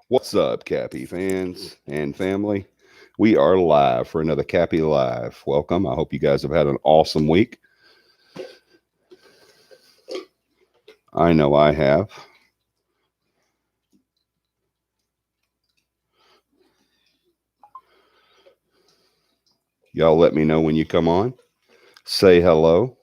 What's up, CAPI fans and family? We are live for another CAPI Live. Welcome. I hope you guys have had an awesome week. I know I have. Y'all let me know when you come on. Say hello.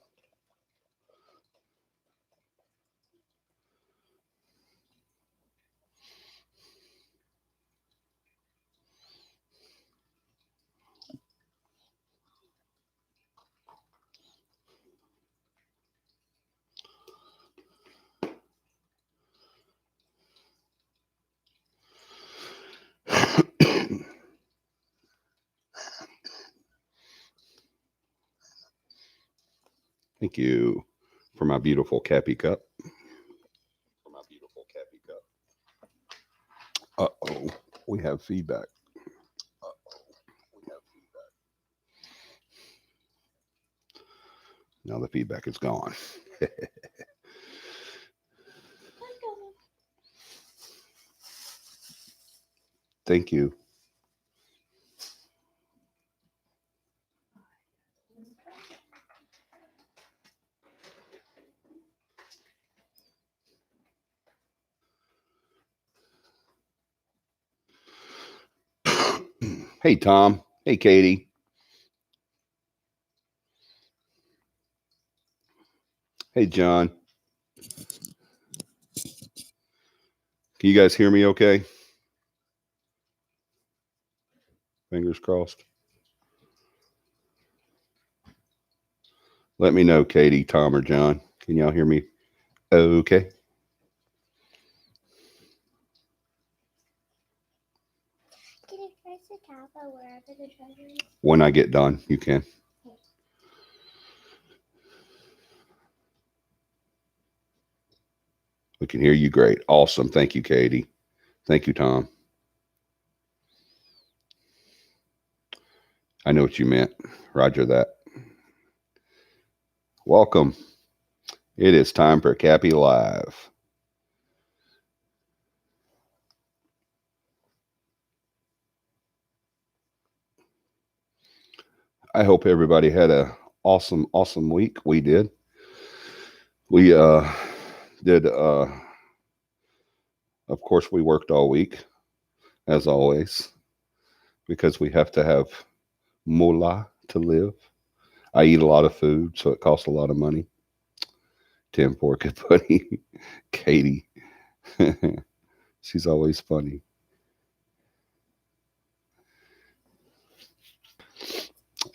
Thank you for my beautiful CAPI cup. Uh-oh, we have feedback. Now the feedback is gone. Thank you. Hey, Tom. Hey, Katie. Hey, John. Can you guys hear me okay? Fingers crossed. Let me know, Katie, Tom, or John. Can y'all hear me? Okay. Can you press the tab wherever the treasure is? When I get done, you can. We can hear you great. Awesome. Thank you, Katie. Thank you, Tom. I know what you meant. Roger that. Welcome. It is time for CAPI Live. I hope everybody had a awesome week. We did. We did of course we worked all week, as always, because we have to have moolah to live. I eat a lot of food, so it costs a lot of money. Tim Pork and Buddy. Katie. She's always funny.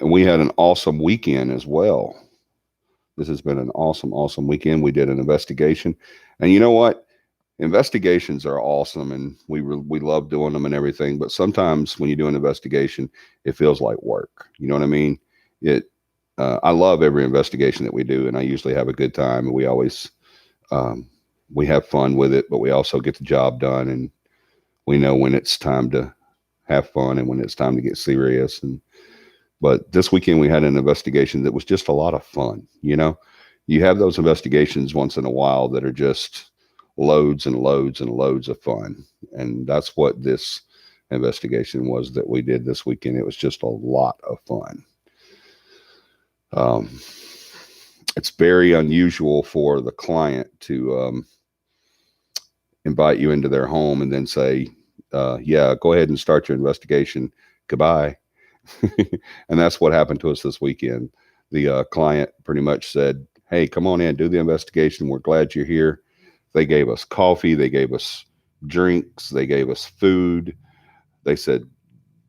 And we had an awesome weekend as well. This has been an awesome weekend. We did an investigation. And you know what? Investigations are awesome and we love doing them and everything. But sometimes when you do an investigation, it feels like work. You know what I mean? I love every investigation that we do, and I usually have a good time. And we always we have fun with it, but we also get the job done, and we know when it's time to have fun and when it's time to get serious. But this weekend we had an investigation that was just a lot of fun. You know, you have those investigations once in a while that are just loads and loads and loads of fun. And that's what this investigation was that we did this weekend. It was just a lot of fun. It's very unusual for the client to invite you into their home and then say, yeah, go ahead and start your investigation. Goodbye. And that's what happened to us this weekend. The client pretty much said, hey, come on in, do the investigation. We're glad you're here. They gave us coffee. They gave us drinks. They gave us food. They said,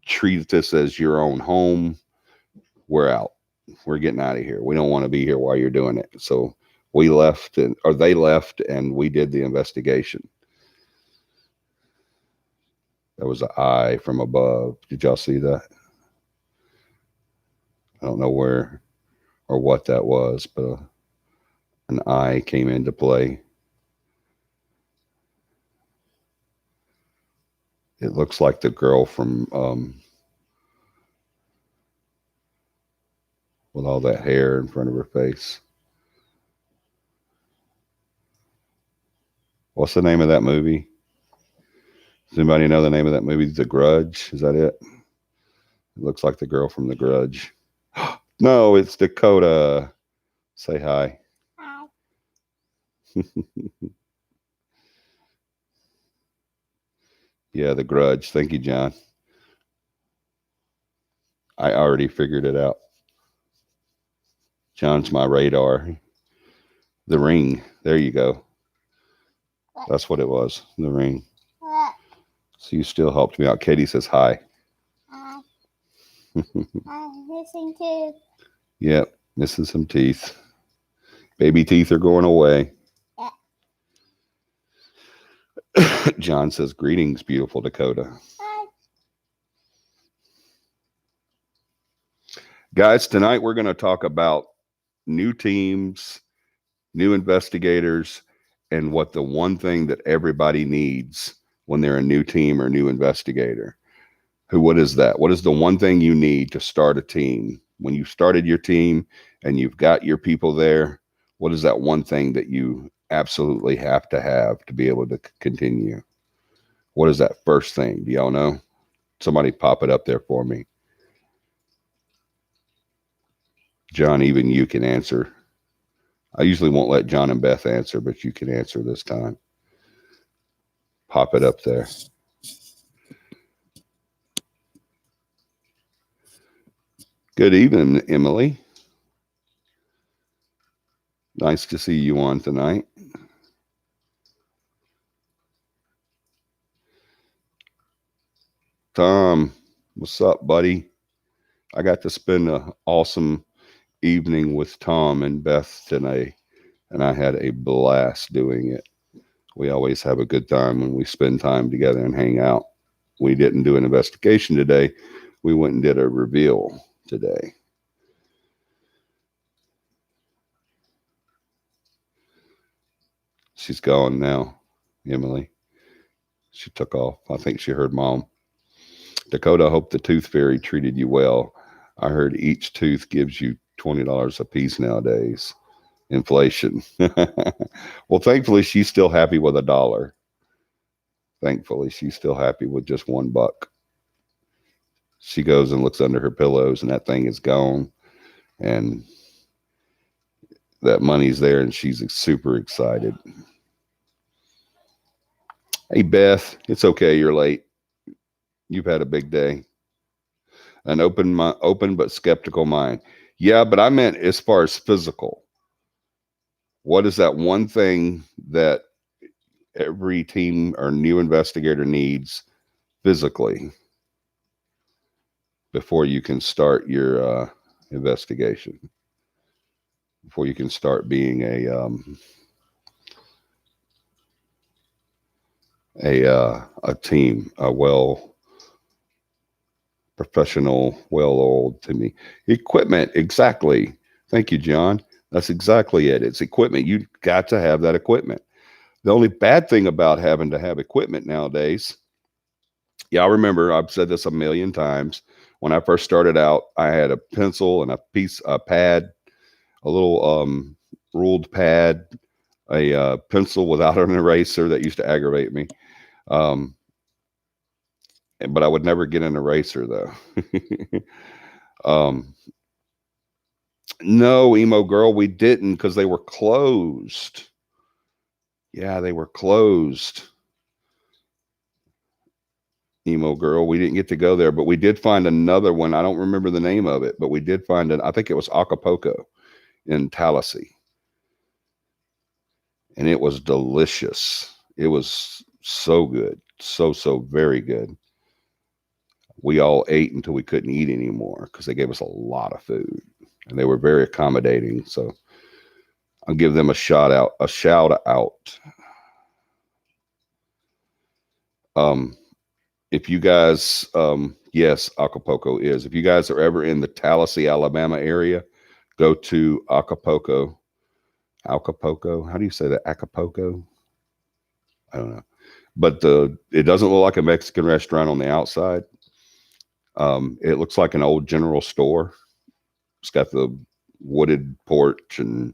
treat this as your own home. We're out. We're getting out of here. We don't want to be here while you're doing it. So we left, or they left, and we did the investigation. There was an eye from above. Did y'all see that? I don't know where or what that was, but an eye came into play. It looks like the girl from with all that hair in front of her face. What's the name of that movie? Does anybody know the name of that movie? The Grudge? Is that it? It looks like the girl from The Grudge. No, it's Dakota. Say hi. Hi. Yeah, The Grudge. Thank you, John. I already figured it out. John's my radar. The Ring. There you go. That's what it was. The Ring. What? So you still helped me out. Katie says hi. Hi. I'm missing too. Yep, missing some teeth. Baby teeth are going away. Yeah. John says, greetings, beautiful Dakota. Hi. Guys, tonight we're going to talk about new teams, new investigators, and what the one thing that everybody needs when they're a new team or new investigator. What is that? What is the one thing you need to start a team? When you started your team and you've got your people there, what is that one thing that you absolutely have to be able to continue? What is that first thing? Do y'all know? Somebody pop it up there for me. John, even you can answer. I usually won't let John and Beth answer, but you can answer this time. Pop it up there. Good evening, Emily. Nice to see you on tonight. Tom, what's up, buddy? I got to spend an awesome evening with Tom and Beth today, and I had a blast doing it. We always have a good time when we spend time together and hang out. We didn't do an investigation today. We went and did a reveal today. She's gone now, Emily. She took off. I think she heard Mom. Dakota, I hope the tooth fairy treated you well. I heard each tooth gives you $20 a piece nowadays. Inflation. Well, thankfully, she's still happy with $1. Thankfully, she's still happy with just $1. She goes and looks under her pillows, and that thing is gone. And that money's there, and she's super excited. Hey, Beth, it's okay. You're late. You've had a big day. An open but skeptical mind. Yeah, but I meant as far as physical. What is that one thing that every team or new investigator needs physically before you can start your investigation? Before you can start being a team, professional, well-oiled to me. Equipment, exactly. Thank you, John. That's exactly it. It's equipment. You got to have that equipment. The only bad thing about having to have equipment nowadays, yeah, I remember I've said this a million times. When I first started out, I had a pencil and a pad, a little ruled pad, a pencil without an eraser that used to aggravate me. But I would never get an eraser though. No, emo girl, we didn't because they were closed. Yeah, they were closed. Emo girl, we didn't get to go there, but we did find another one. I don't remember the name of it, but we did find it. I think it was Acapulco in Tallahassee, and it was delicious. It was so good, so very good. We all ate until we couldn't eat anymore because they gave us a lot of food, and they were very accommodating. So I'll give them a shout out. If you guys, yes, Acapulco is. If you guys are ever in the Tallahassee, Alabama area, go to Acapulco. Acapulco. How do you say that? Acapulco. I don't know, but it doesn't look like a Mexican restaurant on the outside. It looks like an old general store. It's got the wooded porch and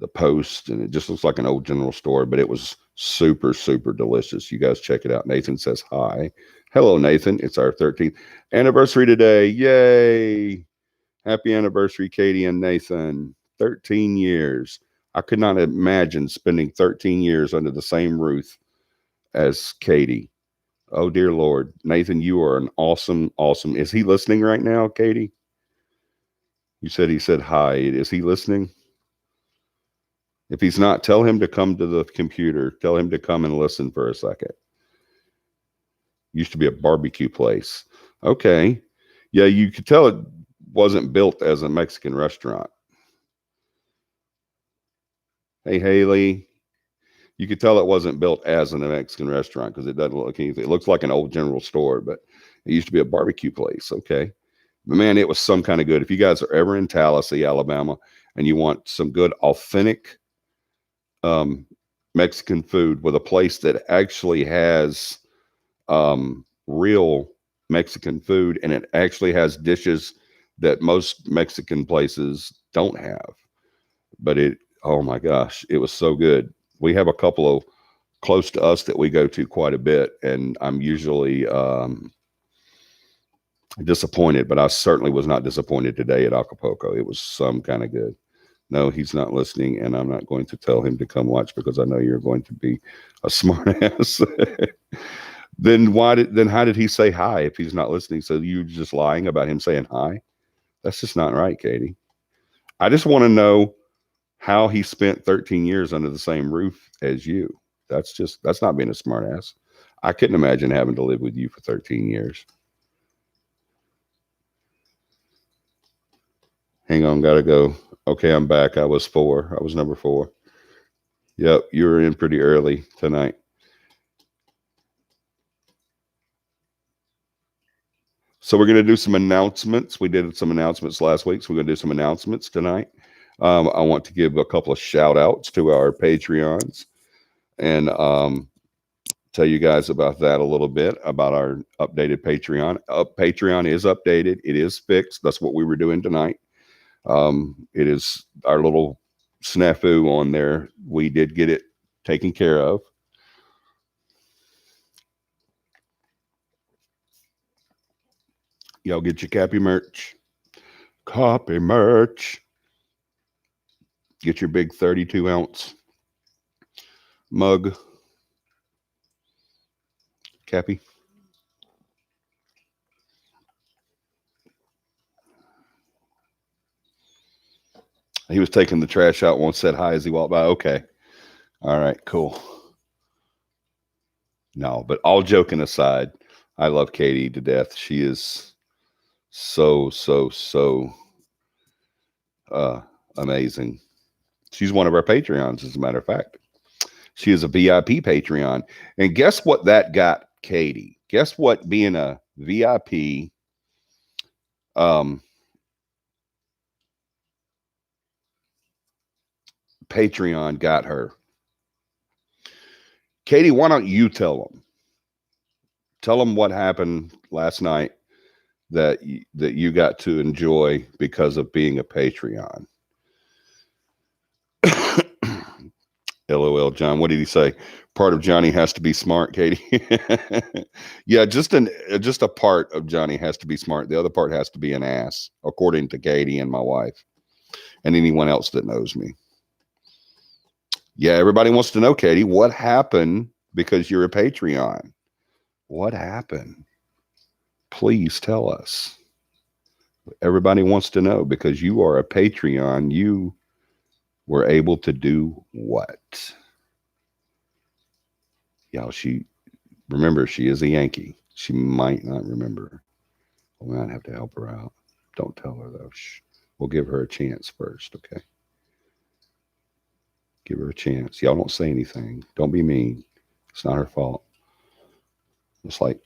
the post, and it just looks like an old general store, but it was super, super delicious. You guys check it out. Nathan says hi. Hello, Nathan. It's our 13th anniversary today. Yay. Happy anniversary, Katie and Nathan. 13 years. I could not imagine spending 13 years under the same roof as Katie. Oh, dear Lord. Nathan, you are an awesome, awesome. Is he listening right now, Katie? You said he said hi. Is he listening? If he's not, tell him to come to the computer. Tell him to come and listen for a second. Used to be a barbecue place. Okay. Yeah, you could tell it wasn't built as a Mexican restaurant. Hey, Haley. You could tell it wasn't built as a Mexican restaurant because it doesn't look anything. It looks like an old general store, but it used to be a barbecue place. Okay. But man, it was some kind of good. If you guys are ever in Tallahassee, Alabama, and you want some good, authentic Mexican food with a place that actually has real Mexican food, and it actually has dishes that most Mexican places don't have. But oh my gosh, it was so good. We have a couple of close to us that we go to quite a bit, and I'm usually disappointed, but I certainly was not disappointed today at Acapulco. It was some kind of good. No, he's not listening, and I'm not going to tell him to come watch because I know you're going to be a smart ass. Then how did he say hi if he's not listening? So you're just lying about him saying hi? That's just not right, Katie. I just want to know how he spent 13 years under the same roof as you. That's not being a smart ass. I couldn't imagine having to live with you for 13 years. Hang on, gotta go. Okay, I'm back. I was number 4. Yep, you were in pretty early tonight. So we're going to do some announcements. We did some announcements last week, so we're going to do some announcements tonight. I want to give a couple of shout outs to our Patreons and tell you guys about that a little bit, about our updated Patreon. Patreon is updated. It is fixed. That's what we were doing tonight. It is our little snafu on there. We did get it taken care of. Y'all get your CAPI merch. CAPI merch. Get your big 32-ounce mug. CAPI. He was taking the trash out once, said hi as he walked by. Okay. All right, cool. No, but all joking aside, I love Katie to death. She is so amazing. She's one of our Patreons, as a matter of fact. She is a VIP Patreon. And guess what that got Katie? Guess what being a VIP Patreon got her? Katie, why don't you tell them? Tell them what happened last night that you got to enjoy because of being a Patreon. LOL, John. What did he say? Part of Johnny has to be smart, Katie. Yeah, just a part of Johnny has to be smart. The other part has to be an ass, according to Katie and my wife, and anyone else that knows me. Yeah, everybody wants to know, Katie, what happened because you're a Patreon? What happened? Please tell us. Everybody wants to know because you are a Patreon. You were able to do what? Y'all, remember, she is a Yankee. She might not remember. We might have to help her out. Don't tell her, though. Shh. We'll give her a chance first, okay? Give her a chance. Y'all don't say anything. Don't be mean. It's not her fault. It's like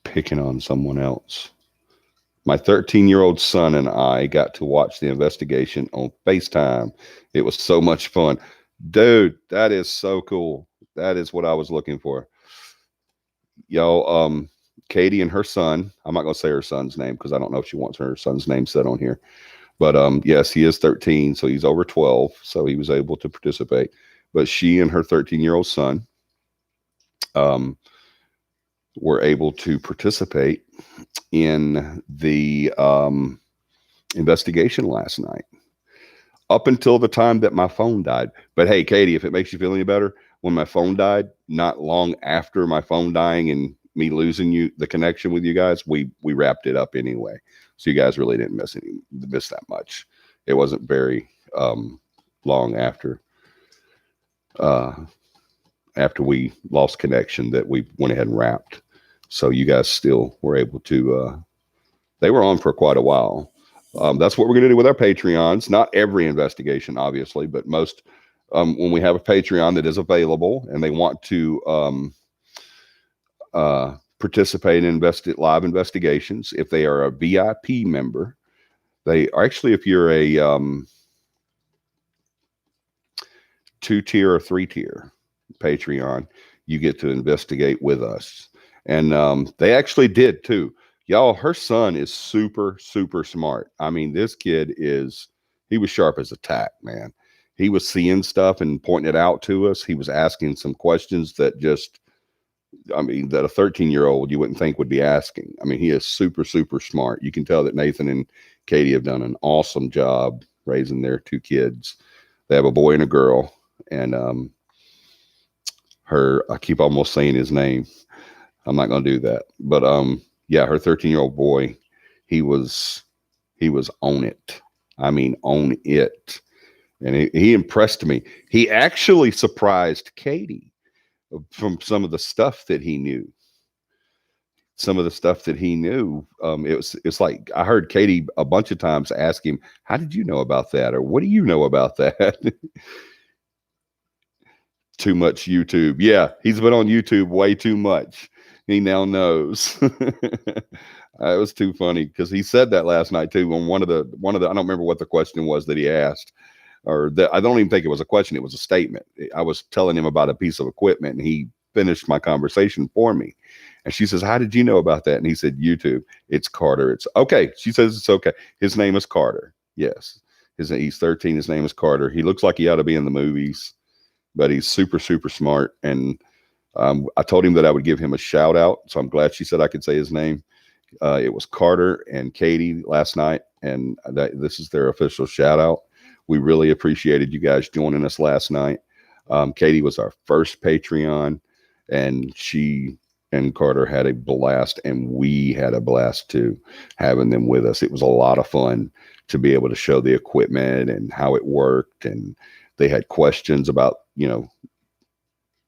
picking on someone else. My 13-year-old son and I got to watch the investigation on FaceTime. It was so much fun. Dude, that is so cool. That is what I was looking for. Y'all, Katie and her son, I'm not going to say her son's name because I don't know if she wants her son's name said on here. But yes, he is 13, so he's over 12, so he was able to participate. But she and her 13-year-old son um, were able to participate in the investigation last night, up until the time that my phone died. But hey, Katie, if it makes you feel any better, when my phone died, not long after my phone dying and me losing the connection with you guys, we wrapped it up anyway. So you guys really didn't miss that much. It wasn't very long uh, after we lost connection that we went ahead and wrapped. So you guys still were able to. They were on for quite a while. That's what we're going to do with our Patreons. Not every investigation, obviously, but most. When we have a Patreon that is available and they want to participate in live investigations, if they are a VIP member, they actually, if you're a 2-tier or 3-tier Patreon, you get to investigate with us. And they actually did too. Y'all, her son is super, super smart. I mean, this kid he was sharp as a tack, man. He was seeing stuff and pointing it out to us. He was asking some questions that that a 13-year-old you wouldn't think would be asking. I mean, he is super, super smart. You can tell that Nathan and Katie have done an awesome job raising their 2 kids. They have a boy and a girl. And I keep almost saying his name. I'm not going to do that. But yeah, her 13-year-old boy, he was on it. I mean, on it. And he impressed me. He actually surprised Katie from some of the stuff that he knew. It's like I heard Katie a bunch of times ask him, "How did you know about that?" Or "What do you know about that?" Too much YouTube. Yeah, he's been on YouTube way too much. He now knows. It was too funny because he said that last night too on one of the I don't remember what the question was that he asked, or I don't even think it was a question. It was a statement. I was telling him about a piece of equipment, and he finished my conversation for me. And she says, "How did you know about that?" And he said, "YouTube. It's Carter. It's okay." She says, "It's okay. His name is Carter." Yes, he's 13. His name is Carter. He looks like he ought to be in the movies, but he's super, super smart. And I told him that I would give him a shout out. So I'm glad she said I could say his name. It was Carter and Katie last night, and this is their official shout out. We really appreciated you guys joining us last night. Katie was our first Patreon, and she and Carter had a blast, and we had a blast too, having them with us. It was a lot of fun to be able to show the equipment and how it worked, and they had questions about,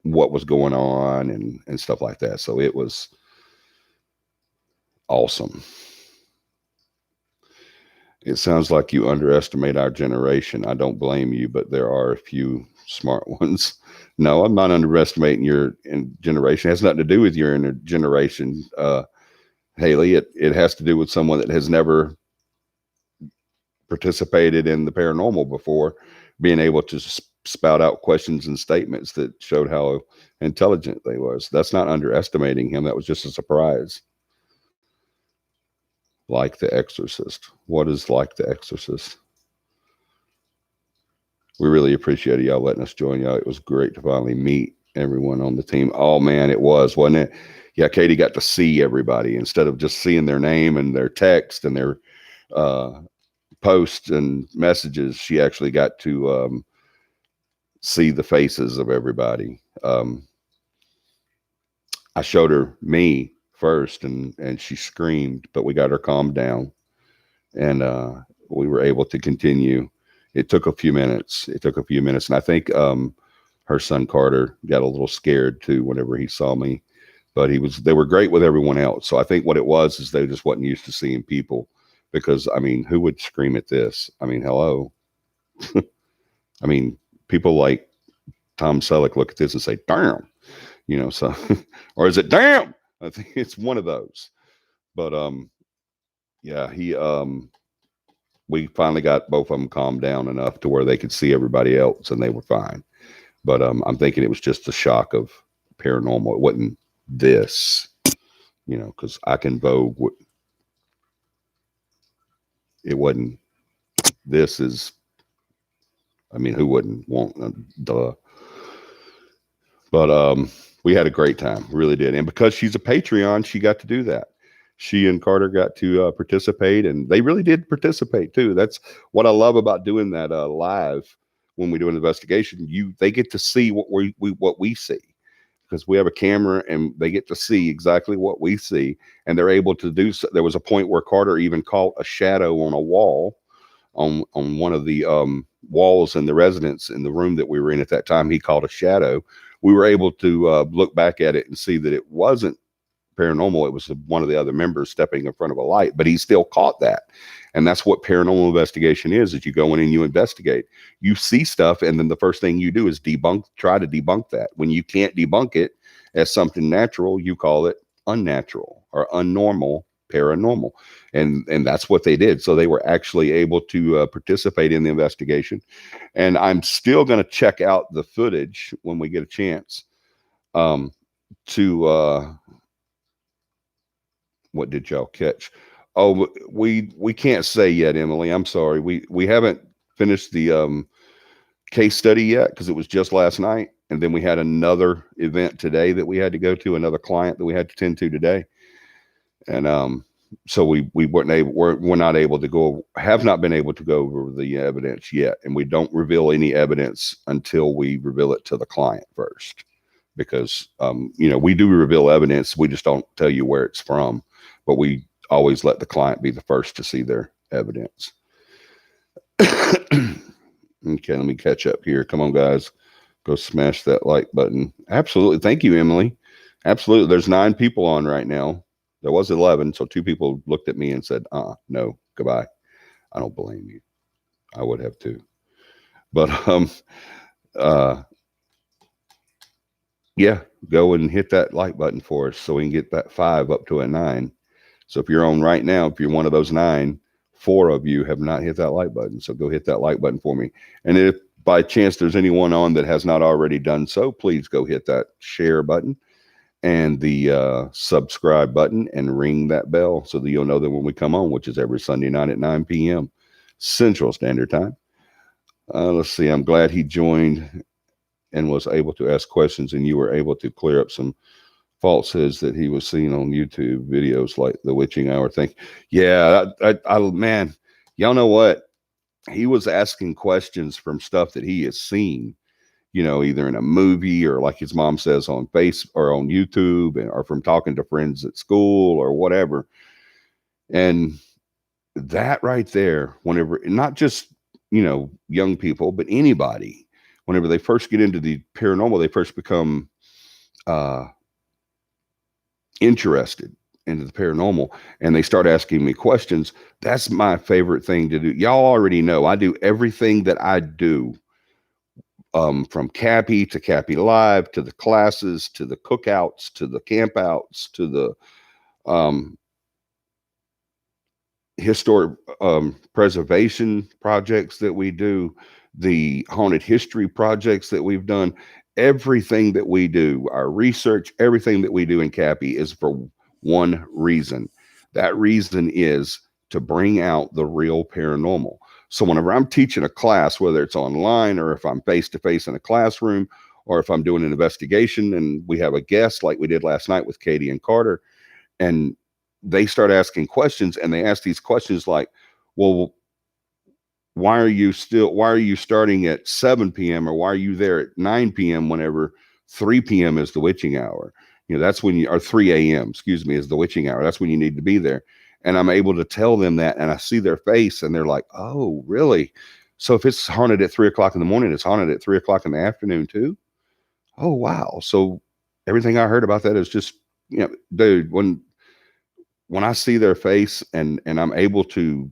what was going on and stuff like that. So it was awesome. It sounds like you underestimate our generation. I don't blame you, but there are a few smart ones. No, I'm not underestimating your generation. It has nothing to do with your generation, Haley. It has to do with someone that has never participated in the paranormal before, being able to spout out questions and statements that showed how intelligent they was. That's not underestimating him. That was just a surprise. Like The Exorcist. What is Like The Exorcist? We really appreciate y'all letting us join y'all. It was great to finally meet everyone on the team. Oh man, it was, wasn't it? Yeah, Katie got to see everybody instead of just seeing their name and their text and their posts and messages. She actually got to see the faces of everybody. I showed her me first, and she screamed, but we got her calmed down, and we were able to continue. It took a few minutes. And I think her son Carter got a little scared too whenever he saw me, but they were great with everyone else. So I think what it was is they just wasn't used to seeing people, because I mean, who would scream at this? I mean, hello. I mean, people like Tom Selleck look at this and say, "Damn," so, or is it "damn"? I think it's one of those. But yeah, we finally got both of them calmed down enough to where they could see everybody else and they were fine. But I'm thinking it was just the shock of paranormal. It wasn't this, because I can vogue. It wasn't this is, I mean, who wouldn't want duh? But we had a great time, really did. And because she's a Patreon, she got to do that. She and Carter got to participate, and they really did participate too. That's what I love about doing that live when we do an investigation. They get to see what we see, because we have a camera and they get to see exactly what we see, and they're able to do so. There was a point where Carter even caught a shadow on a wall on one of the walls in the residence in the room that we were in at that time. He caught a shadow. We were able to look back at it and see that it wasn't paranormal. It was one of the other members stepping in front of a light, but he still caught that. And that's what paranormal investigation is you go in and you investigate. You see stuff, and then the first thing you do is try to debunk that. When you can't debunk it as something natural, you call it unnatural or unnormal paranormal. And that's what they did. So they were actually able to participate in the investigation. And I'm still going to check out the footage when we get a chance to what did y'all catch? Oh, we can't say yet, Emily. I'm sorry. We haven't finished the case study yet because it was just last night, and then we had another event today that we had to go to, another client that we had to tend to today, and so we weren't able. We're not able to go. Have not been able to go over the evidence yet, and we don't reveal any evidence until we reveal it to the client first, because we do reveal evidence. We just don't tell you where it's from. But we always let the client be the first to see their evidence. Okay, let me catch up here. Come on, guys. Go smash that like button. Absolutely. Thank you, Emily. Absolutely. There's 9 people on right now. There was 11, so 2 people looked at me and said, no, goodbye. I don't blame you. I would have too. But yeah, go and hit that like button for us so we can get that 5 up to a 9. So if you're on right now, if you're one of those 9, 4 of you have not hit that like button. So go hit that like button for me. And if by chance there's anyone on that has not already done so, please go hit that share button and the subscribe button and ring that bell so that you'll know that when we come on, which is every Sunday night at 9 p.m. Central Standard Time. Let's see. I'm glad he joined and was able to ask questions, and you were able to clear up some falsehoods that he was seeing on YouTube videos like the witching hour thing. Yeah, I man, y'all know what? He was asking questions from stuff that he has seen, either in a movie or like his mom says on Facebook or on YouTube, or from talking to friends at school or whatever. And that right there, whenever, not just, young people, but anybody, whenever they first get into the paranormal, they first become interested into the paranormal and they start asking me questions. That's my favorite thing to do. Y'all already know I do everything that I do, from CAPI to CAPI Live, to the classes, to the cookouts, to the campouts, to the historic preservation projects that we do, the haunted history projects that we've done. Everything that we do, our research, everything that we do in CAPI is for one reason. That reason is to bring out the real paranormal. So whenever I'm teaching a class, whether it's online or if I'm face-to-face in a classroom, or if I'm doing an investigation and we have a guest like we did last night with Katie and Carter, and they start asking questions, and they ask these questions like, well, why are you starting at 7 p.m. or why are you there at 9 p.m. whenever 3 p.m. is the witching hour? That's when or 3 a.m., excuse me, is the witching hour. That's when you need to be there. And I'm able to tell them that, and I see their face and they're like, oh, really? So if it's haunted at 3 o'clock in the morning, it's haunted at 3 o'clock in the afternoon too? Oh, wow. So everything I heard about that is just, dude, when I see their face and I'm able to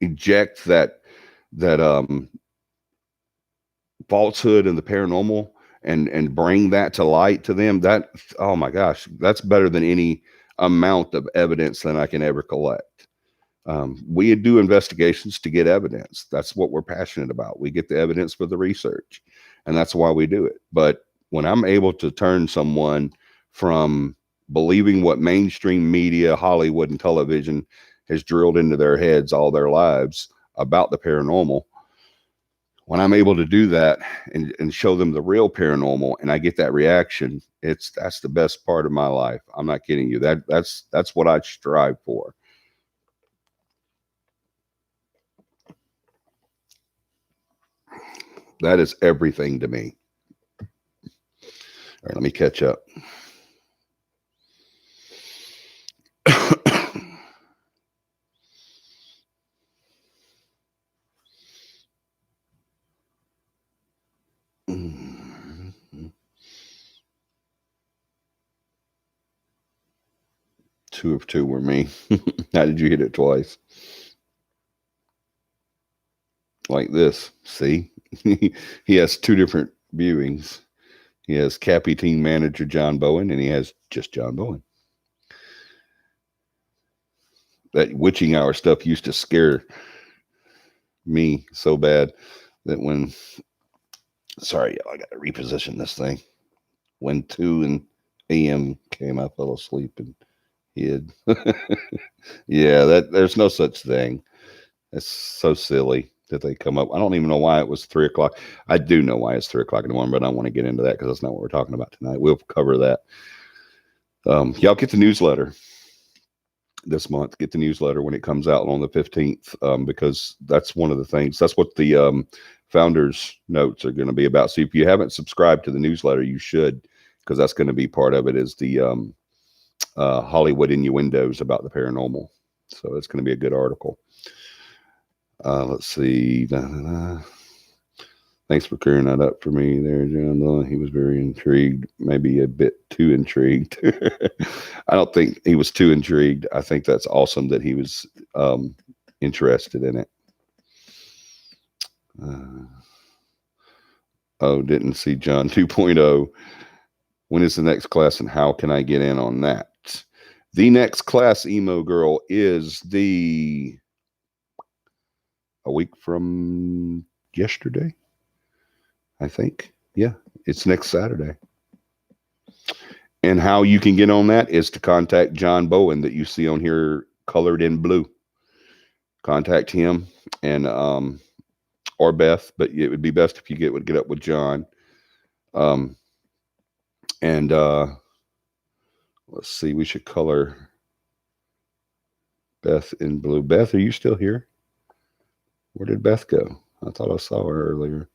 eject that falsehood and the paranormal and bring that to light to them, that, oh my gosh, that's better than any amount of evidence that I can ever collect. We do investigations to get evidence. That's what we're passionate about. We get the evidence for the research, and that's why we do it. But when I'm able to turn someone from believing what mainstream media, Hollywood, and television has drilled into their heads all their lives about the paranormal. When I'm able to do that and show them the real paranormal and I get that reaction, that's the best part of my life. I'm not kidding you. That's what I strive for. That is everything to me. All right, let me catch up. 2 of 2 were me. How did you hit it twice? Like this. See? He has 2 different viewings. He has CAPI team manager John Bowen, and he has just John Bowen. That witching hour stuff used to scare me so bad that when, sorry, I got to reposition this thing. When 2 a.m. came, I fell asleep and hid. Yeah, there's no such thing. It's so silly that they come up. I don't even know why it was 3 o'clock. I do know why it's 3 o'clock in the morning, but I don't want to get into that because that's not what we're talking about tonight. We'll cover that. Y'all get the newsletter this month. Get the newsletter when it comes out on the 15th, because that's one of the things. That's what the founders notes are going to be about. So if you haven't subscribed to the newsletter, you should, because that's going to be part of it, is the Hollywood innuendos about the paranormal. So it's going to be a good article. Let's see. Thanks for clearing that up for me there, John. He was very intrigued, maybe a bit too intrigued. I don't think he was too intrigued. I think that's awesome that he was interested in it. Didn't see John 2.0. When is the next class and how can I get in on that? The next class, Emo Girl, is a week from yesterday, I think. Yeah, it's next Saturday. And how you can get on that is to contact John Bowen that you see on here colored in blue. Contact him and or Beth, but it would be best if you would get up with John. And let's see, we should color Beth in blue. Beth, are you still here? Where did Beth go? I thought I saw her earlier.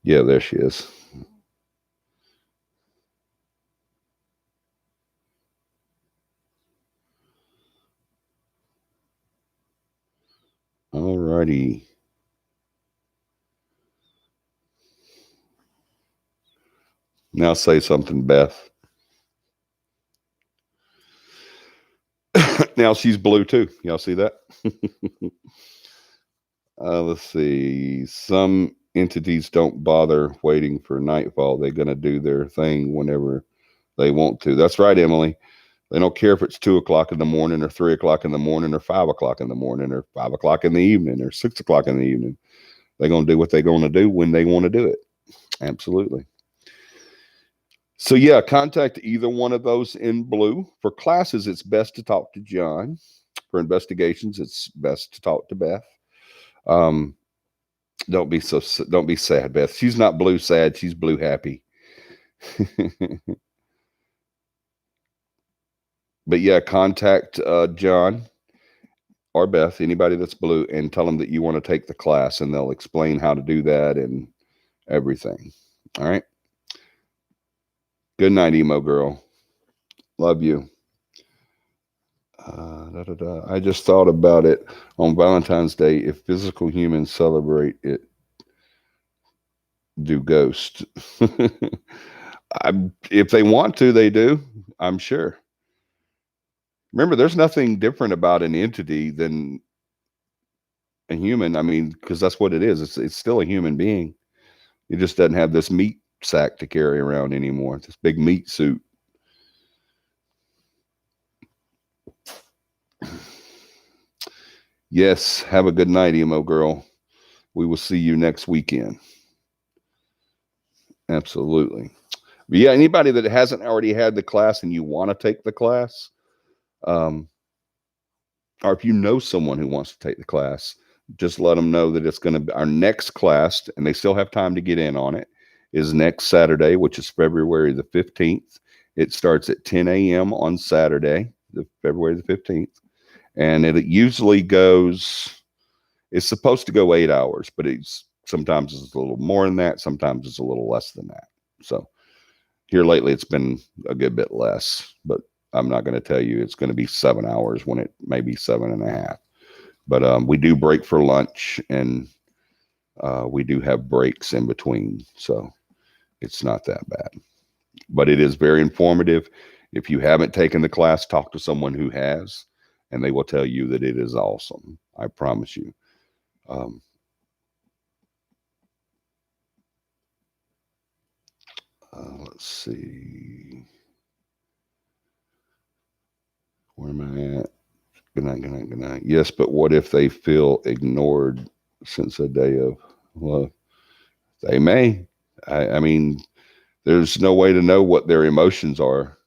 Yeah, there she is. All righty. Now say something, Beth. Now she's blue too. Y'all see that? Let's see. Some entities don't bother waiting for nightfall. They're going to do their thing whenever they want to. That's right, Emily. They don't care if it's 2 o'clock in the morning or 3 o'clock in the morning or 5 o'clock in the morning or 5 o'clock in the evening or 6 o'clock in the evening. They're going to do what they're going to do when they want to do it. Absolutely. So yeah, contact either one of those in blue. For classes, it's best to talk to John. For investigations, it's best to talk to Beth. Don't be sad, Beth. She's not blue sad. She's blue happy. But yeah, contact John or Beth, anybody that's blue, and tell them that you want to take the class, and they'll explain how to do that and everything. All right. Good night, Emo Girl. Love you. I just thought about it on Valentine's Day. If physical humans celebrate it, do ghosts. If they want to, they do. I'm sure. Remember, there's nothing different about an entity than a human. I mean, because that's what it is. It's still a human being. It just doesn't have this meat sack to carry around anymore. This big meat suit. Yes, have a good night, Emo Girl. We will see you next weekend. Absolutely. But yeah, anybody that hasn't already had the class and you want to take the class, Or if you know someone who wants to take the class, just let them know that it's going to be our next class, and they still have time to get in on it, is next Saturday, which is February the 15th. It starts at 10 a.m. on Saturday, February the 15th. And it usually goes, it's supposed to go 8 hours, but sometimes it's a little more than that. Sometimes it's a little less than that. So here lately, it's been a good bit less, but I'm not going to tell you it's going to be 7 hours when it may be 7.5. But we do break for lunch, and we do have breaks in between. So it's not that bad. But it is very informative. If you haven't taken the class, talk to someone who has, and they will tell you that it is awesome. I promise you. Let's see. Where am I at? Good night, good night, good night. Yes, but what if they feel ignored since a day of, well, they may. I mean, there's no way to know what their emotions are,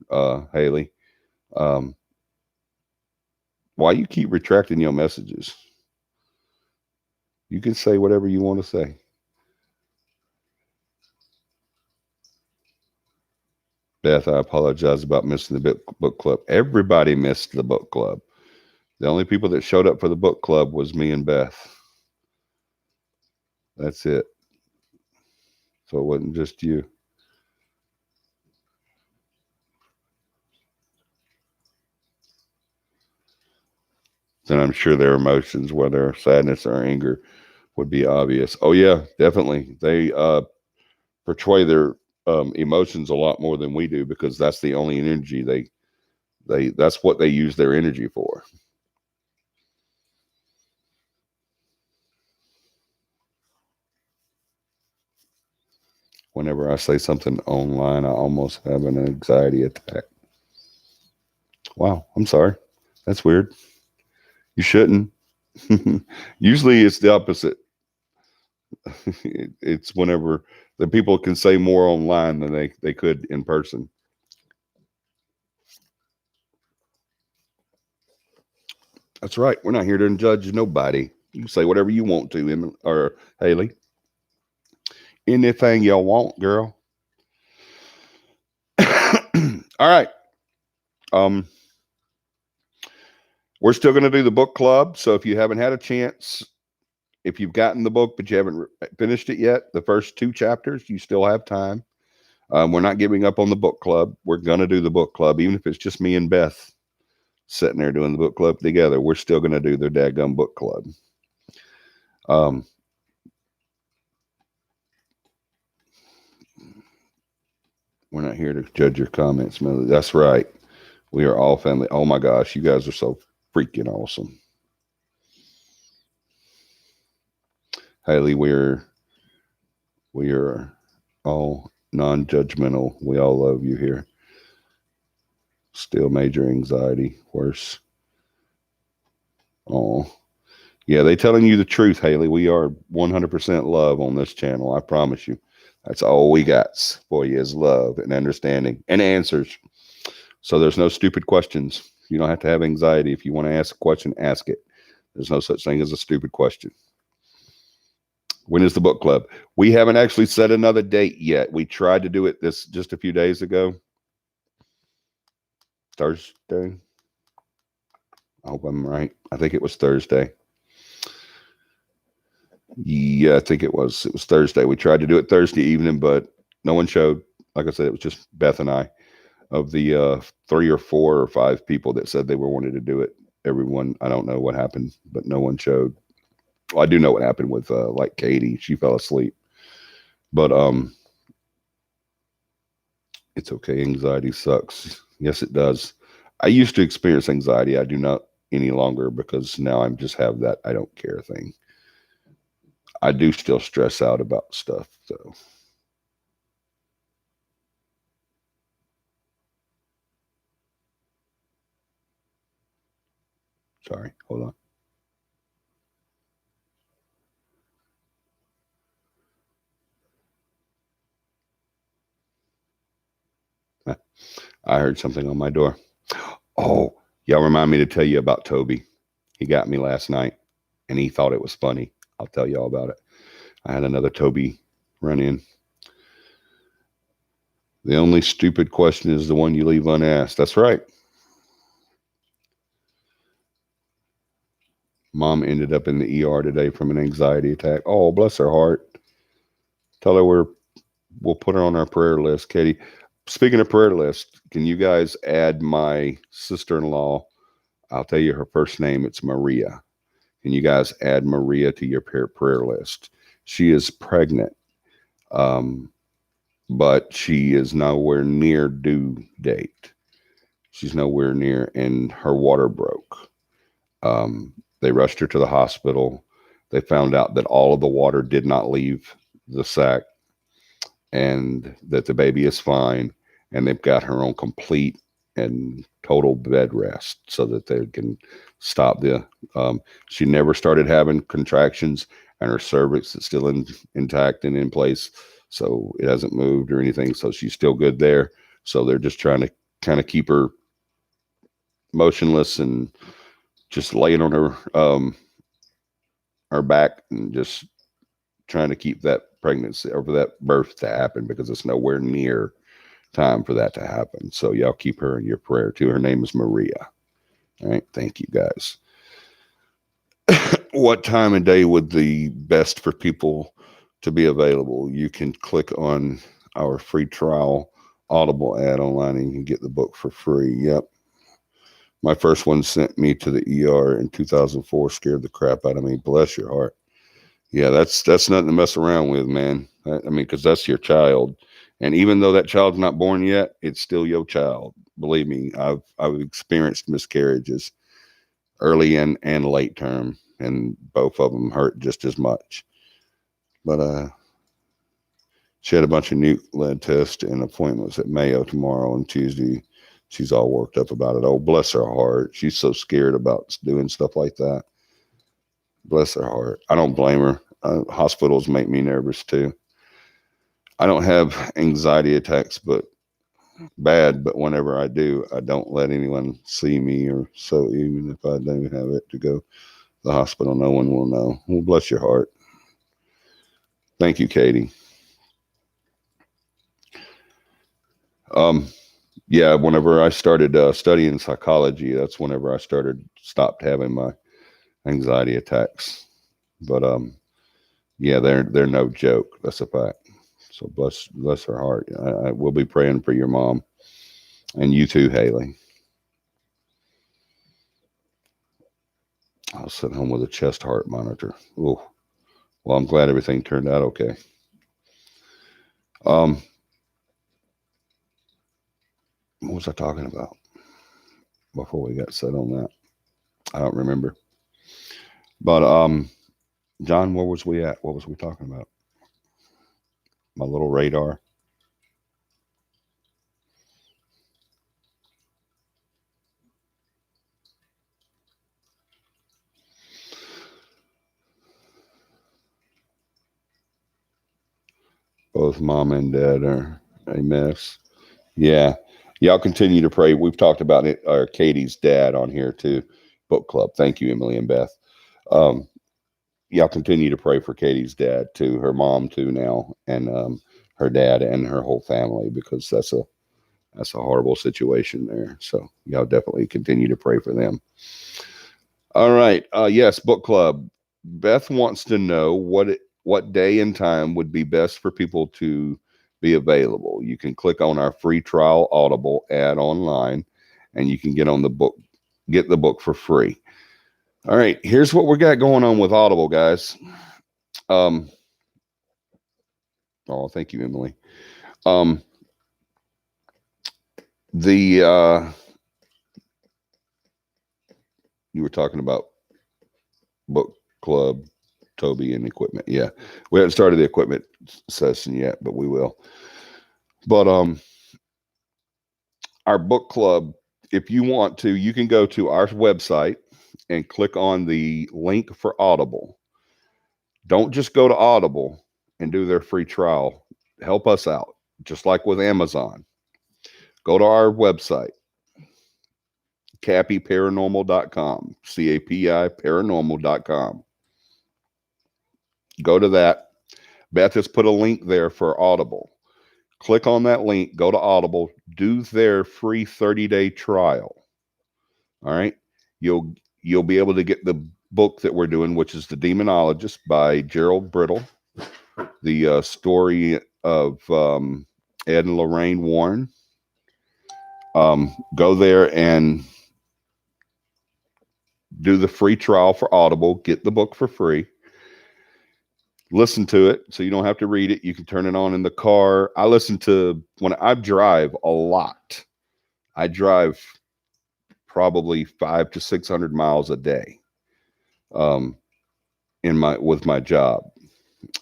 Haley. Um, why you keep retracting your messages? You can say whatever you want to say. Beth, I apologize about missing the book club. Everybody missed the book club. The only people that showed up for the book club was me and Beth. That's it. So it wasn't just you. Then I'm sure their emotions, whether sadness or anger, would be obvious. Oh yeah, definitely. They portray their emotions a lot more than we do because that's the only energy they that's what they use their energy for. Whenever I say something online, I almost have an anxiety attack. Wow, I'm sorry. That's weird. You shouldn't. Usually it's the opposite. It's whenever the people can say more online than they could in person. That's right. We're not here to judge nobody. You can say whatever you want to, or Haley. Anything y'all want, girl. All right. Um, we're still going to do the book club. So if you haven't had a chance, if you've gotten the book but you haven't finished it yet, the first 2 chapters, you still have time. We're not giving up on the book club. We're going to do the book club, even if it's just me and Beth sitting there doing the book club together. We're still going to do their dadgum book club. Um, we're not here to judge your comments, Millie. That's right. We are all family. Oh my gosh, you guys are so freaking awesome. Haley, we are all non-judgmental. We all love you here. Still major anxiety. Worse. Oh, yeah, they telling you the truth, Haley. We are 100% love on this channel. I promise you. That's all we got for you is love and understanding and answers. So there's no stupid questions. You don't have to have anxiety. If you want to ask a question, ask it. There's no such thing as a stupid question. When is the book club? We haven't actually set another date yet. We tried to do it this just a few days ago. Thursday. I hope I'm right. I think it was Thursday. Yeah, I think it was. It was Thursday. We tried to do it Thursday evening, but no one showed. Like I said, it was just Beth and I. Of the 3 or 4 or 5 people that said they were wanted to do it, everyone, I don't know what happened, but no one showed. Well, I do know what happened with like Katie. She fell asleep. But it's okay. Anxiety sucks. Yes, it does. I used to experience anxiety. I do not any longer because now I just have that I don't care thing. I do still stress out about stuff. So sorry. Hold on. I heard something on my door. Oh, Y'all remind me to tell you about Toby. He got me last night and he thought it was funny. I'll tell y'all about it. I had another Toby run in. The only stupid question is the one you leave unasked. That's right. Mom ended up in the ER today from an anxiety attack. Oh, bless her heart. Tell her we'll put her on our prayer list, Katie. Speaking of prayer list, can you guys add my sister-in-law? I'll tell you her first name. It's Maria. Can you guys add Maria to your prayer list? She is pregnant, but she is nowhere near due date. She's nowhere near, and her water broke. They rushed her to the hospital. They found out that all of the water did not leave the sac and that the baby is fine. And they've got her on complete and total bed rest so that they can stop the. She never started having contractions, and her cervix is still intact and in place. So it hasn't moved or anything. So she's still good there. So they're just trying to kind of keep her motionless and just laying on her back and just trying to keep that pregnancy or for that birth to happen because it's nowhere near time for that to happen. So y'all keep her in your prayer too. Her name is Maria. All right. Thank you guys. What time of day would the best for people to be available? You can click on our free trial Audible ad online and you can get the book for free. Yep. My first one sent me to the ER in 2004, scared the crap out of me. Bless your heart. Yeah, that's nothing to mess around with, man. I mean, because that's your child, and even though that child's not born yet, it's still your child. Believe me, I've experienced miscarriages, early and late term, and both of them hurt just as much. But she had a bunch of nuke lead tests and appointments at Mayo tomorrow and Tuesday. She's all worked up about it. Oh, bless her heart. She's so scared about doing stuff like that. Bless her heart. I don't blame her. Hospitals make me nervous too. I don't have anxiety attacks, but whenever I do, I don't let anyone see me, or so even if I don't have it to go to the hospital, no one will know. Well, bless your heart. Thank you, Katie. Yeah, whenever I started studying psychology, that's whenever I stopped having my anxiety attacks. But yeah, they're no joke. That's a fact. So bless her heart. I will be praying for your mom and you too, Haley. I'll sit home with a chest heart monitor. Oh, well, I'm glad everything turned out okay. What was I talking about before we got set on that? I don't remember. But John, where was we at? What was we talking about? My little radar. Both mom and dad are a mess. Yeah. Y'all continue to pray. We've talked about it, Katie's dad on here too. Book club. Thank you, Emily and Beth. Um, y'all continue to pray for Katie's dad too, her mom too now, and her dad and her whole family, because that's a horrible situation there. So y'all definitely continue to pray for them. All right. Yes, book club. Beth wants to know what day and time would be best for people to be available. You can click on our free trial Audible ad online, and you can get the book for free. All right. Here's what we got going on with Audible, guys. Oh, thank you, Emily. The you were talking about book club, Toby, and equipment. Yeah, we haven't started the equipment session yet, but we will. But our book club, if you want to, you can go to our website and click on the link for Audible. Don't just go to Audible and do their free trial. Help us out, just like with Amazon. Go to our website, CAPIparanormal.com, CAPI paranormal.com. Go to that. Beth has put a link there for Audible. Click on that link, go to Audible, do their free 30-day trial. All right. You'll be able to get the book that we're doing, which is The Demonologist by Gerald Brittle, the story of Ed and Lorraine Warren. Go there and do the free trial for Audible. Get the book for free. Listen to it so you don't have to read it. You can turn it on in the car. I listen to when I drive a lot. I drive probably 500 to 600 miles a day with my job.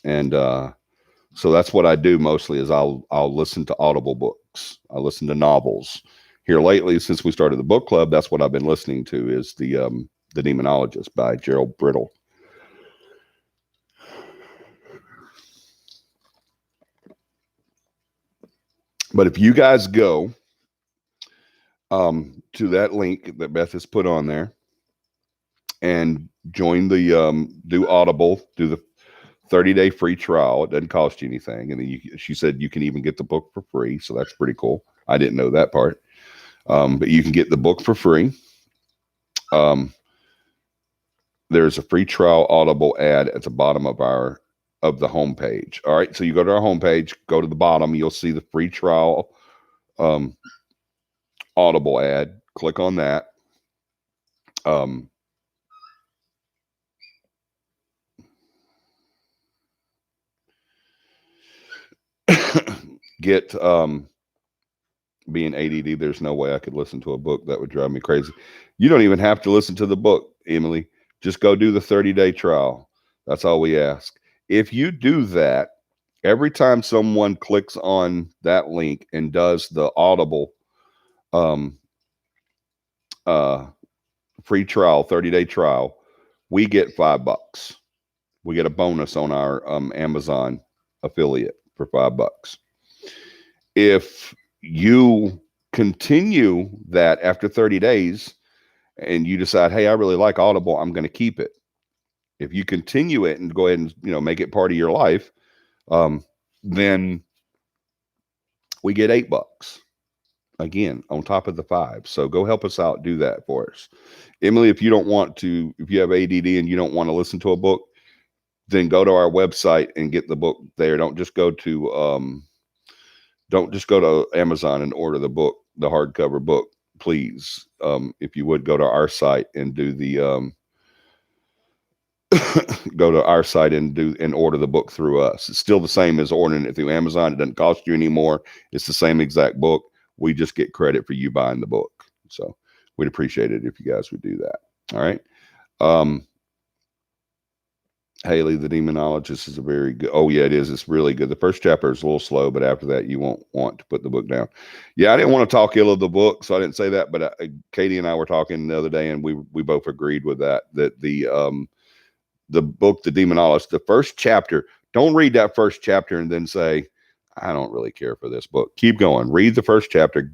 And so that's what I do mostly is I'll listen to Audible books. I listen to novels. Here lately, since we started the book club, that's what I've been listening to is the Demonologist by Gerald Brittle. But if you guys go to that link that Beth has put on there and join the do Audible, do the 30-day free trial. It doesn't cost you anything. And then she said you can even get the book for free. So that's pretty cool. I didn't know that part. But you can get the book for free. There's a free trial Audible ad at the bottom of the homepage. All right. So you go to our homepage, go to the bottom, you'll see the free trial Audible ad. Click on that. Get being ADD, there's no way I could listen to a book. That would drive me crazy. You don't even have to listen to the book, Emily. Just go do the 30-day trial. That's all we ask. If you do that, every time someone clicks on that link and does the Audible free trial, 30-day trial, we get $5. We get a bonus on our Amazon affiliate for $5. If you continue that after 30 days and you decide, hey, I really like Audible, I'm going to keep it. If you continue it and go ahead and, make it part of your life, then we get $8 again on top of the $5. So go help us out. Do that for us. Emily, if you have ADD and you don't want to listen to a book, then go to our website and get the book there. Don't just go to Amazon and order the book, the hardcover book, please. If you would go to our site and do the go to our site and order the book through us. It's still the same as ordering it through Amazon. It doesn't cost you anymore. It's the same exact book. We just get credit for you buying the book. So we'd appreciate it if you guys would do that. All right. Haley, the Demonologist is a very good. Oh yeah, it is. It's really good. The first chapter is a little slow, but after that, you won't want to put the book down. Yeah, I didn't want to talk ill of the book, so I didn't say that. But Katie and I were talking the other day, and we both agreed with that the book, The Demonologist, the first chapter. Don't read that first chapter and then say, I don't really care for this book. Keep going. Read the first chapter.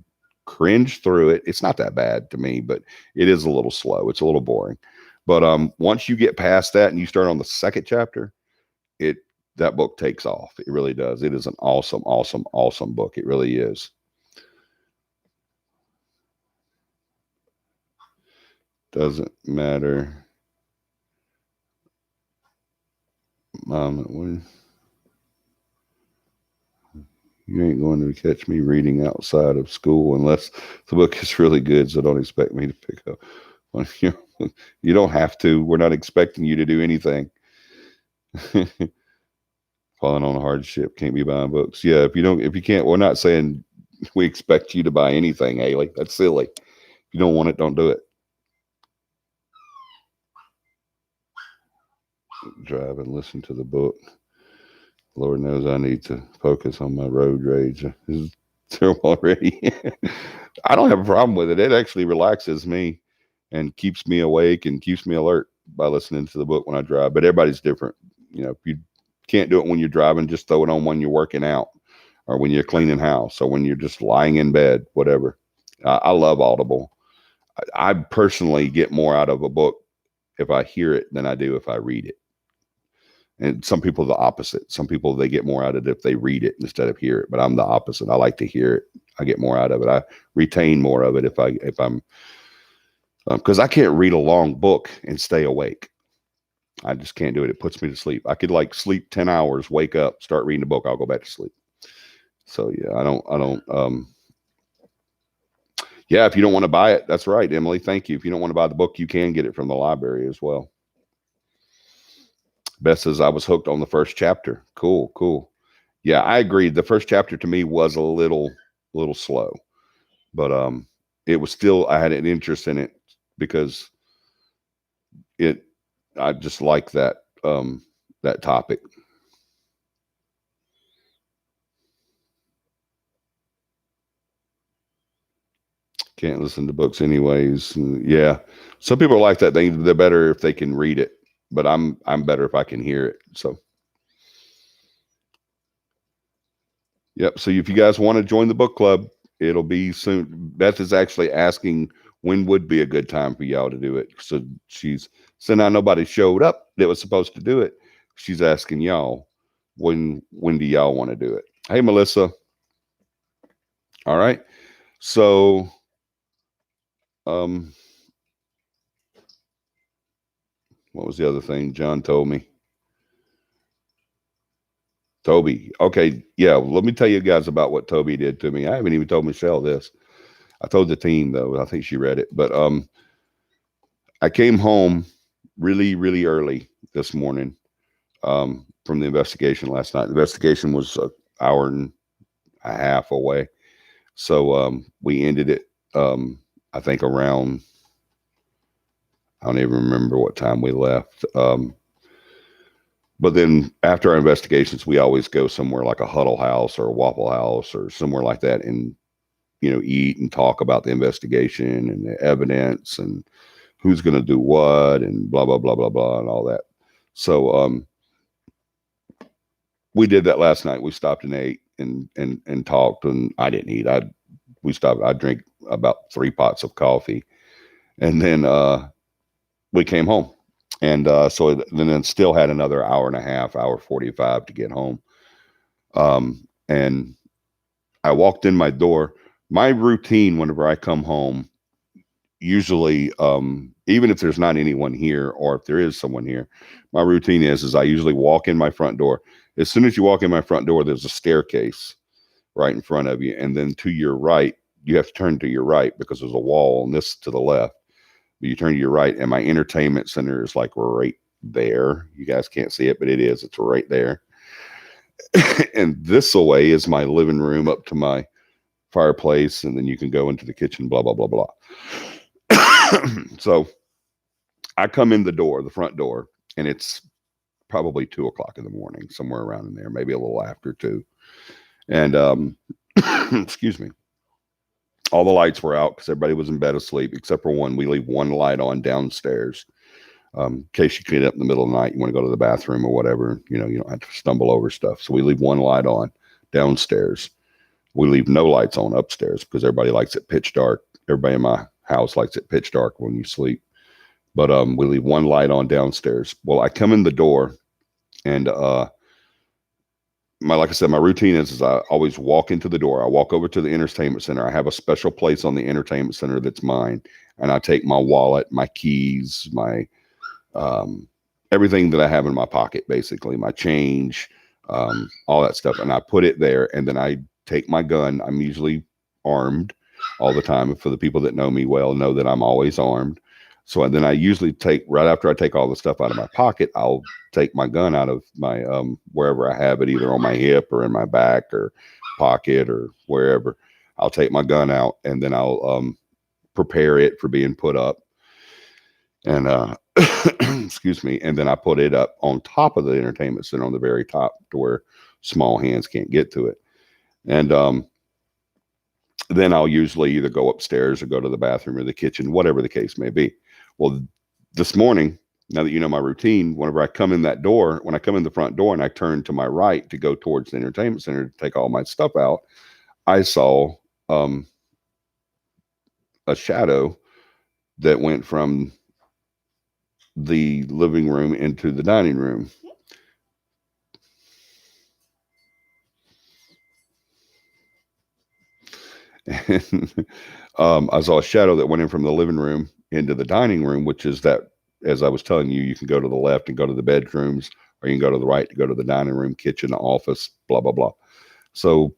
Cringe through it. It's not that bad to me, but it is a little slow. It's a little boring. But once you get past that and you start on the second chapter, that book takes off. It really does. It is an awesome, awesome, awesome book. It really is. Doesn't matter. You ain't going to catch me reading outside of school unless the book is really good. So don't expect me to pick up. You don't have to. We're not expecting you to do anything. Falling on a hardship, can't be buying books. Yeah, if you can't, we're not saying we expect you to buy anything, Haley. That's silly. If you don't want it, don't do it. Drive and listen to the book. Lord knows I need to focus on my road rage. Is there already? I don't have a problem with it. It actually relaxes me and keeps me awake and keeps me alert by listening to the book when I drive. But everybody's different. If you can't do it when you're driving, just throw it on when you're working out or when you're cleaning house or when you're just lying in bed, whatever. I love Audible. I personally get more out of a book if I hear it than I do if I read it. And some people are the opposite. Some people, they get more out of it if they read it instead of hear it. But I'm the opposite. I like to hear it. I get more out of it. I retain more of it if I'm because I can't read a long book and stay awake. I just can't do it. It puts me to sleep. I could like sleep 10 hours, wake up, start reading a book. I'll go back to sleep. So yeah, I don't. Yeah, if you don't want to buy it, that's right, Emily. Thank you. If you don't want to buy the book, you can get it from the library as well. Beth says I was hooked on the first chapter. Cool, cool. Yeah, I agree. The first chapter to me was a little slow, but it was still, I had an interest in it because I just like that topic. Can't listen to books anyways. Yeah, some people are like that. They're better if they can read it, but I'm better if I can hear it. So yep. So if you guys want to join the book club, it'll be soon. Beth is actually asking when would be a good time for y'all to do it. So since now nobody showed up that was supposed to do it, she's asking y'all when do y'all want to do it? Hey, Melissa. All right. So what was the other thing John told me? Toby. Okay. Yeah. Let me tell you guys about what Toby did to me. I haven't even told Michelle this. I told the team though. I think she read it, but I came home really early this morning from the investigation last night. The investigation was an hour and a half away. So we ended it, I think, around, I don't even remember what time we left. But then after our investigations, we always go somewhere like a Huddle House or a Waffle House or somewhere like that and, eat and talk about the investigation and the evidence and who's going to do what and blah, blah, blah, blah, blah, and all that. So we did that last night. We stopped and ate and talked, and I didn't eat. We stopped. I drank about 3 pots of coffee, and then we came home. And so then still had another hour and a half, hour 45 to get home. And I walked in my door. My routine whenever I come home, usually, even if there's not anyone here or if there is someone here, my routine is I usually walk in my front door. As soon as you walk in my front door, there's a staircase right in front of you. And then to your right, you have to turn to your right because there's a wall and this to the left. But you turn to your right, and my entertainment center is like right there. You guys can't see it, but it is. It's right there. And this away is my living room up to my fireplace. And then you can go into the kitchen, blah, blah, blah, blah. So I come in the front door, and it's probably 2:00 in the morning, somewhere around in there, maybe a little after 2. And excuse me, all the lights were out because everybody was in bed asleep except for one. We leave one light on downstairs in case you get up in the middle of the night, you want to go to the bathroom or whatever. You don't have to stumble over stuff. So we leave one light on downstairs. We leave no lights on upstairs because everybody likes it pitch dark. Everybody in my house likes it pitch dark when you sleep. But we leave one light on downstairs. Well, I come in the door, and like I said, my routine is I always walk into the door. I walk over to the entertainment center. I have a special place on the entertainment center that's mine, and I take my wallet, my keys, my everything that I have in my pocket, basically my change, all that stuff, and I put it there. And then I take my gun. I'm usually armed all the time. For the people that know me well, know that I'm always armed. So then I usually right after I take all the stuff out of my pocket, I'll take my gun out of my wherever I have it, either on my hip or in my back or pocket or wherever. I'll take my gun out, and then I'll prepare it for being put up. And excuse me, and then I put it up on top of the entertainment center on the very top to where small hands can't get to it. And then I'll usually either go upstairs or go to the bathroom or the kitchen, whatever the case may be. Well, this morning, now that you know my routine, whenever I come in that door, when I come in the front door and I turn to my right to go towards the entertainment center to take all my stuff out, I saw a shadow that went from the living room into the dining room. And I saw a shadow that went in from the living room into the dining room, which is that, as I was telling you, you can go to the left and go to the bedrooms, or you can go to the right to go to the dining room, kitchen, office, blah, blah, blah. So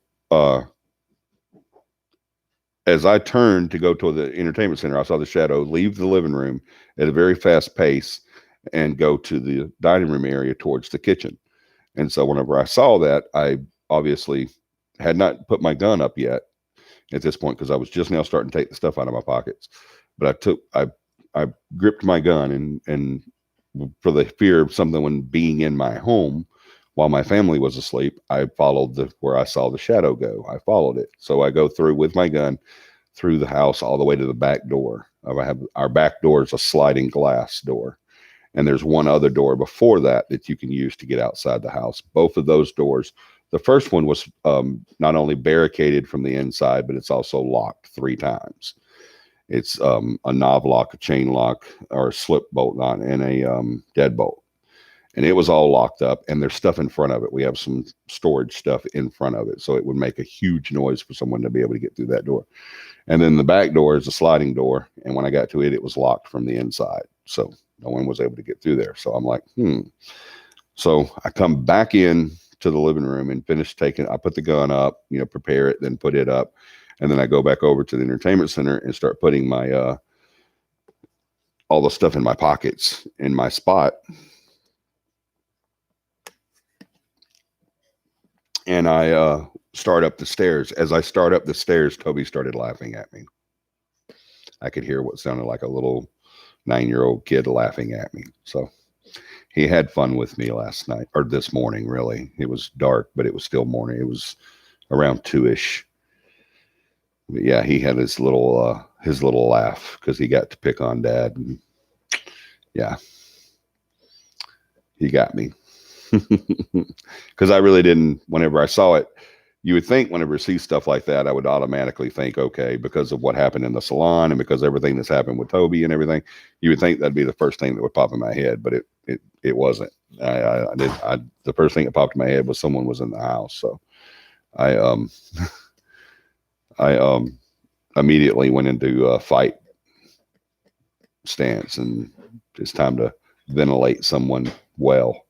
as I turned to go to the entertainment center, I saw the shadow leave the living room at a very fast pace and go to the dining room area towards the kitchen. And so whenever I saw that, I obviously had not put my gun up yet at this point, because I was just now starting to take the stuff out of my pockets. But I gripped my gun, and for the fear of someone being in my home while my family was asleep, I followed where I saw the shadow go. I followed it. So I go through with my gun through the house all the way to the back door. Our back door is a sliding glass door. And there's one other door before that you can use to get outside the house. Both of those doors, the first one was not only barricaded from the inside, but it's also locked 3 times. It's a knob lock, a chain lock, or a slip bolt knot, and a deadbolt. And it was all locked up, and there's stuff in front of it. We have some storage stuff in front of it, so it would make a huge noise for someone to be able to get through that door. And then the back door is a sliding door, and when I got to it, it was locked from the inside, so no one was able to get through there. So I'm like, So I come back in to the living room and I put the gun up, prepare it, then put it up. And then I go back over to the entertainment center and start putting my, all the stuff in my pockets in my spot. And I start up the stairs. As I start up the stairs, Toby started laughing at me. I could hear what sounded like a little 9-year-old kid laughing at me. So he had fun with me last night, or this morning, really. It was dark, but it was still morning. It was around 2-ish. But yeah, he had his little laugh because he got to pick on Dad. And yeah, he got me. Because I really didn't, whenever I saw it, you would think whenever I see stuff like that, I would automatically think, okay, because of what happened in the salon and because everything that's happened with Toby and everything, you would think that'd be the first thing that would pop in my head, but it wasn't. The first thing that popped in my head was someone was in the house. So I immediately went into a fight stance, and it's time to ventilate someone well.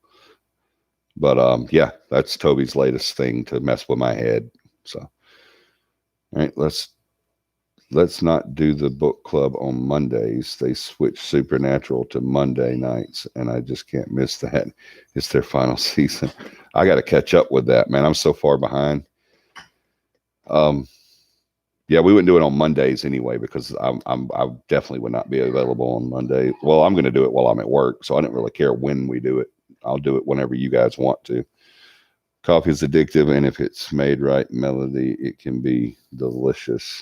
But yeah, that's Toby's latest thing to mess with my head. So, all right, let's not do the book club on Mondays. They switch Supernatural to Monday nights, and I just can't miss that. It's their final season. I got to catch up with that, man. I'm so far behind. Yeah, we wouldn't do it on Mondays anyway, because I definitely would not be available on Monday. Well, I'm going to do it while I'm at work, so I don't really care when we do it. I'll do it whenever you guys want to. Coffee is addictive, and if it's made right, melody, it can be delicious.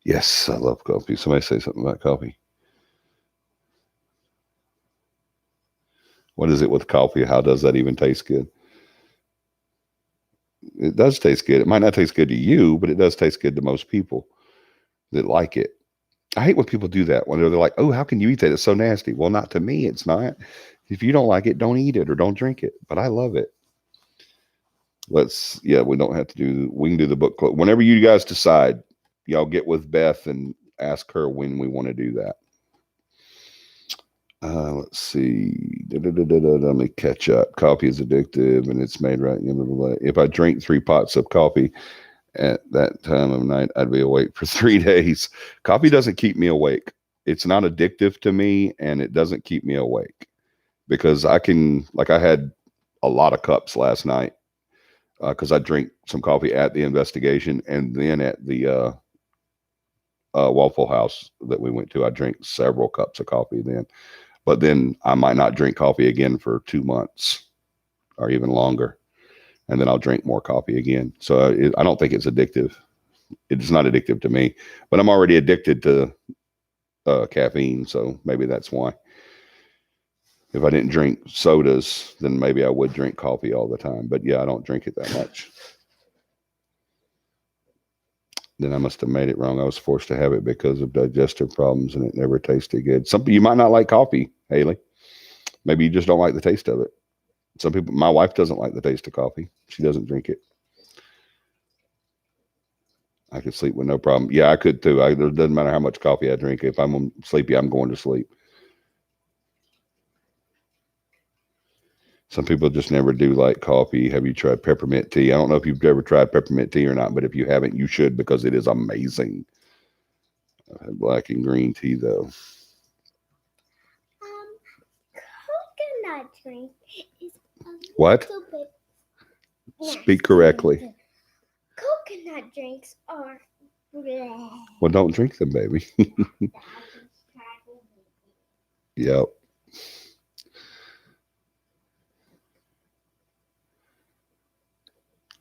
Yes, I love coffee. Somebody say something about coffee. What is it with coffee? How does that even taste good? It does taste good. It might not taste good to you, but it does taste good to most people that like it. I hate when people do that, when they're like, oh, how can you eat that? It's so nasty. Well, not to me, it's not. If you don't like it, don't eat it or don't drink it. But I love it. We don't have to we can do the book club. Whenever you guys decide, y'all get with Beth and ask her when we want to do that. Let's see. Let me catch up. Coffee is addictive and it's made right. If I drink 3 pots of coffee at that time of night, I'd be awake for 3 days. Coffee doesn't keep me awake. It's not addictive to me, and it doesn't keep me awake, because I had a lot of cups last night because I drank some coffee at the investigation, and then at the Waffle House that we went to, I drank several cups of coffee then. But then I might not drink coffee again for 2 months or even longer, and then I'll drink more coffee again. So I don't think it's addictive. It's not addictive to me, but I'm already addicted to caffeine, so maybe that's why. If I didn't drink sodas, then maybe I would drink coffee all the time. But yeah, I don't drink it that much. Then I must have made it wrong. I was forced to have it because of digestive problems, and it never tasted good. Some you might not like coffee, Haley. Maybe you just don't like the taste of it. Some people, my wife doesn't like the taste of coffee. She doesn't drink it. I could sleep with no problem. Yeah, I could too. It doesn't matter how much coffee I drink. If I'm sleepy, I'm going to sleep. Some people just never do like coffee. Have you tried peppermint tea? I don't know if you've ever tried peppermint tea or not, but if you haven't, you should because it is amazing. I've had black and green tea though. Coconut drink is a What? little bit Speak correctly. Coconut drinks are bleh. Well, don't drink them, baby. Yep.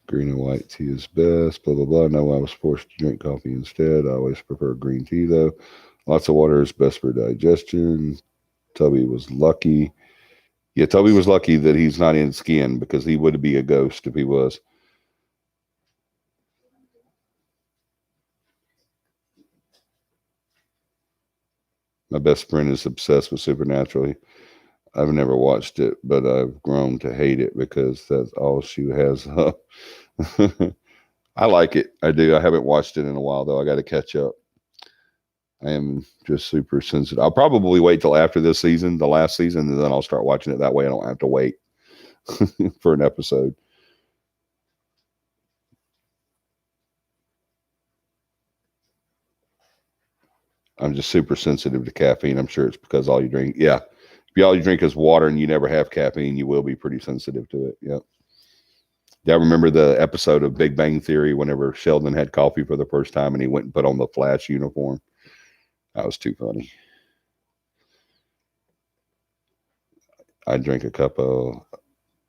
Green and white tea is best. Blah blah blah. No, I was forced to drink coffee instead. I always prefer green tea though. Lots of water is best for digestion. Tubby was lucky. Yeah, Toby was lucky that he's not in skin because he would be a ghost if he was. My best friend is obsessed with Supernatural. I've never watched it, but I've grown to hate it because that's all she has. I like it. I do. I haven't watched it in a while, though. I got to catch up. I am just super sensitive. I'll probably wait till after this season, the last season, and then I'll start watching it. That way I don't have to wait for an episode. I'm just super sensitive to caffeine. I'm sure it's because all you drink. Yeah. If all you drink is water and you never have caffeine, you will be pretty sensitive to it. Yep. Do you remember the episode of Big Bang Theory whenever Sheldon had coffee for the first time and he went and put on the Flash uniform? That was too funny. I drink a cup of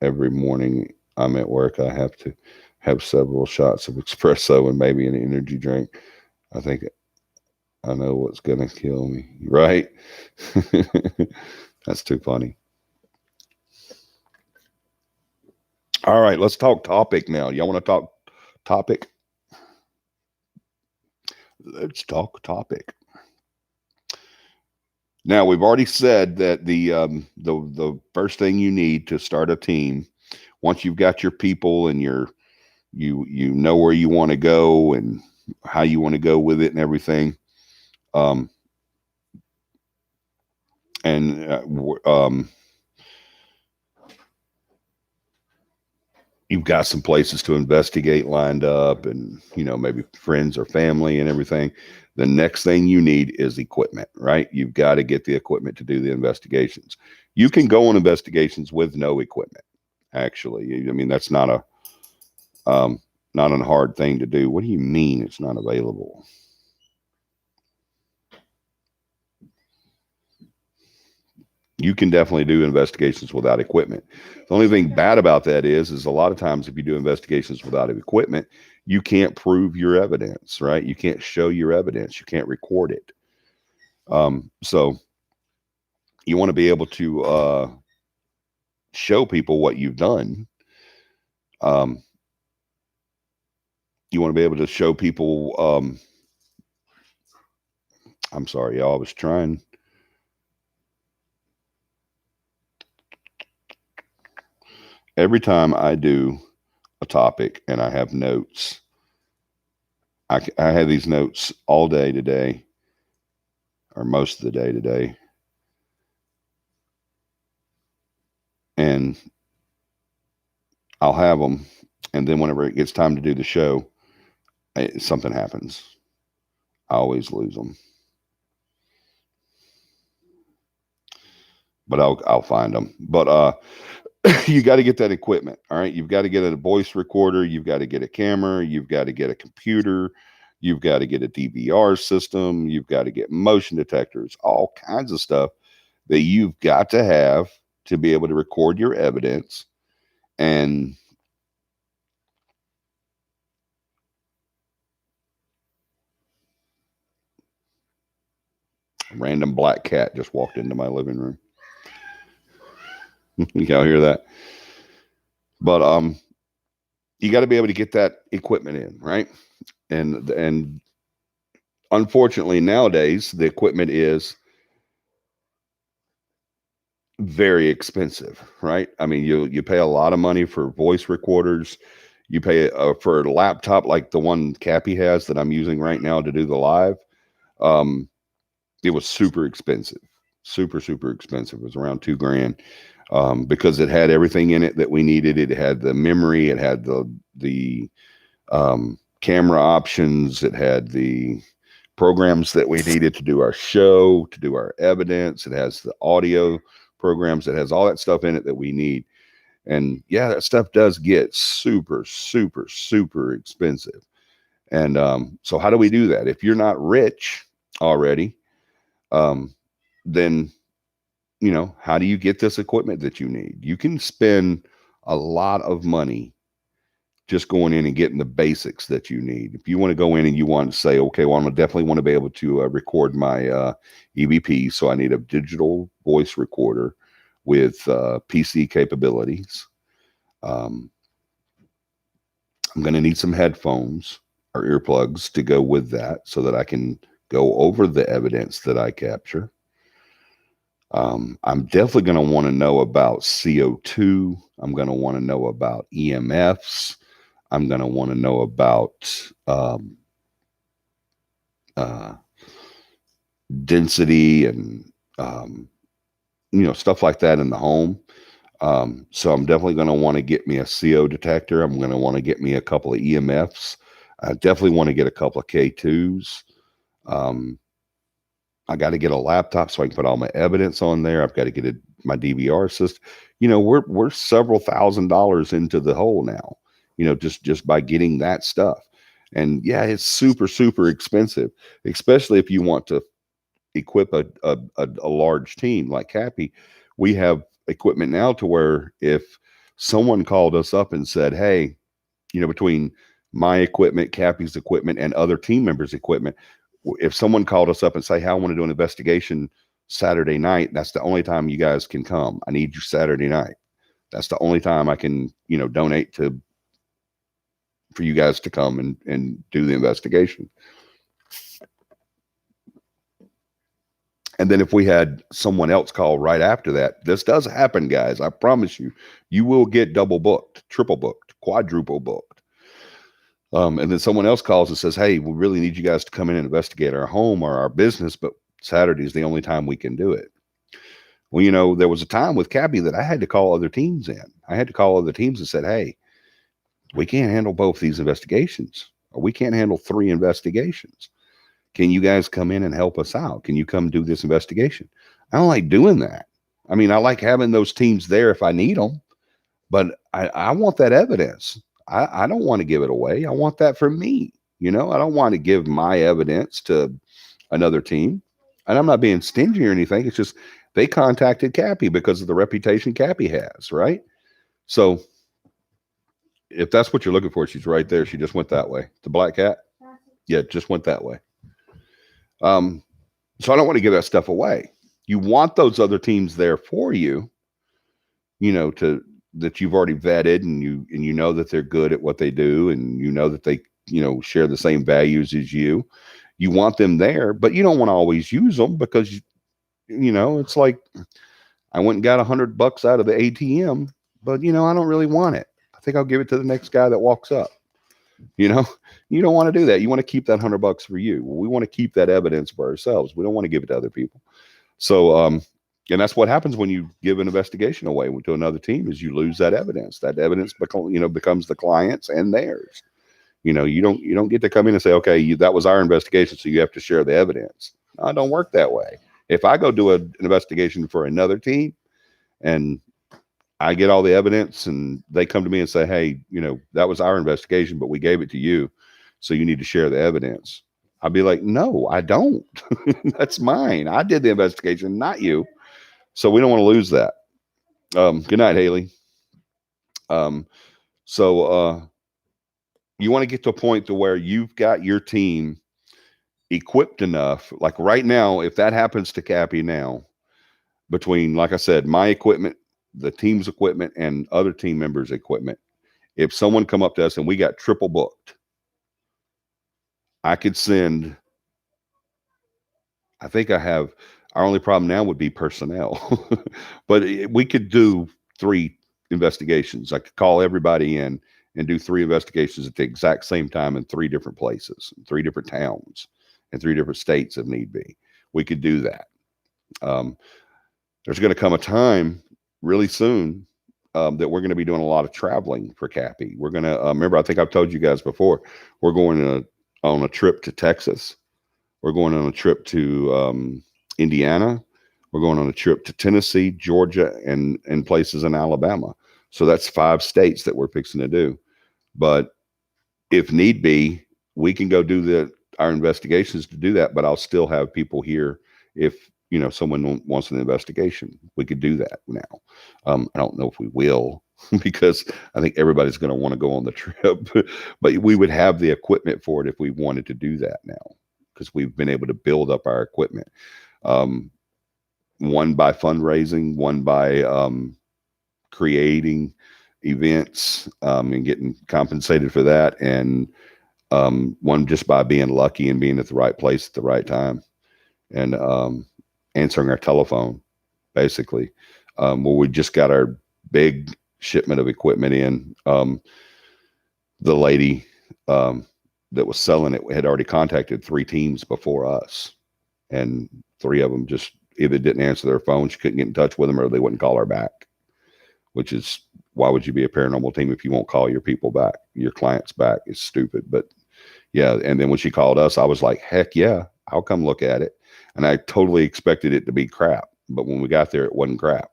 every morning. I'm at work. I have to have several shots of espresso and maybe an energy drink. I think I know what's going to kill me. Right? That's too funny. All right, let's talk topic now. Y'all want to talk topic? Let's talk topic. Now we've already said that the first thing you need to start a team, once you've got your people and you know where you want to go and how you want to go with it and everything, and you've got some places to investigate lined up and maybe friends or family and everything. The next thing you need is equipment, right? You've got to get the equipment to do the investigations. You can go on investigations with no equipment, actually. I mean, that's not a hard thing to do. What do you mean it's not available? You can definitely do investigations without equipment. The only thing bad about that is a lot of times if you do investigations without equipment, you can't prove your evidence, right? You can't show your evidence. You can't record it. So you want to be able to show people what you've done. You want to be able to show people. I'm sorry, y'all. I was trying. Every time I do a topic and I have notes, I have these notes all day today, or most of the day today. And I'll have them. And then whenever it gets time to do the show, something happens. I always lose them. But I'll find them. But you got to get that equipment. All right. You've got to get a voice recorder. You've got to get a camera. You've got to get a computer. You've got to get a DVR system. You've got to get motion detectors, all kinds of stuff that you've got to have to be able to record your evidence. And a random black cat just walked into my living room. Y'all hear that? But you got to be able to get that equipment in, right? And unfortunately nowadays the equipment is very expensive, right? I mean, you pay a lot of money for voice recorders. You pay for a laptop like the one CAPI has that I'm using right now to do the live. Um, it was super expensive, super expensive. It was around $2,000 because it had everything in it that we needed. It had the memory, it had the camera options, it had the programs that we needed to do our show, to do our evidence. It has the audio programs. It has all that stuff in it that we need. And yeah, that stuff does get super expensive. And so how do we do that? If you're not rich already, um, then, how do you get this equipment that you need? You can spend a lot of money just going in and getting the basics that you need. If you want to go in and you want to say, okay, well, I'm definitely want to be able to record my EVP. So I need a digital voice recorder with PC capabilities. I'm going to need some headphones or earplugs to go with that so that I can go over the evidence that I capture. I'm definitely going to want to know about CO2. I'm going to want to know about EMFs. I'm going to want to know about uh, density and, stuff like that in the home. So I'm definitely going to want to get me a CO detector. I'm going to want to get me a couple of EMFs. I definitely want to get a couple of K2s. I got to get a laptop so I can put all my evidence on there. I've got to get my DVR system. We're several $1,000s into the hole now, just by getting that stuff. And yeah, it's super expensive, especially if you want to equip a large team like CAPI. We have equipment now to where if someone called us up and said, hey, between my equipment, CAPI's equipment, and other team members' equipment, if someone called us up and say, hey, I want to do an investigation Saturday night, that's the only time you guys can come. I need you Saturday night. That's the only time I can, donate for you guys to come and do the investigation. And then if we had someone else call right after that, this does happen, guys. I promise you, you will get double booked, triple booked, quadruple booked. And then someone else calls and says, hey, we really need you guys to come in and investigate our home or our business, but Saturday is the only time we can do it. Well, there was a time with CAPI that I had to call other teams in. I had to call other teams and said, hey, we can't handle both these investigations, or we can't handle 3 investigations. Can you guys come in and help us out? Can you come do this investigation? I don't like doing that. I mean, I like having those teams there if I need them, but I want that evidence. I don't want to give it away. I want that for me. I don't want to give my evidence to another team. And I'm not being stingy or anything. It's just they contacted CAPI because of the reputation CAPI has, right? So if that's what you're looking for, she's right there. She just went that way. The black cat? Yeah, just went that way. So I don't want to give that stuff away. You want those other teams there for you, that you've already vetted and you know that they're good at what they do and that they, share the same values as you. You want them there, but you don't want to always use them because it's like I went and got $100 out of the ATM, but I don't really want it. I think I'll give it to the next guy that walks up. You don't want to do that. You want to keep that $100 for you. We want to keep that evidence for ourselves. We don't want to give it to other people. So, and that's what happens when you give an investigation away to another team is you lose that evidence. That evidence becomes the client's and theirs. You don't get to come in and say, okay, that was our investigation, so you have to share the evidence. No, it don't work that way. If I go do an investigation for another team and I get all the evidence and they come to me and say, hey, that was our investigation, but we gave it to you, so you need to share the evidence. I'd be like, no, I don't. That's mine. I did the investigation, not you. So we don't want to lose that. Good night, Haley. So you want to get to a point to where you've got your team equipped enough. Like right now, if that happens to CAPI now, between, like I said, my equipment, the team's equipment, and other team members' equipment, if someone come up to us and we got triple booked, I could send, I think I have, our only problem now would be personnel, but we could do 3 investigations. I could call everybody in and do 3 investigations at the exact same time in 3 different places, 3 different towns, and 3 different states if need be. We could do that. Um, there's going to come a time really soon that we're going to be doing a lot of traveling for CAPI. We're going to remember. I think I've told you guys before. We're going on a trip to Texas. We're going on a trip to Indiana. We're going on a trip to Tennessee, Georgia, and places in Alabama. So that's 5 states that we're fixing to do. But if need be, we can go do our investigations to do that. But I'll still have people here if someone wants an investigation. We could do that now. I don't know if we will because I think everybody's going to want to go on the trip. But we would have the equipment for it if we wanted to do that now because we've been able to build up our equipment. One by fundraising, one by creating events and getting compensated for that, and one just by being lucky and being at the right place at the right time and answering our telephone, basically. Well, we just got our big shipment of equipment in. The lady that was selling it had already contacted 3 teams before us, and 3 of them just either didn't answer their phone, she couldn't get in touch with them, or they wouldn't call her back. Which is, why would you be a paranormal team if you won't call your people back, your clients back? It's stupid. But yeah, and then when she called us, I was like, heck yeah, I'll come look at it. And I totally expected it to be crap. But when we got there, it wasn't crap.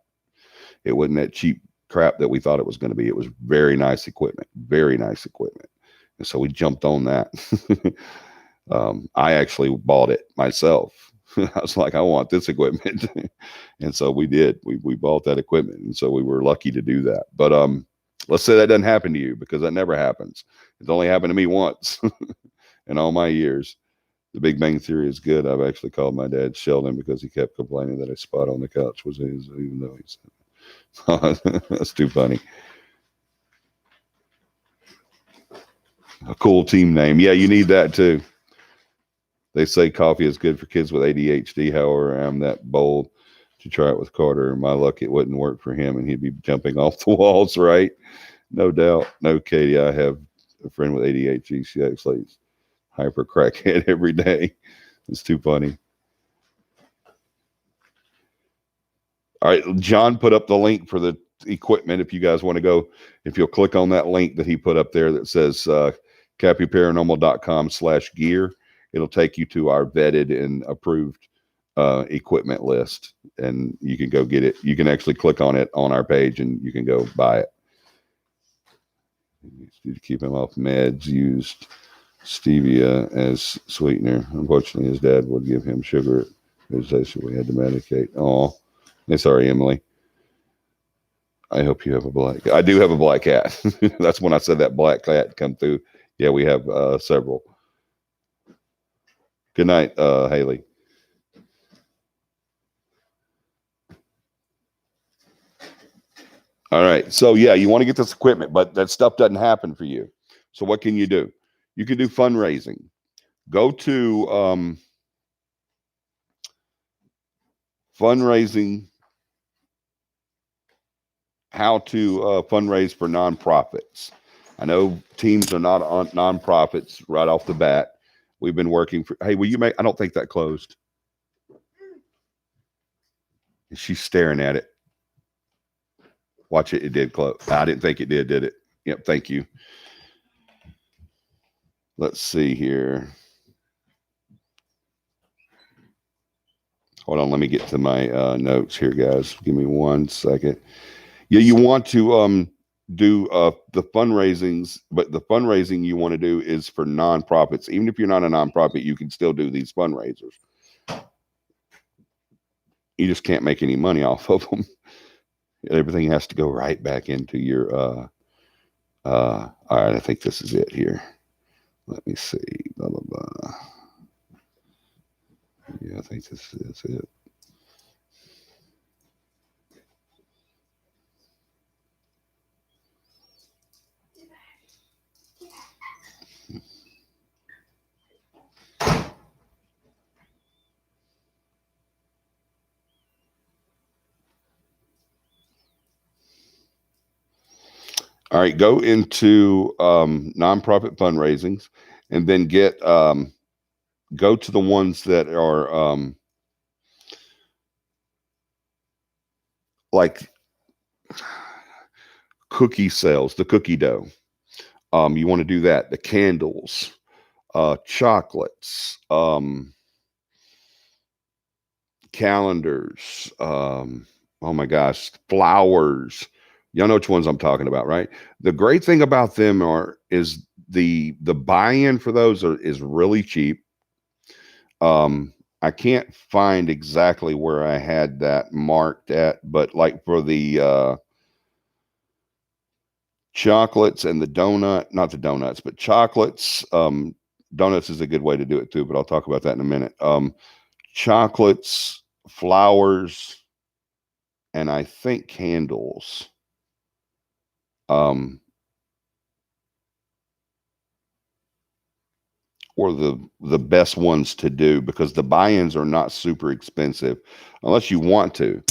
It wasn't that cheap crap that we thought it was going to be. It was very nice equipment, very nice equipment. And so we jumped on that. I actually bought it myself. I was like, I want this equipment. And so we did. We bought that equipment. And so we were lucky to do that. But let's say that doesn't happen to you, because that never happens. It's only happened to me once in all my years. The Big Bang Theory is good. I've actually called my dad Sheldon because he kept complaining that his spot on the couch was his, even though he said, that's too funny. A cool team name. Yeah, you need that too. They say coffee is good for kids with ADHD. However, I'm that bold to try it with Carter. My luck, it wouldn't work for him, and he'd be jumping off the walls, right? No doubt. No, Katie, I have a friend with ADHD. She acts like hyper crackhead every day. It's too funny. All right, John put up the link for the equipment. If you guys want to go, if you'll click on that link that he put up there that says capiparanormal.com/gear, it'll take you to our vetted and approved equipment list, and you can go get it. You can actually click on it on our page, and you can go buy it. To keep him off meds, used stevia as sweetener. Unfortunately, his dad would give him sugar. We had to medicate. Oh, sorry, Emily. I hope you have a black. I do have a black cat. That's when I said that black cat come through. Yeah, we have several. Good night, Haley. All right. So yeah, you want to get this equipment, but that stuff doesn't happen for you. So what can you do? You can do fundraising. Go to fundraising, how to fundraise for nonprofits. I know teams are not on nonprofits right off the bat. We've been working for, hey, will you make, I don't think that closed. She's staring at it. Watch it. It did close. I didn't think it did it? Yep. Thank you. Let's see here. Hold on. Let me get to my notes here, guys. Give me 1 second. Yeah, you want to do the fundraisings, but the fundraising you want to do is for nonprofits. Even if you're not a nonprofit, you can still do these fundraisers. You just can't make any money off of them. Everything has to go right back into your all right, I think this is it here. Let me see. Blah blah blah. Yeah, I think this is it. All right, go into nonprofit fundraisings, and then go to the ones that are like cookie sales, the cookie dough. You want to do that. The candles, chocolates, calendars. Oh my gosh, flowers. Y'all know which ones I'm talking about, right? The great thing about them is the buy-in for those is really cheap. I can't find exactly where I had that marked at, but like for the chocolates and the donut, not the donuts, but chocolates. Donuts is a good way to do it too, but I'll talk about that in a minute. Chocolates, flowers, and I think candles. Or the best ones to do because the buy-ins are not super expensive unless you want to.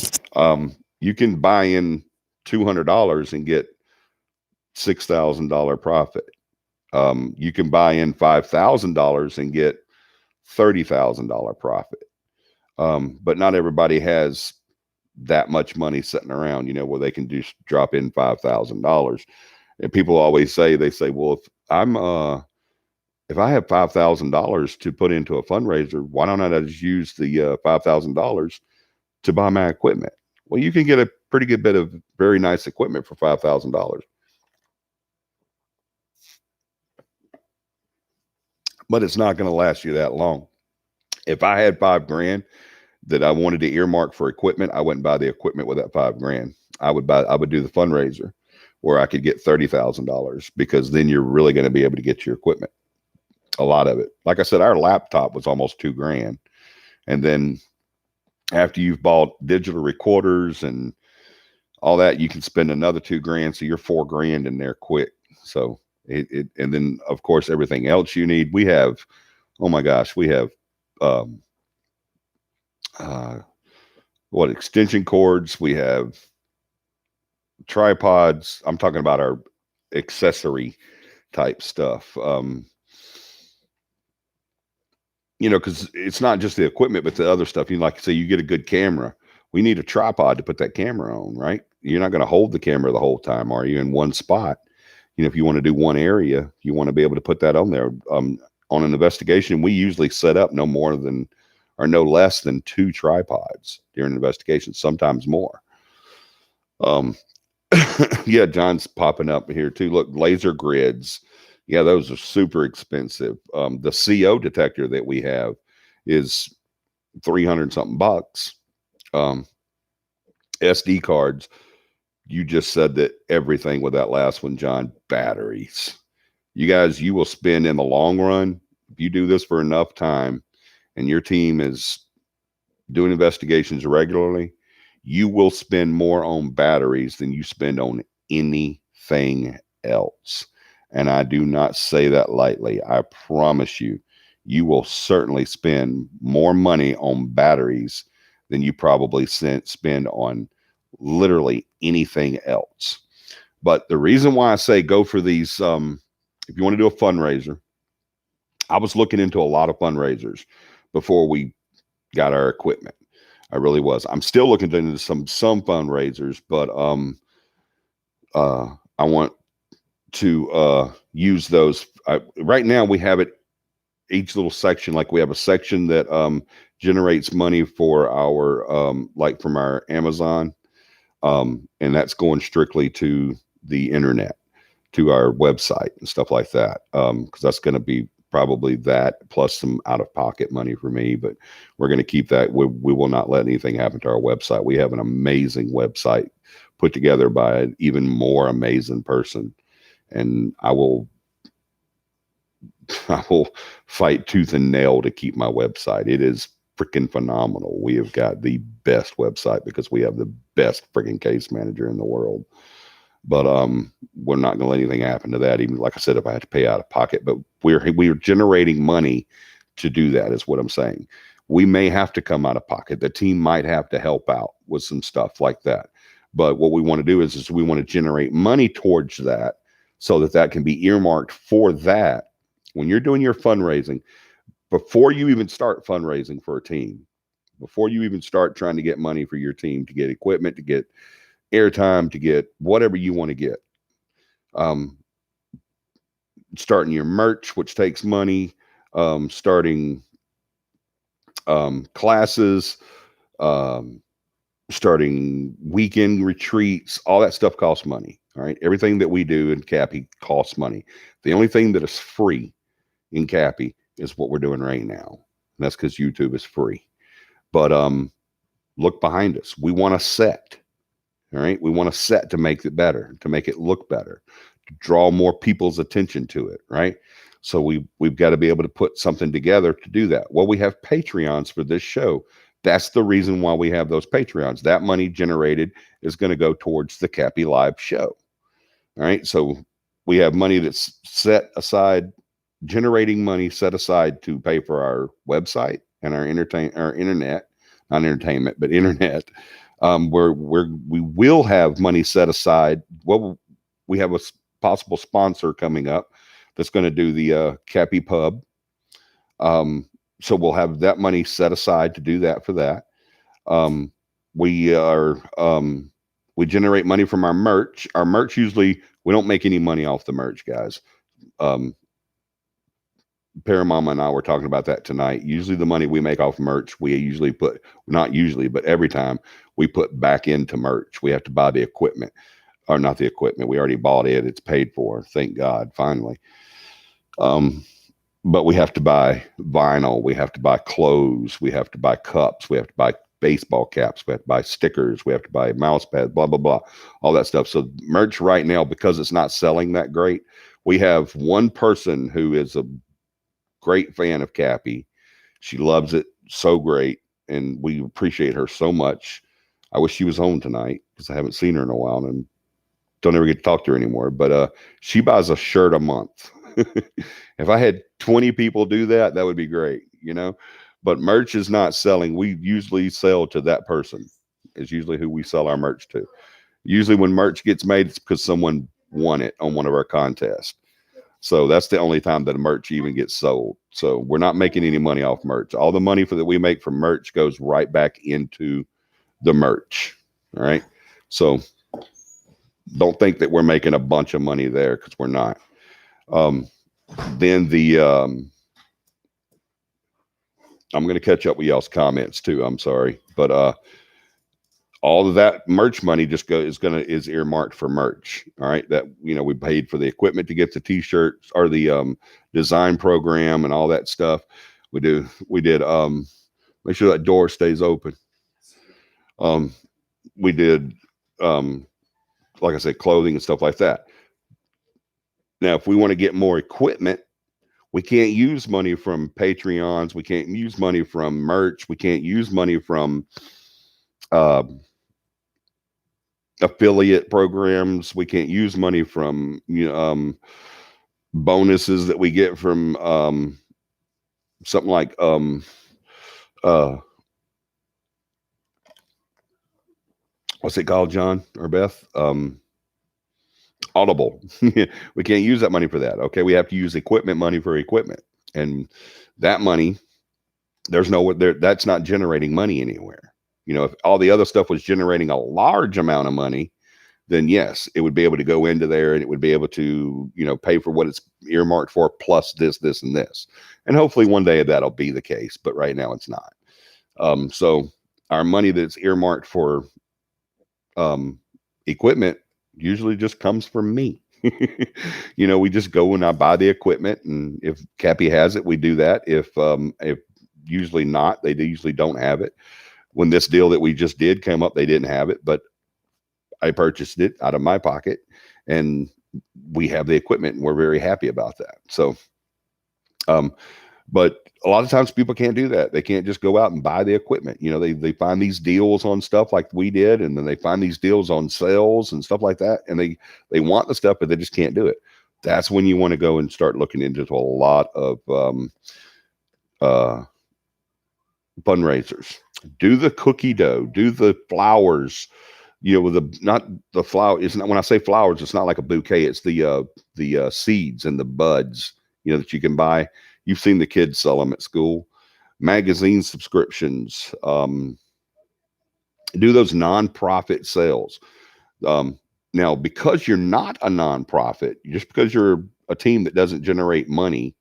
You can buy in $200 and get $6,000 profit. You can buy in $5,000 and get $30,000 profit. But not everybody has that much money sitting around, where they can just drop in $5,000. And people always they say, well, if I have $5,000 to put into a fundraiser, why don't I just use the $5,000 to buy my equipment? Well, you can get a pretty good bit of very nice equipment for $5,000. But it's not going to last you that long. If I had $5,000 that I wanted to earmark for equipment, I wouldn't buy the equipment with that $5,000. I would do the fundraiser where I could get $30,000 because then you're really going to be able to get your equipment. A lot of it. Like I said, our laptop was almost $2,000. And then after you've bought digital recorders and all that, you can spend another $2,000. So you're $4,000 in there quick. So and then of course, everything else you need. We have, oh my gosh, we have, extension cords. We have tripods. I'm talking about our accessory type stuff. Because it's not just the equipment, but the other stuff. Like say you get a good camera. We need a tripod to put that camera on, right? You're not going to hold the camera the whole time, are you? In one spot. If you want to do one area, you want to be able to put that on there. On an investigation, we usually set up no less than 2 tripods during an investigation, sometimes more. Yeah, John's popping up here too. Look, laser grids. Yeah, those are super expensive. The CO detector that we have is 300 something bucks. SD cards. You just said that everything with that last one, John. Batteries. You guys, you will spend in the long run, if you do this for enough time and your team is doing investigations regularly, you will spend more on batteries than you spend on anything else. And I do not say that lightly. I promise you, you will certainly spend more money on batteries than you probably spend on literally anything else. But the reason why I say go for these, if you want to do a fundraiser, I was looking into a lot of fundraisers before we got our equipment. I really was. I'm still looking into some fundraisers, but I want to use those. Right now we have it, each little section, like we have a section that generates money for our like from our Amazon, and that's going strictly to the internet, to our website and stuff like that, because that's going to be probably that plus some out-of-pocket money for me, but we're going to keep that. We will not let anything happen to our website. We have an amazing website put together by an even more amazing person, and I will fight tooth and nail to keep my website. It is freaking phenomenal. We have got the best website because we have the best freaking case manager in the world. But we're not going to let anything happen to that. Even like I said, if I had to pay out of pocket, but we're generating money to do that, is what I'm saying. We may have to come out of pocket. The team might have to help out with some stuff like that. But what we want to do is we want to generate money towards that so that that can be earmarked for that. When you're doing your fundraising, before you even start fundraising for a team, before you even start trying to get money for your team, to get equipment, to get airtime, to get whatever you want to get, um, starting your merch, which takes money, starting classes, um, starting weekend retreats, all that stuff costs money. All right. Everything that we do in CAPI costs money. The only thing that is free in CAPI is what we're doing right now. And that's because YouTube is free. But look behind us. We want a set. All right. We want a set to make it better, to make it look better, to draw more people's attention to it. Right. So we've got to be able to put something together to do that. Well, we have Patreons for this show. That's the reason why we have those Patreons. That money generated is going to go towards the CAPI Live show. All right. So we have money that's set aside, generating money set aside to pay for our website and our internet, not entertainment, but internet. We will have money set aside. Well, we have a possible sponsor coming up that's going to do the CAPI Pub. So we'll have that money set aside to do that for that. We generate money from our merch. Our merch, usually we don't make any money off the merch, guys. Paramama and I were talking about that tonight. Usually the money we make off merch, we usually put, not usually, but every time we put back into merch. We have to buy the equipment, or not the equipment. We already bought it. It's paid for. Thank God, finally. But we have to buy vinyl. We have to buy clothes. We have to buy cups. We have to buy baseball caps. We have to buy stickers. We have to buy mouse pads, blah, blah, blah, all that stuff. So merch right now, because it's not selling that great, we have one person who is a great fan of CAPI. She loves it so great, and we appreciate her so much. I wish she was home tonight because I haven't seen her in a while and don't ever get to talk to her anymore. But she buys a shirt a month. If I had 20 people do that, that would be great, you know. But merch is not selling. We usually sell to that person. Is usually who we sell our merch to. Usually when merch gets made, it's because someone won it on one of our contests. So that's the only time that merch even gets sold. So we're not making any money off merch. All the money that we make from merch goes right back into the merch. All right. So don't think that we're making a bunch of money there, because we're not. Then I'm going to catch up with y'all's comments too. I'm sorry, but all of that merch money just is earmarked for merch. All right, that we paid for the equipment to get the t-shirts, or the design program and all that stuff. We did make sure that door stays open. We did like I said, clothing and stuff like that. Now, if we want to get more equipment, we can't use money from Patreons. We can't use money from merch. We can't use money from affiliate programs. We can't use money from bonuses that we get from something like what's it called, John or Beth? Audible. We can't use that money for that. Okay, we have to use equipment money for equipment, and that money, that's not generating money anywhere. If all the other stuff was generating a large amount of money, then yes, it would be able to go into there, and it would be able to pay for what it's earmarked for, plus this, and this. And hopefully one day that'll be the case, but right now it's not. So our money that's earmarked for equipment usually just comes from me. We just go and I buy the equipment, and if CAPI has it, we do that. If usually not, they usually don't have it. When this deal that we just did came up, they didn't have it, but I purchased it out of my pocket, and we have the equipment, and we're very happy about that. So, but a lot of times people can't do that. They can't just go out and buy the equipment. They find these deals on stuff like we did, and then they find these deals on sales and stuff like that, and they want the stuff, but they just can't do it. That's when you want to go and start looking into a lot of fundraisers. Do the cookie dough, do the flowers, with not the flower. It's not, when I say flowers, it's not like a bouquet. It's the seeds and the buds, that you can buy. You've seen the kids sell them at school. Magazine subscriptions. Do those nonprofit sales. Um, Now, because you're not a nonprofit, just because you're a team that doesn't generate money,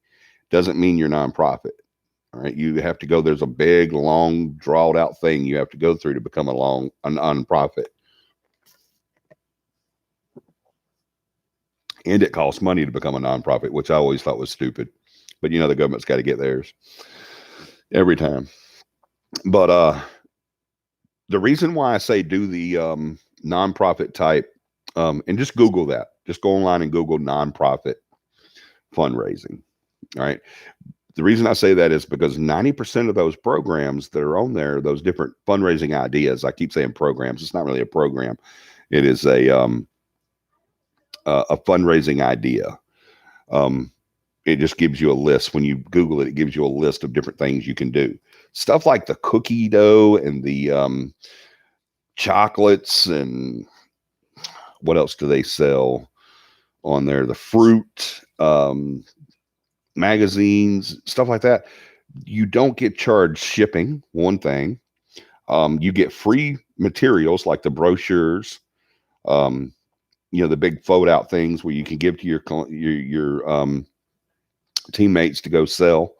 doesn't mean you're nonprofit. All right, you have to go. There's a big, long, drawed out thing you have to go through to become a nonprofit, and it costs money to become a nonprofit, which I always thought was stupid. But the government's got to get theirs every time. But the reason why I say do the nonprofit type, and just Google that. Just go online and Google nonprofit fundraising. All right. The reason I say that is because 90% of those programs that are on there, those different fundraising ideas, I keep saying programs. It's not really a program. It is a fundraising idea. It just gives you a list. When you Google it, it gives you a list of different things you can do. Stuff like the cookie dough and the chocolates, and what else do they sell on there? The fruit, magazines, stuff like that. You don't get charged shipping, one thing. You get free materials like the brochures, the big fold out things where you can give to your teammates to go sell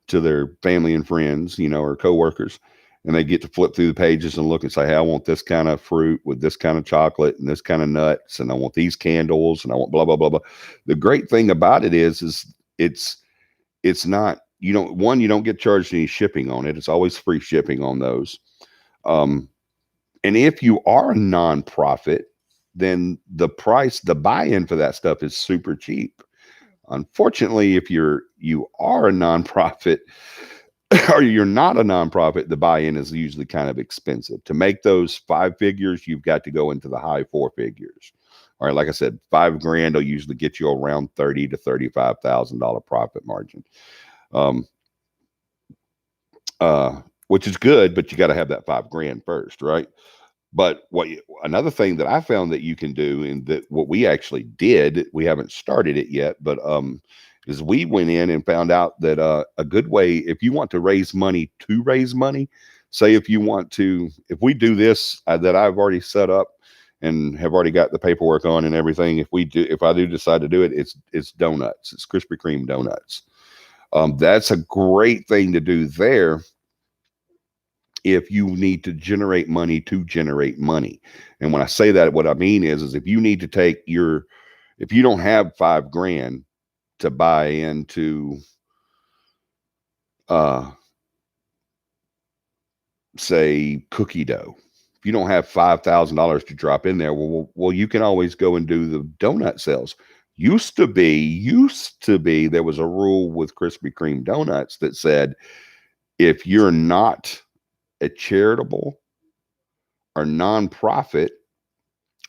to their family and friends, or coworkers. And they get to flip through the pages and look and say, hey, I want this kind of fruit with this kind of chocolate and this kind of nuts, and I want these candles, and I want blah, blah, blah, blah. The great thing about it is it's not, you don't get charged any shipping on it. It's always free shipping on those. And if you are a nonprofit, then the buy-in for that stuff is super cheap. Unfortunately, if you are a nonprofit or you're not a nonprofit, the buy-in is usually kind of expensive. To make those 5 figures, you've got to go into the high 4 figures. All right, like I said, $5,000 will usually get you around $30,000 to $35,000 profit margin, which is good, but you got to have that $5,000 first, right? But another thing that I found that you can do, and that what we actually did, we haven't started it yet, but is we went in and found out that a good way, if you want to raise money, say if we do this that I've already set up and have already got the paperwork on and everything, if I do decide to do it, it's donuts, it's Krispy Kreme donuts. That's a great thing to do there. If you need to generate money. And when I say that, what I mean is if you need to if you don't have $5,000 to buy into, say, cookie dough, if you don't have $5,000 to drop in there, well, you can always go and do the donut sales. Used to be, there was a rule with Krispy Kreme donuts that said, if you're not a charitable or nonprofit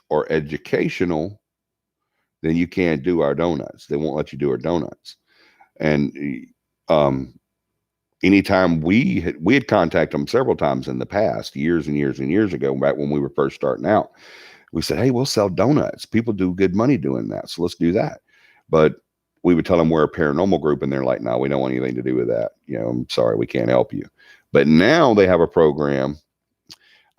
or educational, then you can't do our donuts. They won't let you do our donuts. And anytime we had contacted them several times in the past, years and years and years ago, back when we were first starting out, we said, hey, we'll sell donuts. People do good money doing that, so let's do that. But we would tell them we're a paranormal group, and they're like, no, we don't want anything to do with that. I'm sorry, we can't help you. But now they have a program.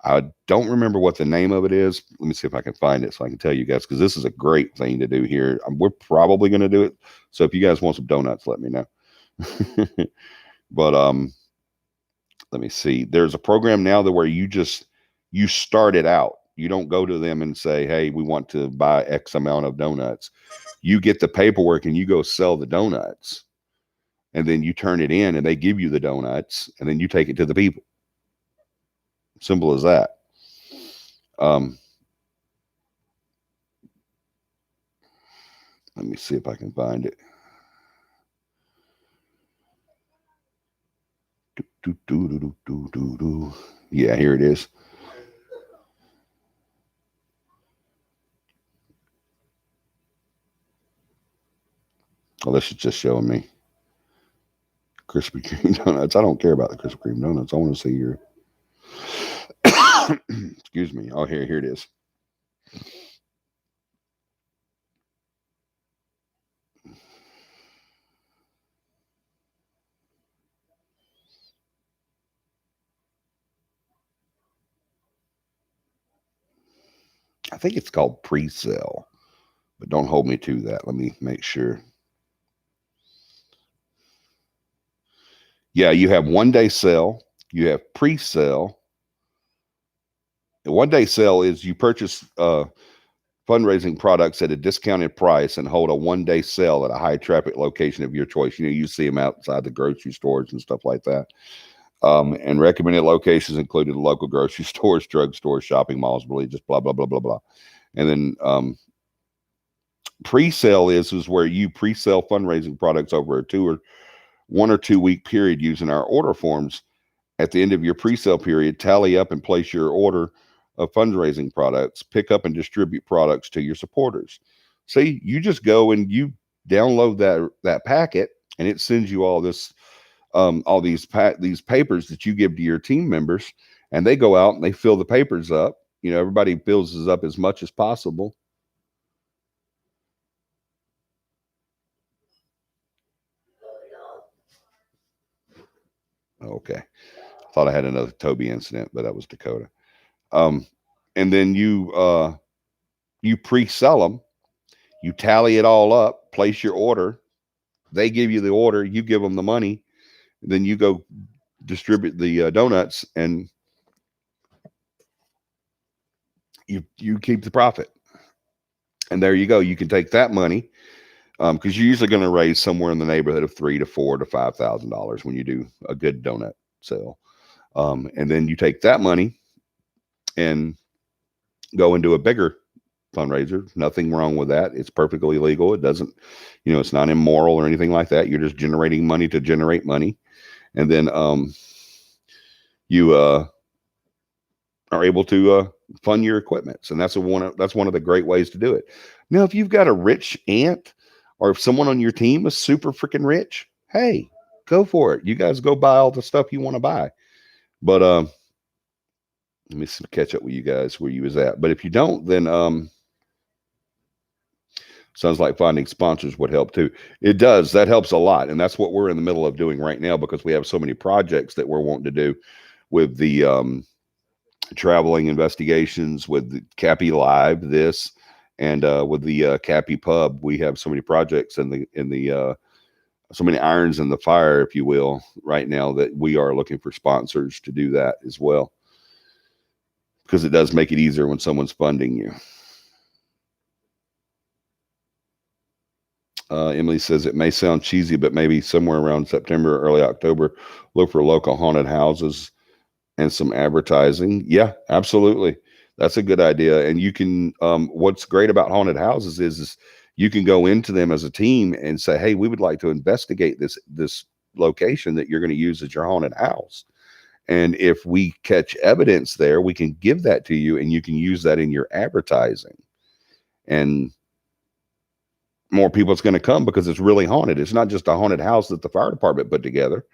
I don't remember what the name of it is. Let me see if I can find it so I can tell you guys, because this is a great thing to do here. We're probably going to do it. So if you guys want some donuts, let me know. But let me see. There's a program now where you start it out. You don't go to them and say, hey, we want to buy X amount of donuts. You get the paperwork and you go sell the donuts. And then you turn it in and they give you the donuts, and then you take it to the people. Simple as that. Let me see if I can find it. Yeah, here it is. Oh, this is just showing me Krispy Kreme donuts. I don't care about the Krispy Kreme donuts. I want to see your excuse me. Oh, here it is. I think it's called pre-sale, but don't hold me to that. Let me make sure. Yeah, you have 1 day sale, you have pre-sale. The 1 day sale is you purchase fundraising products at a discounted price and hold a 1 day sale at a high traffic location of your choice. You see them outside the grocery stores and stuff like that. And recommended locations included local grocery stores, drugstores, shopping malls, religious, blah, blah, blah, blah, blah. And then pre-sale is where you pre-sale fundraising products over a 1 or 2 week period using our order forms. At the end of your pre-sale period, tally up and place your order of fundraising products, pick up and distribute products to your supporters. See, you just go and you download that packet, and it sends you all this, all these papers that you give to your team members, and they go out and they fill the papers up. Everybody fills up as much as possible. Okay, I thought I had another Toby incident, but that was Dakota. And then you pre-sell them, you tally it all up, place your order. They give you the order, you give them the money, then you go distribute the donuts, and you keep the profit. And there you go. You can take that money, because you're usually going to raise somewhere in the neighborhood of $3,000 to $4,000 to $5,000 when you do a good donut sale. And then you take that money and go into a bigger fundraiser. Nothing wrong with that. It's perfectly legal. It doesn't, it's not immoral or anything like that. You're just generating money to generate money. And then you are able to fund your equipment. And that's one of the great ways to do it. Now, if you've got a rich aunt, or if someone on your team is super freaking rich, hey, go for it. You guys go buy all the stuff you want to buy. But let me catch up with you guys where you was at. But if you don't, then sounds like finding sponsors would help too. It does. That helps a lot. And that's what we're in the middle of doing right now, because we have so many projects that we're wanting to do with the traveling investigations, with the CAPI Live, and with the CAPI Pub. We have so many projects in the so many irons in the fire, if you will, right now, that we are looking for sponsors to do that as well, because it does make it easier when someone's funding you. Emily says it may sound cheesy, but maybe somewhere around September or early October, look for local haunted houses and some advertising. Yeah, absolutely. That's a good idea. And you can, what's great about haunted houses is you can go into them as a team and say, hey, we would like to investigate this location that you're going to use as your haunted house. And if we catch evidence there, we can give that to you, and you can use that in your advertising. And more people is going to come because it's really haunted. It's not just a haunted house that the fire department put together,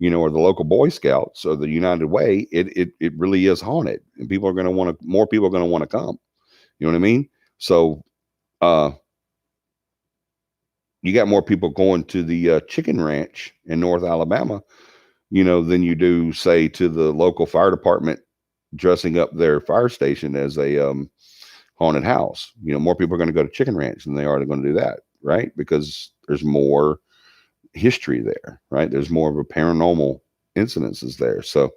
or the local Boy Scouts or the United Way. It really is haunted, and more people are going to want to come. You know what I mean? So, you got more people going to the chicken ranch in North Alabama, than you do, say, to the local fire department dressing up their fire station as a haunted house. More people are going to go to chicken ranch than they are going to do that, right? Because there's more history there, right? There's more of a paranormal incidences there. So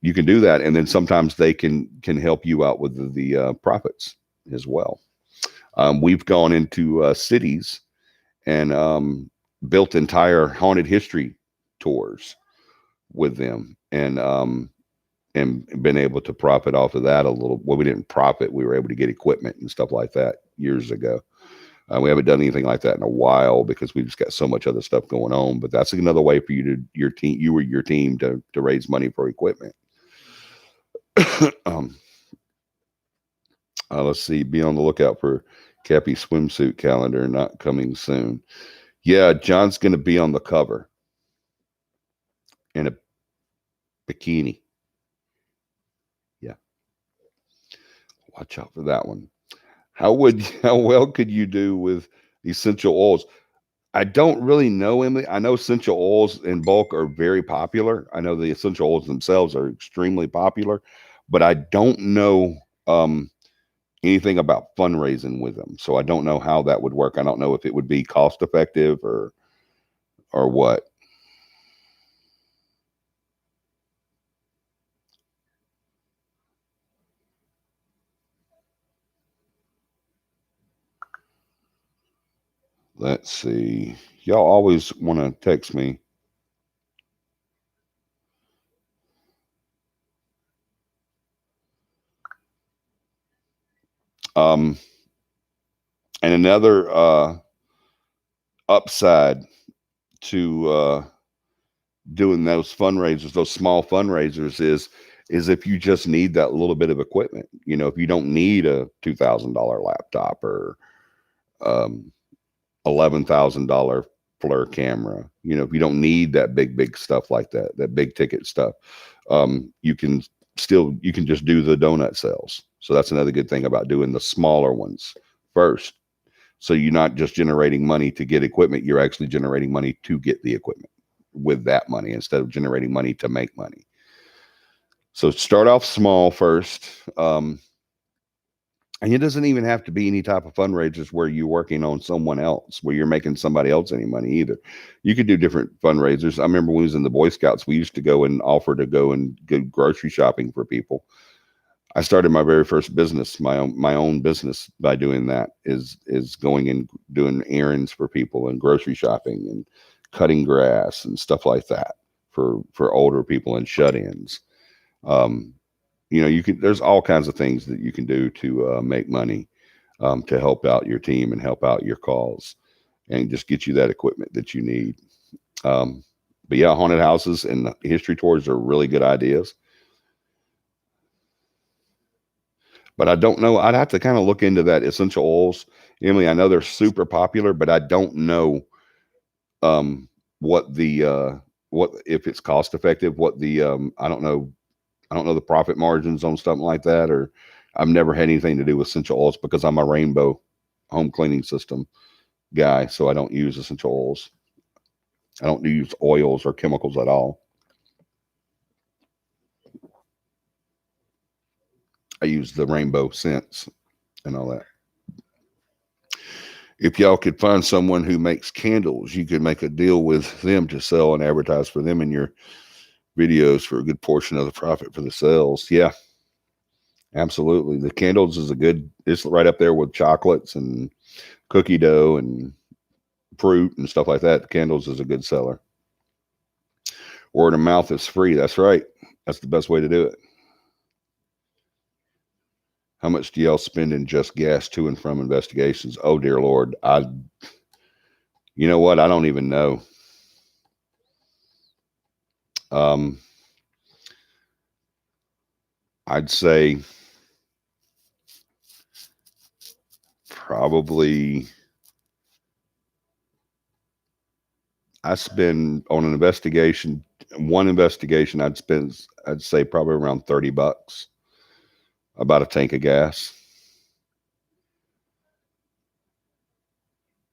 you can do that, and then sometimes they can help you out with the profits as well. We've gone into cities and built entire haunted history tours with them, and been able to profit off of that a little. Well, we didn't profit. We were able to get equipment and stuff like that years ago. We haven't done anything like that in a while because we've just got so much other stuff going on. But that's another way for you or your team to raise money for equipment. Let's see. Be on the lookout for CAPI swimsuit calendar, not coming soon. Yeah, John's going to be on the cover in a bikini. Yeah. Watch out for that one. How well could you do with essential oils? I don't really know, Emily. I know essential oils in bulk are very popular. I know the essential oils themselves are extremely popular, but I don't know anything about fundraising with them. So I don't know how that would work. I don't know if it would be cost effective or what. Let's see. Y'all always want to text me. Um, and another upside to doing those fundraisers, those small fundraisers, is if you just need that little bit of equipment. You know, if you don't need a $2,000 laptop or um, $11,000 FLIR camera, you know, if you don't need that big stuff like that, that big ticket stuff, you can just do the donut sales. So that's another good thing about doing the smaller ones first. So you're not just generating money to get equipment, you're actually generating money to get the equipment with that money instead of generating money to make money. So start off small first. And it doesn't even have to be any type of fundraisers where you're working on someone else, where you're making somebody else any money either. You could do different fundraisers. I remember when we was in the Boy Scouts, we used to go and offer to go and go grocery shopping for people. I started my very first business, my own business, by doing that. Is going and doing errands for people and grocery shopping and cutting grass and stuff like that for older people and shut-ins. Um, you know, you can. There's all kinds of things that you can do to make money, to help out your team and help out your cause, and just get you that equipment that you need. Um, but yeah, haunted houses and history tours are really good ideas. But I don't know. I'd have to kind of look into that essential oils, Emily. I know they're super popular, but I don't know um, what the what if it's cost effective. What the I don't know. I don't know the profit margins on something like that. Or I've never had anything to do with essential oils because I'm a Rainbow home cleaning system guy, so I don't use essential oils. I don't use oils or chemicals at all. I use the Rainbow scents and all that. If y'all could find someone who makes candles, you could make a deal with them to sell and advertise for them in your videos for a good portion of the profit for the sales. Yeah, absolutely. The candles is a good, it's right up there with chocolates and cookie dough and fruit and stuff like that. The candles is a good seller. Word of mouth is free. That's right. That's the best way to do it. How much do y'all spend in just gas to and from investigations? Oh dear Lord. You know what? I don't even know. Um, I'd say probably I spend on an investigation, one investigation, I'd say probably around $30, about a tank of gas.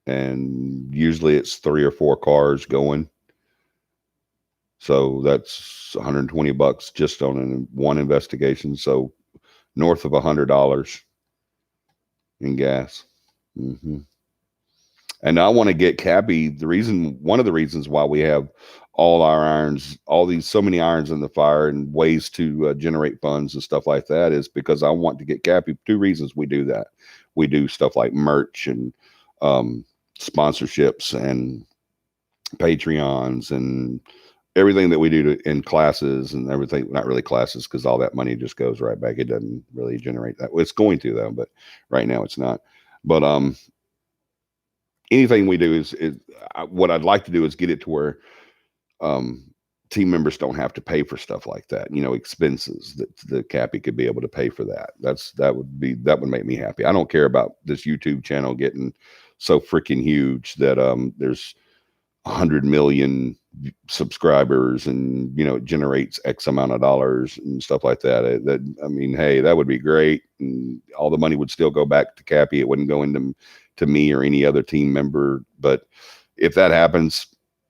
And usually it's 3 or 4 cars going. So that's $120 just on one investigation. So north of $100 in gas. Mm-hmm. And I want to get CAPI. One of the reasons why we have all our irons, so many irons in the fire and ways to generate funds and stuff like that is because I want to get CAPI. 2 reasons we do that. We do stuff like merch and sponsorships and Patreons and everything that we do in classes and everything. Not really classes because all that money just goes right back. It doesn't really generate that. It's going to though, but right now it's not. But anything we do is what I'd like to do is get it to where um, team members don't have to pay for stuff like that. You know, expenses that the CAPI could be able to pay for that. That would make me happy. I don't care about this YouTube channel getting so freaking huge that there's 100 million subscribers, and it generates X amount of dollars and stuff like that. I mean, hey, that would be great, and all the money would still go back to CAPI. It wouldn't go into to me or any other team member. But if that happens,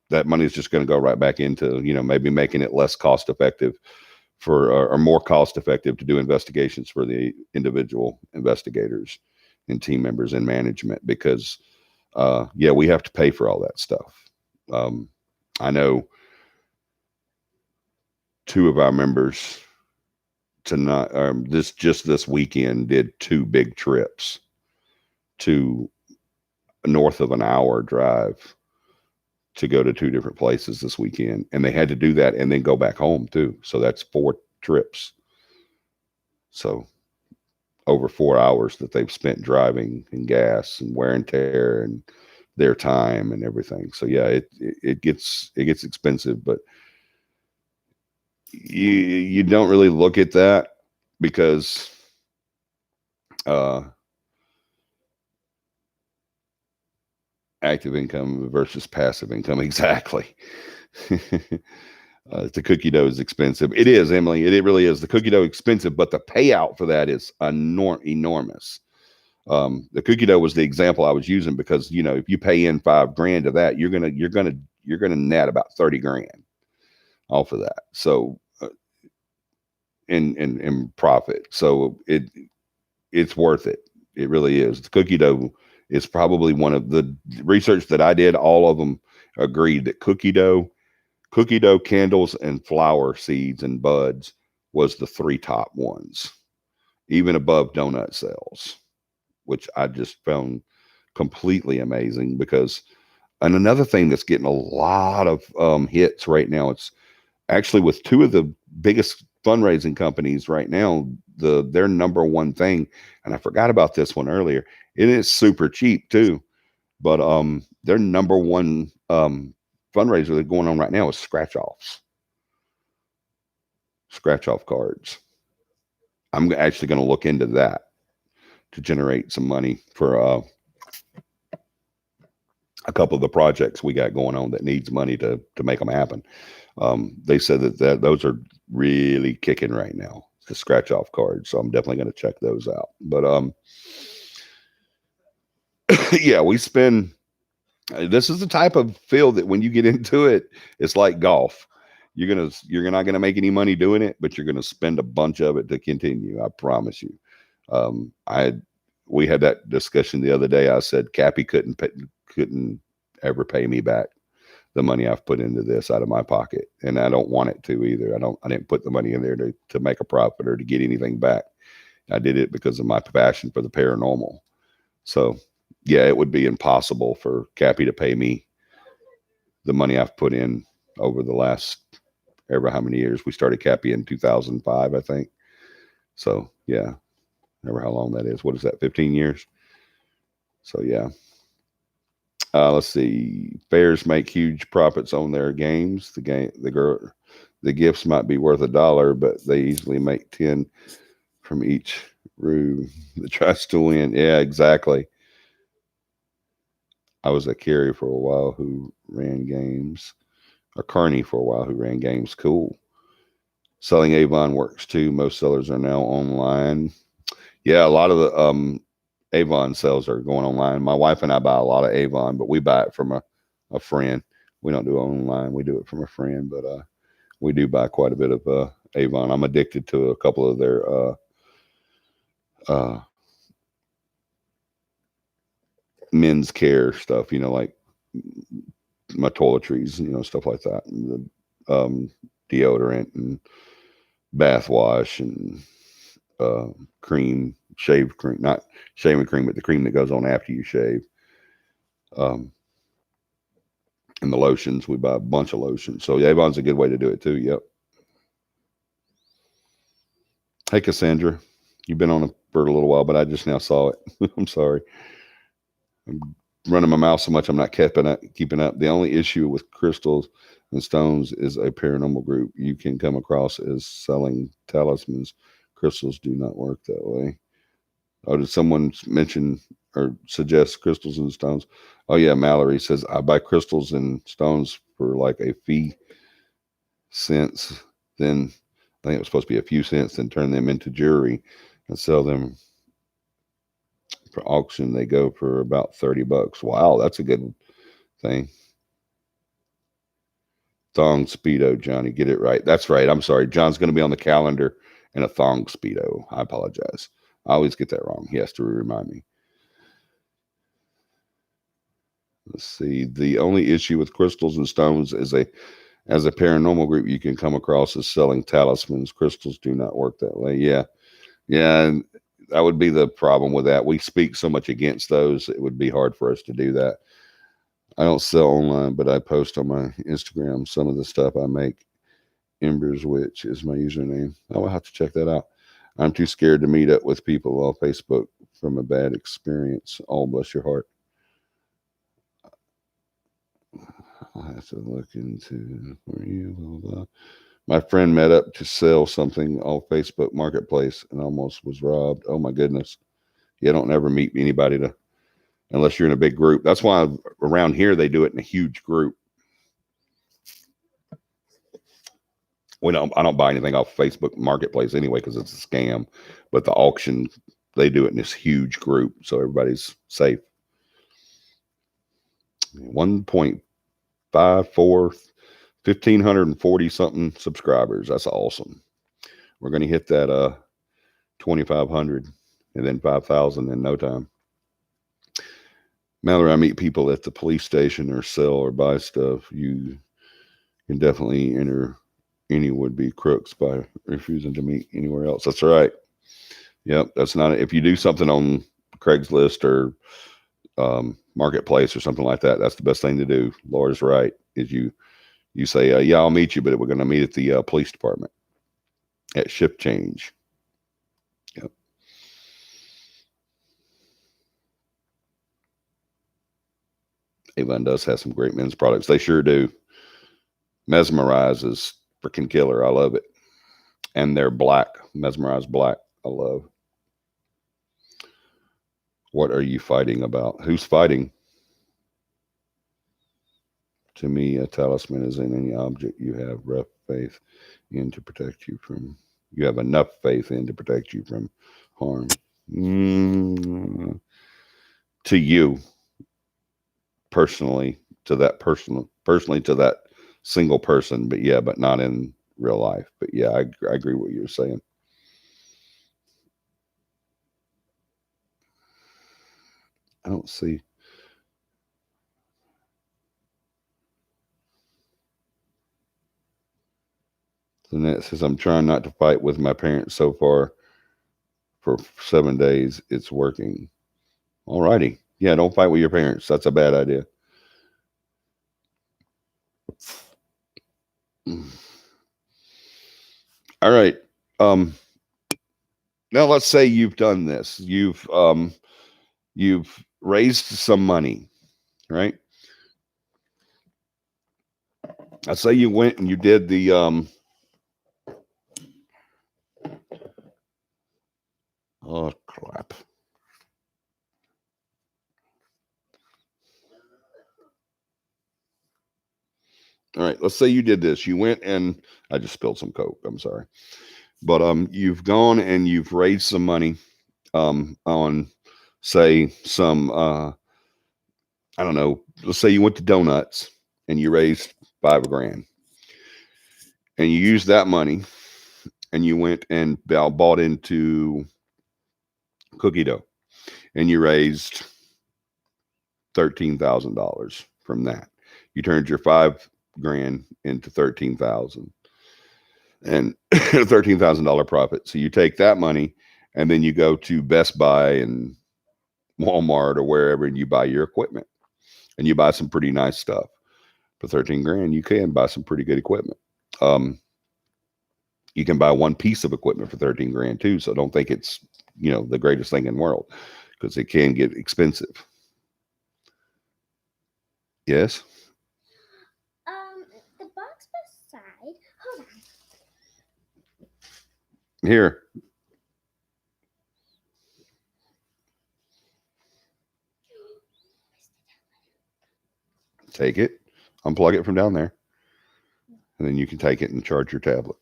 that money is just going to go right back into maybe making it less cost effective for or more cost effective to do investigations for the individual investigators and team members and management, because yeah, we have to pay for all that stuff. I know two of our members tonight, this weekend, did 2 big trips to north of an hour drive to go to 2 different places this weekend, and they had to do that and then go back home too. So that's 4 trips. So over 4 hours that they've spent driving, and gas and wear and tear and their time and everything. So yeah, it gets expensive, but you don't really look at that, because active income versus passive income. Exactly. The cookie dough is expensive. It is, Emily. It really is. The cookie dough expensive, but the payout for that is enormous. The cookie dough was the example I was using, because if you pay in $5,000 to that, you're gonna net about 30 grand off of that. So in profit. So it's worth it. It really is. The cookie dough is probably one of the research that I did. All of them agreed that cookie dough, candles, and flower seeds and buds was the 3 top ones, even above donut sales, which I just found completely amazing. Because, and another thing that's getting a lot of hits right now, it's actually with 2 of the biggest fundraising companies right now, their number one thing, and I forgot about this one earlier, it is super cheap too, but their number one fundraiser that's going on right now is scratch off cards. I'm actually going to look into that to generate some money for a couple of the projects we got going on that needs money to make them happen. They said that those are really kicking right now, the scratch off cards. So I'm definitely going to check those out. But yeah, we spend. This is the type of field that when you get into it, it's like golf. You're not gonna make any money doing it, but you're gonna spend a bunch of it to continue. I promise you. We had that discussion the other day. I said CAPI couldn't ever pay me back the money I've put into this out of my pocket, and I don't want it to either. I didn't put the money in there to make a profit or to get anything back. I did it because of my passion for the paranormal. So yeah, it would be impossible for CAPI to pay me the money I've put in over the last ever how many years. We started CAPI in 2005, I think. So yeah, never how long that is. What is that? 15 years. So yeah. Let's see. Fairs make huge profits on their games. The gifts might be worth $1, but they easily make 10 from each room that tries to win. Yeah, exactly. I was a carry for a while who ran games, a carney for a while who ran games. Cool. Selling Avon works too. Most sellers are now online. Yeah, a lot of the Avon sales are going online. My wife and I buy a lot of Avon, but we buy it from a friend. We don't do it online. We do it from a friend, but we do buy quite a bit of Avon. I'm addicted to a couple of their men's care stuff, like my toiletries, stuff like that, and the deodorant and bath wash and cream, shave cream, not shaving cream, but the cream that goes on after you shave. And the lotions, we buy a bunch of lotions. So Avon's a good way to do it too. Yep. Hey, Cassandra, you've been on for a little while, but I just now saw it. I'm sorry. I'm running my mouth so much I'm not keeping up. The only issue with crystals and stones is a paranormal group you can come across as selling talismans. Crystals do not work that way. Oh, did someone mention or suggest crystals and stones? Oh yeah, Mallory says I buy crystals and stones for like a fee cents. Then I think it was supposed to be a few cents, then turn them into jewelry and sell them for auction. They go for about $30. Wow, that's a good thing. Thong Speedo, Johnny, get it right. That's right. I'm sorry. John's going to be on the calendar in a thong Speedo. I apologize. I always get that wrong. He has to remind me. Let's see. The only issue with crystals and stones is as a paranormal group you can come across as selling talismans. Crystals do not work that way. Yeah. Yeah. And that would be the problem with that. We speak so much against those. It would be hard for us to do that. I don't sell online, but I post on my Instagram some of the stuff I make. Embers Witch is my username. I will have to check that out. I'm too scared to meet up with people on Facebook from a bad experience. Oh, bless your heart. I'll have to look into for you. Blah, blah. My friend met up to sell something on Facebook Marketplace and almost was robbed. Oh my goodness. You don't ever meet anybody to unless you're in a big group. That's why around here they do it in a huge group. I don't buy anything off Facebook Marketplace anyway because it's a scam. But the auction, they do it in this huge group, so everybody's safe. 1.54, 1,540 something subscribers. That's awesome. We're going to hit that 2,500 and then 5,000 in no time. Mallory, I meet people at the police station or sell or buy stuff. You can definitely enter any would-be crooks by refusing to meet anywhere else. That's right. Yep, that's not it. If you do something on Craigslist or Marketplace or something like that, that's the best thing to do. Laura's right. Is you say, yeah, I'll meet you, but we're going to meet at the police department at shift change. Yep. Avon does have some great men's products. They sure do. Mesmerize is freaking killer. I love it. And they're black. Mesmerize black. I love. What are you fighting about? Who's fighting? To me, a talisman is in any object you have rough faith in to protect you from. You have enough faith in to protect you from harm. To you, personally, to that personally to that single person, but yeah, but not in real life. But yeah, I agree with what you're saying. I don't see. Lynette says, I'm trying not to fight with my parents so far for 7 days. It's working. All righty. Yeah, don't fight with your parents. That's a bad idea. All right. Now let's say you've done this. You've raised some money, right? Let's say you went and you did the oh crap. All right, let's say you did this. You went and I just spilled some Coke. I'm sorry. But you've gone and you've raised some money on say some I don't know, let's say you went to donuts and you raised $5,000 and you used that money and you went and bought into cookie dough and you raised $13,000 from that. You turned your $5,000 into 13,000 and $13,000 profit. So you take that money and then you go to Best Buy and Walmart or wherever and you buy your equipment and you buy some pretty nice stuff. For 13 grand, you can buy some pretty good equipment. You can buy one piece of equipment for 13 grand too. So don't think it's, the greatest thing in the world because it can get expensive. Yes. The box beside. Hold on. Here. Take it. Unplug it from down there. And then you can take it and charge your tablet.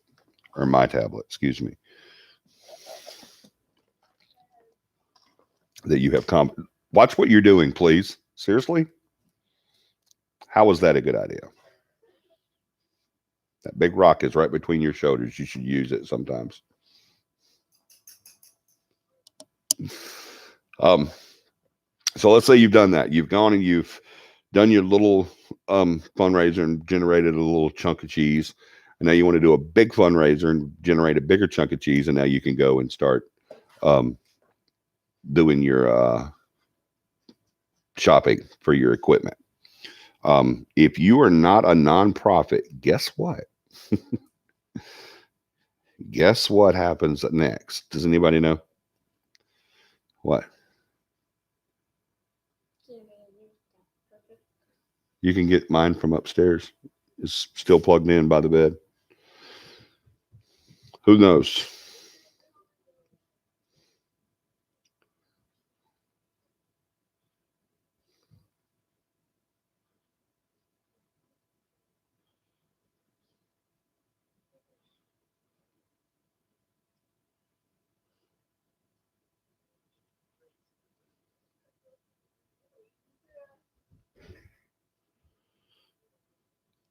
Or my tablet, excuse me. That you have watch what you're doing, please. Seriously? How was that a good idea? That big rock is right between your shoulders. You should use it sometimes. So let's say you've done that. You've gone and you've done your little fundraiser and generated a little chunk of cheese. And now you want to do a big fundraiser and generate a bigger chunk of cheese. And now you can go and start doing your shopping for your equipment. If you are not a nonprofit, guess what? Guess what happens next? Does anybody know? What? You can get mine from upstairs. It's still plugged in by the bed. Who knows?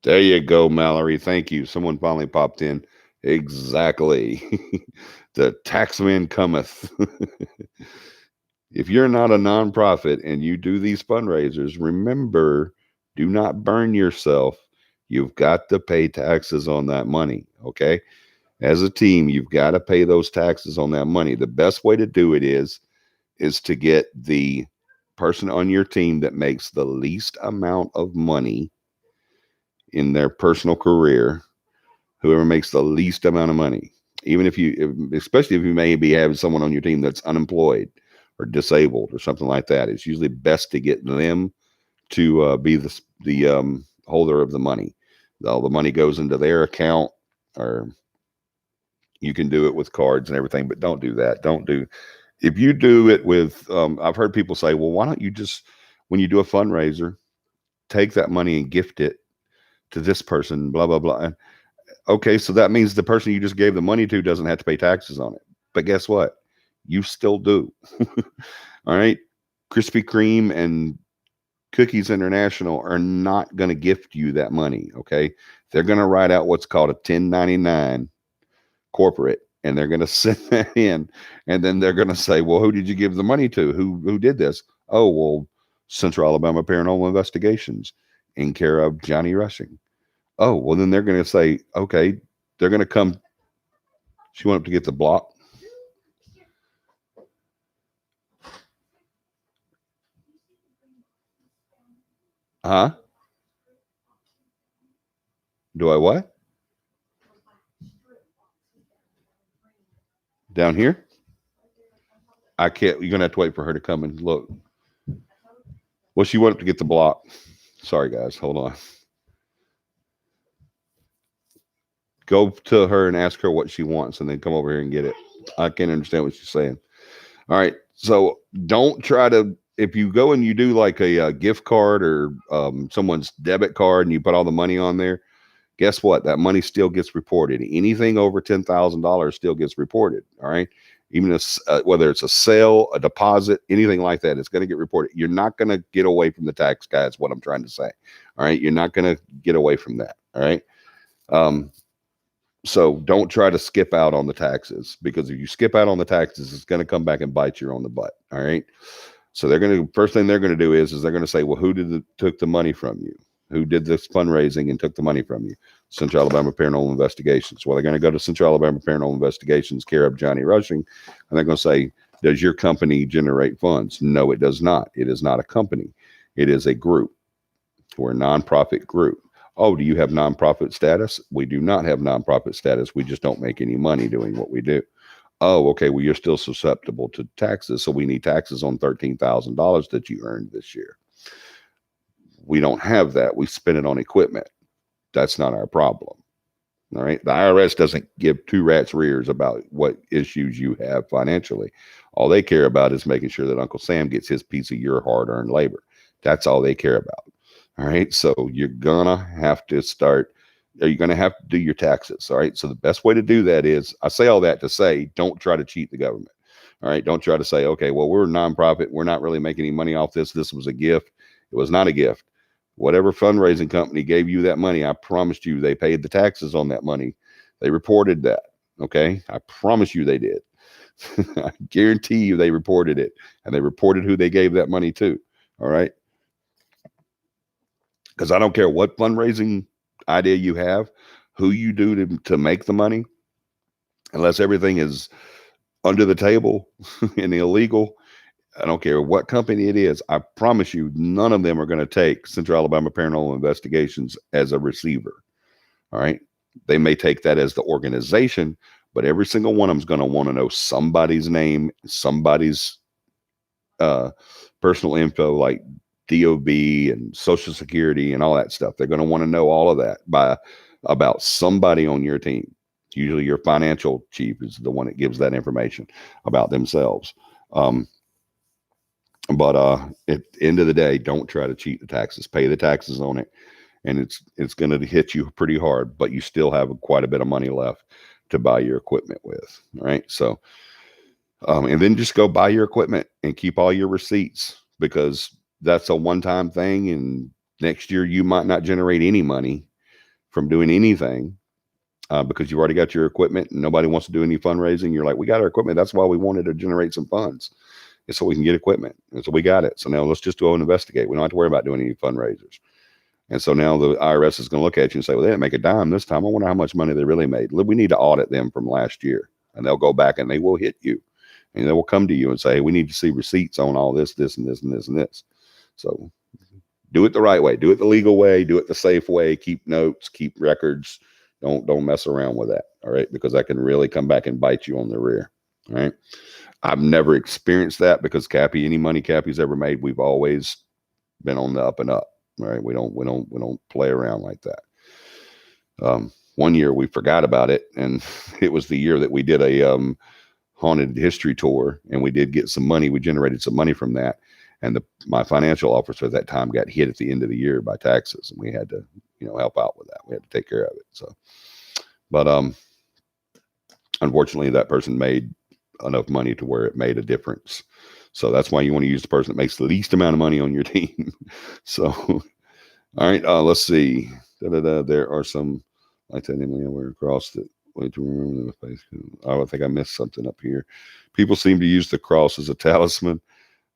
There you go, Mallory. Thank you. Someone finally popped in. Exactly. The taxman cometh. If you're not a nonprofit and you do these fundraisers, remember, do not burn yourself. You've got to pay taxes on that money. Okay. As a team, you've got to pay those taxes on that money. The best way to do it is to get the person on your team that makes the least amount of money in their personal career, whoever makes the least amount of money, even if you, especially if you maybe have someone on your team that's unemployed or disabled or something like that, it's usually best to get them to be the holder of the money. All the money goes into their account, or you can do it with cards and everything, but don't do that. If you do it with, I've heard people say, well, why don't you just, when you do a fundraiser, take that money and gift it to this person, blah, blah, blah. Okay, so that means the person you just gave the money to doesn't have to pay taxes on it. But guess what? You still do. All right. Krispy Kreme and Cookies International are not going to gift you that money. Okay. They're going to write out what's called a 1099 corporate, and they're going to send that in. And then they're going to say, well, who did you give the money to? Who did this? Oh, well, Central Alabama Paranormal Investigations in care of Johnny Rushing. Oh, well, then they're going to say, okay, they're going to come. She went up to get the block. Huh? Do I what? Down here? I can't. You're going to have to wait for her to come and look. Well, she went up to get the block. Sorry, guys. Hold on. Go to her and ask her what she wants and then come over here and get it. I can't understand what she's saying. All right. So don't try to, if you go and you do like a gift card or someone's debit card and you put all the money on there, guess what? That money still gets reported. Anything over $10,000 still gets reported. All right. Even if, whether it's a sale, a deposit, anything like that, it's going to get reported. You're not going to get away from the tax, guys. What I'm trying to say. All right. You're not going to get away from that. All right. So don't try to skip out on the taxes, because if you skip out on the taxes, it's going to come back and bite you on the butt. All right. So first thing they're going to do is they're going to say, well, who took the money from you? Who did this fundraising and took the money from you? Central Alabama Paranormal Investigations. Well, they're going to go to Central Alabama Paranormal Investigations, care of Johnny Rushing, and they're going to say, does your company generate funds? No, it does not. It is not a company. It is a group. We're a nonprofit group. Oh, do you have nonprofit status? We do not have nonprofit status. We just don't make any money doing what we do. Oh, okay. Well, you're still susceptible to taxes. So we need taxes on $13,000 that you earned this year. We don't have that. We spend it on equipment. That's not our problem. All right. The IRS doesn't give two rats rears about what issues you have financially. All they care about is making sure that Uncle Sam gets his piece of your hard-earned labor. That's all they care about. All right. So you're gonna have to start, are you gonna have to do your taxes? All right. So the best way to do that is, I say all that to say, don't try to cheat the government. All right. Don't try to say, okay, well, we're a nonprofit. We're not really making any money off this. This was a gift. It was not a gift. Whatever fundraising company gave you that money, I promised you they paid the taxes on that money. They reported that. Okay. I promise you they did. I guarantee you they reported it, and they reported who they gave that money to. All right. Because I don't care what fundraising idea you have, who you do to make the money, unless everything is under the table and illegal. I don't care what company it is. I promise you, none of them are going to take Central Alabama Paranormal Investigations as a receiver. All right. They may take that as the organization, but every single one of them is going to want to know somebody's name, somebody's personal info, like DOB and Social Security and all that stuff. They're going to want to know all of that about somebody on your team. Usually your financial chief is the one that gives that information about themselves. But at the end of the day, don't try to cheat the taxes. Pay the taxes on it, and it's going to hit you pretty hard. But you still have quite a bit of money left to buy your equipment with. All right, so and then just go buy your equipment and keep all your receipts, because that's a one-time thing. And next year you might not generate any money from doing anything because you already got your equipment and nobody wants to do any fundraising. You're like, we got our equipment. That's why we wanted to generate some funds. So we can get equipment. And so we got it. So now let's just go and investigate. We don't have to worry about doing any fundraisers. And so now the IRS is going to look at you and say, well, they didn't make a dime this time. I wonder how much money they really made. We need to audit them from last year. And they'll go back and they will hit you. And they will come to you and say, hey, we need to see receipts on all this, this, and this, and this, and this. So do it the right way. Do it the legal way. Do it the safe way. Keep notes. Keep records. Don't mess around with that. All right. Because that can really come back and bite you on the rear. All right. I've never experienced that because CAPI, any money CAPI's ever made, we've always been on the up and up. All right. We don't play around like that. One year we forgot about it, and it was the year that we did a haunted history tour, and we did get some money. We generated some money from that, and my financial officer at that time got hit at the end of the year by taxes, and we had to help out with that. We had to take care of it. So, but unfortunately, that person made enough money to where it made a difference. So that's why you want to use the person that makes the least amount of money on your team. So, all right, let's see. There are some like that anywhere across the way to remember the face. I think I missed something up here. People seem to use the cross as a talisman.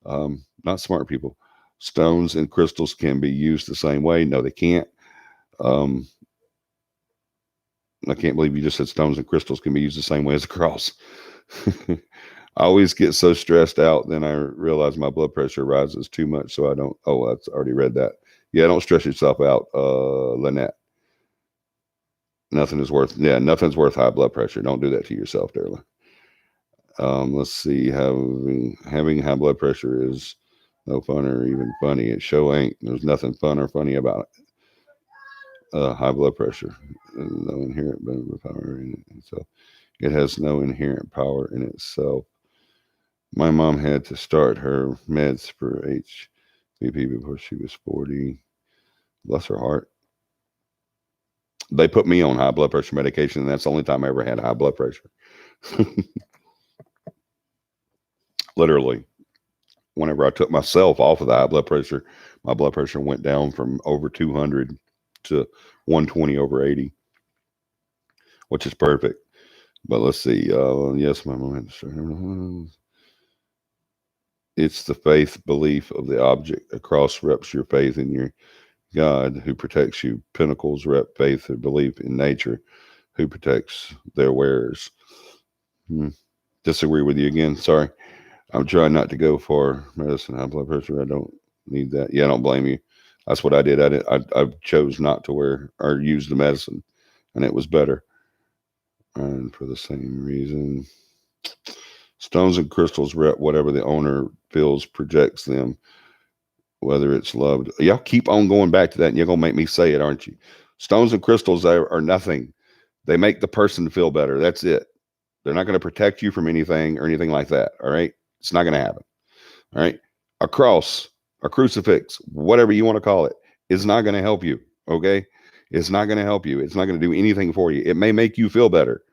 Not smart people. Stones and crystals can be used the same way. No, they can't. I can't believe you just said stones and crystals can be used the same way as a cross. I always get so stressed out, then I realize my blood pressure rises too much, so I don't. Oh, I've already read that. Yeah, don't stress yourself out, Lynette. Nothing's worth high blood pressure. Don't do that to yourself, darling. Let's see. Having high blood pressure is no fun or even funny. It sure ain't. There's nothing fun or funny about it. High blood pressure. No inherent power in it. So it has no inherent power in itself. My mom had to start her meds for HBP before she was 40. Bless her heart. They put me on high blood pressure medication, and that's the only time I ever had high blood pressure. Literally, whenever I took myself off of the high blood pressure, my blood pressure went down from over 200 to 120 over 80, which is perfect. But let's see. Yes, my mom had to start. It's the faith belief of the object. A cross reps your faith in your God who protects you. Pinnacles rep faith or belief in nature who protects their wearers. Disagree with you again. Sorry. I'm trying not to go for medicine, high blood pressure. I don't need that. Yeah, I don't blame you. That's what I did. I chose not to wear or use the medicine, and it was better. And for the same reason, stones and crystals rep whatever the owner feels projects them, whether it's loved. Y'all keep on going back to that, and you're going to make me say it, aren't you? Stones and crystals are nothing. They make the person feel better. That's it. They're not going to protect you from anything or anything like that. All right. It's not going to happen. All right. A cross, a crucifix, whatever you want to call it. It's not going to help you. Okay. It's not going to help you. It's not going to do anything for you. It may make you feel better,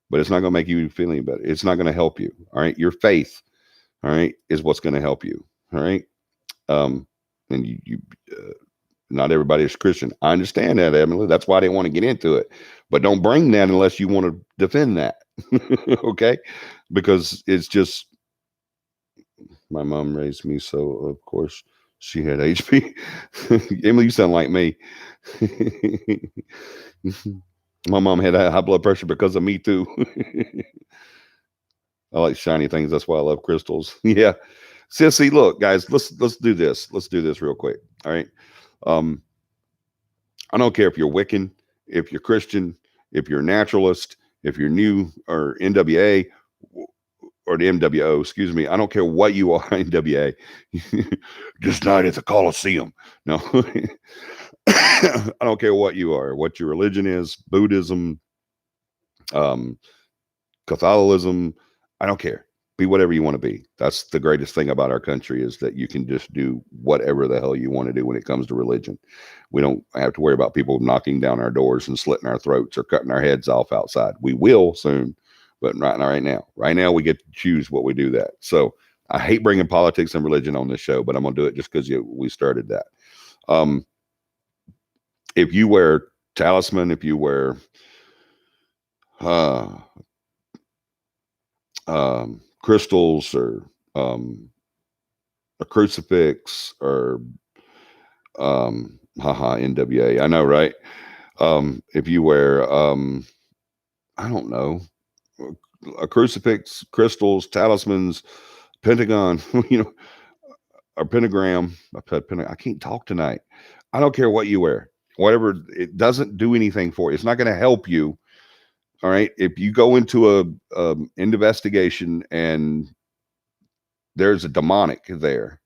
but it's not going to make you feel any better. It's not going to help you. All right. Your faith, all right, is what's going to help you. All right. Um, and not everybody is Christian. I understand that, Emily. That's why I didn't want to get into it. But don't bring that unless you want to defend that. Okay. Because it's just, my mom raised me, so of course she had HP. Emily, you sound like me. My mom had high blood pressure because of me too. I like shiny things. That's why I love crystals. Yeah. See, look, guys, let's do this. Let's do this real quick. All right. Um, I don't care if you're Wiccan, if you're Christian, if you're naturalist, if you're new or NWA or the MWO, excuse me. I don't care what you are, NWA. Just not at the Coliseum. No. I don't care what you are, what your religion is, Buddhism, Catholicism. I don't care. Be whatever you want to be. That's the greatest thing about our country, is that you can just do whatever the hell you want to do when it comes to religion. We don't have to worry about people knocking down our doors and slitting our throats or cutting our heads off outside. We will soon, but right now we get to choose what we do that. So I hate bringing politics and religion on this show, but I'm going to do it just because we started that. If you wear talisman, if you wear crystals or a crucifix or NWA, I know, right? If you wear I don't know, a crucifix, crystals, talismans, pentagon, or pentagram. I can't talk tonight. I don't care what you wear, whatever. It doesn't do anything for you. It's not going to help you. All right. If you go into a investigation and there's a demonic there,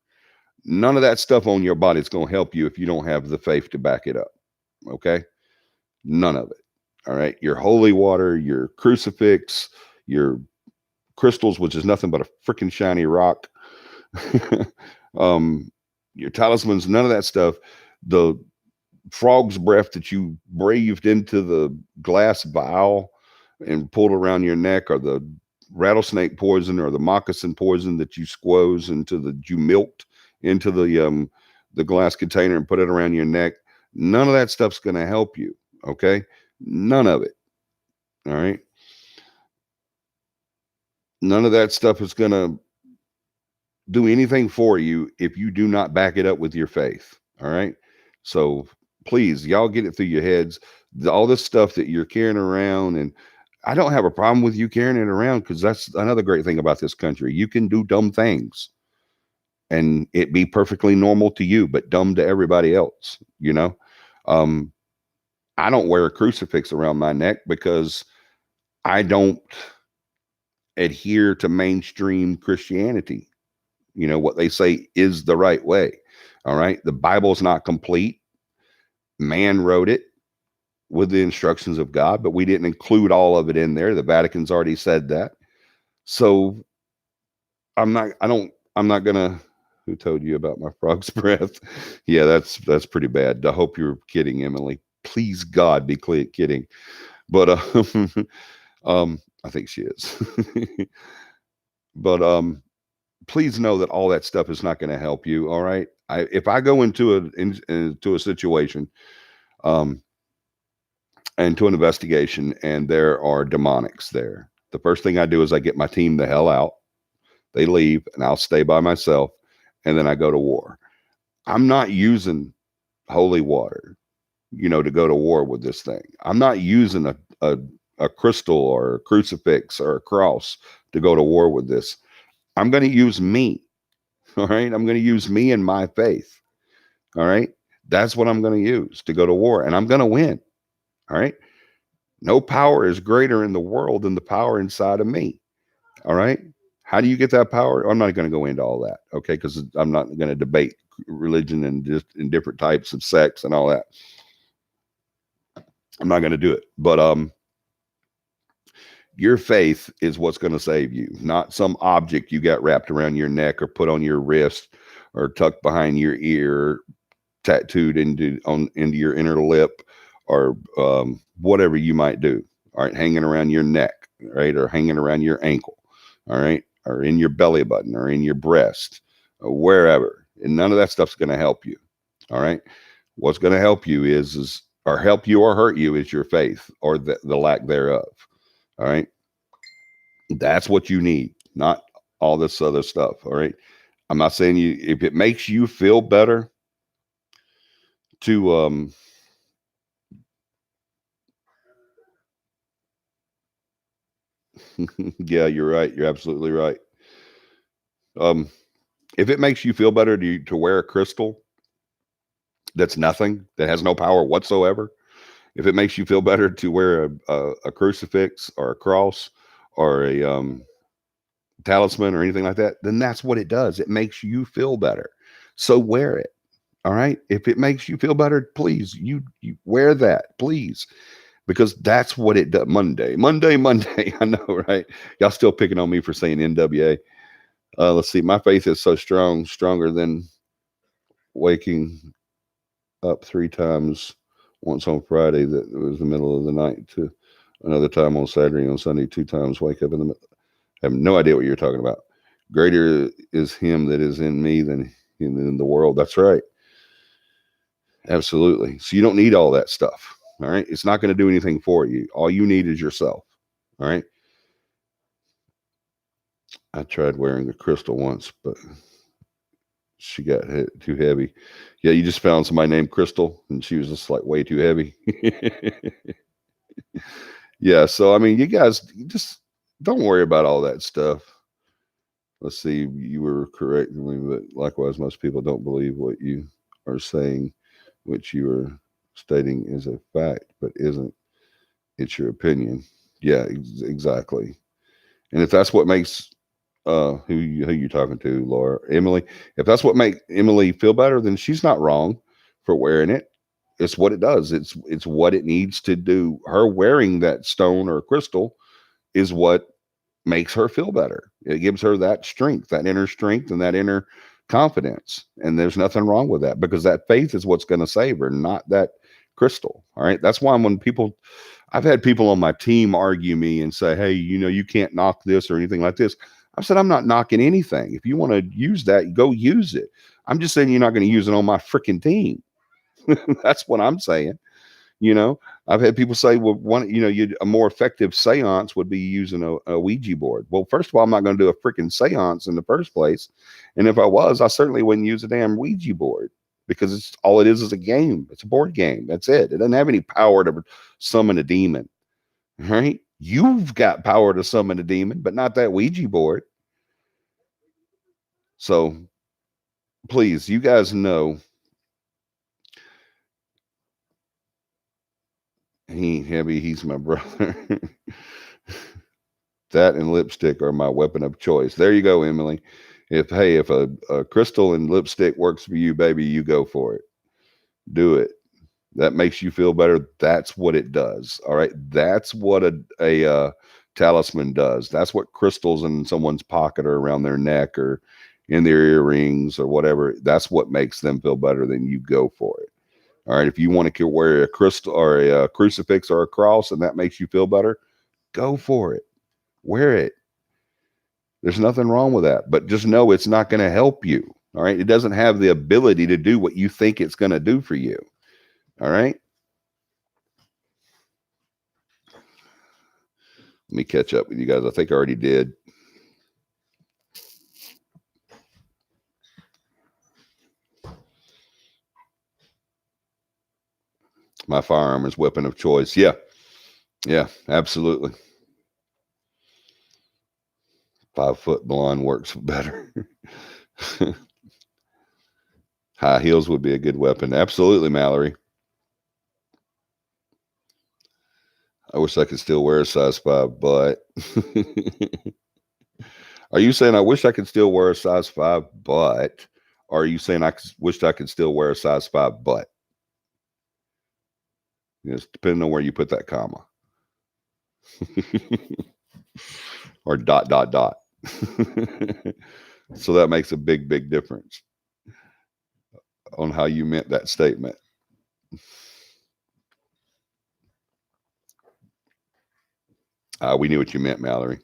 none of that stuff on your body is going to help you if you don't have the faith to back it up. Okay. None of it. All right. Your holy water, your crucifix, your crystals, which is nothing but a freaking shiny rock. Your talismans, none of that stuff. The frog's breath that you breathed into the glass vial and pulled around your neck, or the rattlesnake poison or the moccasin poison that you squoze you milked into the glass container and put it around your neck. None of that stuff's going to help you. Okay. None of it. All right. None of that stuff is going to do anything for you if you do not back it up with your faith. All right. So please, y'all get it through your heads. All this stuff that you're carrying around, and I don't have a problem with you carrying it around, because that's another great thing about this country. You can do dumb things and it be perfectly normal to you, but dumb to everybody else. I don't wear a crucifix around my neck because I don't adhere to mainstream Christianity. What they say is the right way. All right. The Bible's not complete. Man wrote it with the instructions of God, but we didn't include all of it in there. The Vatican's already said that. So I'm not gonna. Who told you about my frog's breath? Yeah, that's pretty bad. I hope you're kidding, Emily. Please God, be kidding. But I think she is. But please know that all that stuff is not going to help you. All right. If I go into a situation, into an investigation, and there are demonics there, the first thing I do is I get my team the hell out. They leave, and I'll stay by myself, and then I go to war. I'm not using holy water, to go to war with this thing. I'm not using a crystal or a crucifix or a cross to go to war with this. I'm going to use me. All right. I'm going to use me and my faith. All right. That's what I'm going to use to go to war, and I'm going to win. All right. No power is greater in the world than the power inside of me. All right. How do you get that power? I'm not going to go into all that. Okay. Because I'm not going to debate religion and just in different types of sex and all that. I'm not going to do it. But your faith is what's going to save you, not some object you got wrapped around your neck or put on your wrist or tucked behind your ear. tattooed into your inner lip, or whatever you might do. All right, hanging around your neck, right, or hanging around your ankle, all right, or in your belly button, or in your breast, or wherever. And none of that stuff's going to help you. All right, what's going to help you is or help you or hurt you is your faith, or the lack thereof. All right, that's what you need, not all this other stuff. All right, I'm not saying you, if it makes you feel better to yeah, you're right, you're absolutely right. um if it makes you feel better to wear a crystal that's nothing, that has no power whatsoever, if it makes you feel better to wear a crucifix or a cross or a talisman or anything like that, then that's what it does. It makes you feel better, so wear it. All right, if it makes you feel better, please, you wear that, please, because that's what it does. Monday. I know, right? Y'all still picking on me for saying NWA. Let's see. My faith is so strong, stronger than waking up 3 times, once on Friday that it was the middle of the night, to another time on Saturday, on Sunday, 2 times wake up in the middle. I have no idea what you're talking about. Greater is him that is in me than in the world. That's right. Absolutely. So you don't need all that stuff. All right. It's not going to do anything for you. All you need is yourself. All right. I tried wearing a crystal once, but she got too heavy. Yeah, you just found somebody named Crystal, and she was just like way too heavy. Yeah, so I mean, you guys just don't worry about all that stuff. Let's see, you were correct, but likewise, most people don't believe what you are saying, which you are stating is a fact, but isn't. It's your opinion. Yeah, exactly. And if that's what makes who you talking to, Laura, Emily, if that's what makes Emily feel better, then she's not wrong for wearing it. It's what it does. It's what it needs to do. Her wearing that stone or crystal is what makes her feel better. It gives her that strength, and that inner confidence. And there's nothing wrong with that, because that faith is what's going to save her, not that crystal. All right. That's why I've had people on my team argue me and say, hey, you can't knock this or anything like this. I said, I'm not knocking anything. If you want to use that, go use it. I'm just saying you're not going to use it on my freaking team. That's what I'm saying. You know, I've had people say, well, a more effective seance would be using a Ouija board. Well, first of all, I'm not going to do a freaking seance in the first place. And if I was, I certainly wouldn't use a damn Ouija board, because all it is a game. It's a board game. That's it. It doesn't have any power to summon a demon. Right? You've got power to summon a demon, but not that Ouija board. So please, you guys know, he ain't heavy. He's my brother. That and lipstick are my weapon of choice. There you go, Emily. If a crystal and lipstick works for you, baby, you go for it. Do it. That makes you feel better. That's what it does. All right. That's what a talisman does. That's what crystals in someone's pocket or around their neck or in their earrings or whatever. That's what makes them feel better. Then you go for it. All right. If you want to wear a crystal or a crucifix or a cross and that makes you feel better, go for it. Wear it. There's nothing wrong with that. But just know it's not going to help you. All right. It doesn't have the ability to do what you think it's going to do for you. All right. Let me catch up with you guys. I think I already did. My firearm is weapon of choice. Yeah. Yeah, absolutely. 5-foot blonde works better. High heels would be a good weapon. Absolutely, Mallory. I wish I could still wear a size 5 butt. Are you saying I wish I could still wear a size 5 butt? Or are you saying wished I could still wear a size 5 butt? Yes, depending on where you put that comma. Or ... So that makes a big, big difference. on how you meant that statement. We knew what you meant, Mallory.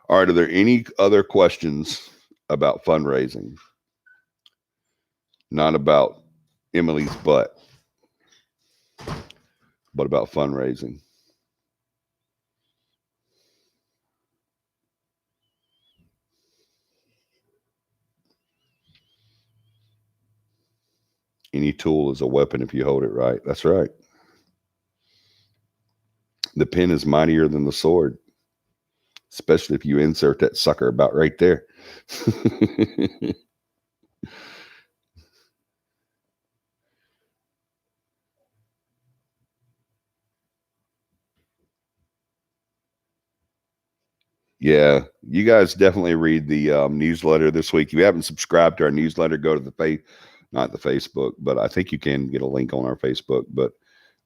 All right. Are there any other questions about fundraising? Not about Emily's butt, but about fundraising. Any tool is a weapon if you hold it right. That's right. The pen is mightier than the sword, especially if you insert that sucker about right there. Yeah, you guys definitely read the newsletter this week. If you haven't subscribed to our newsletter, go to not the Facebook, but I think you can get a link on our Facebook. But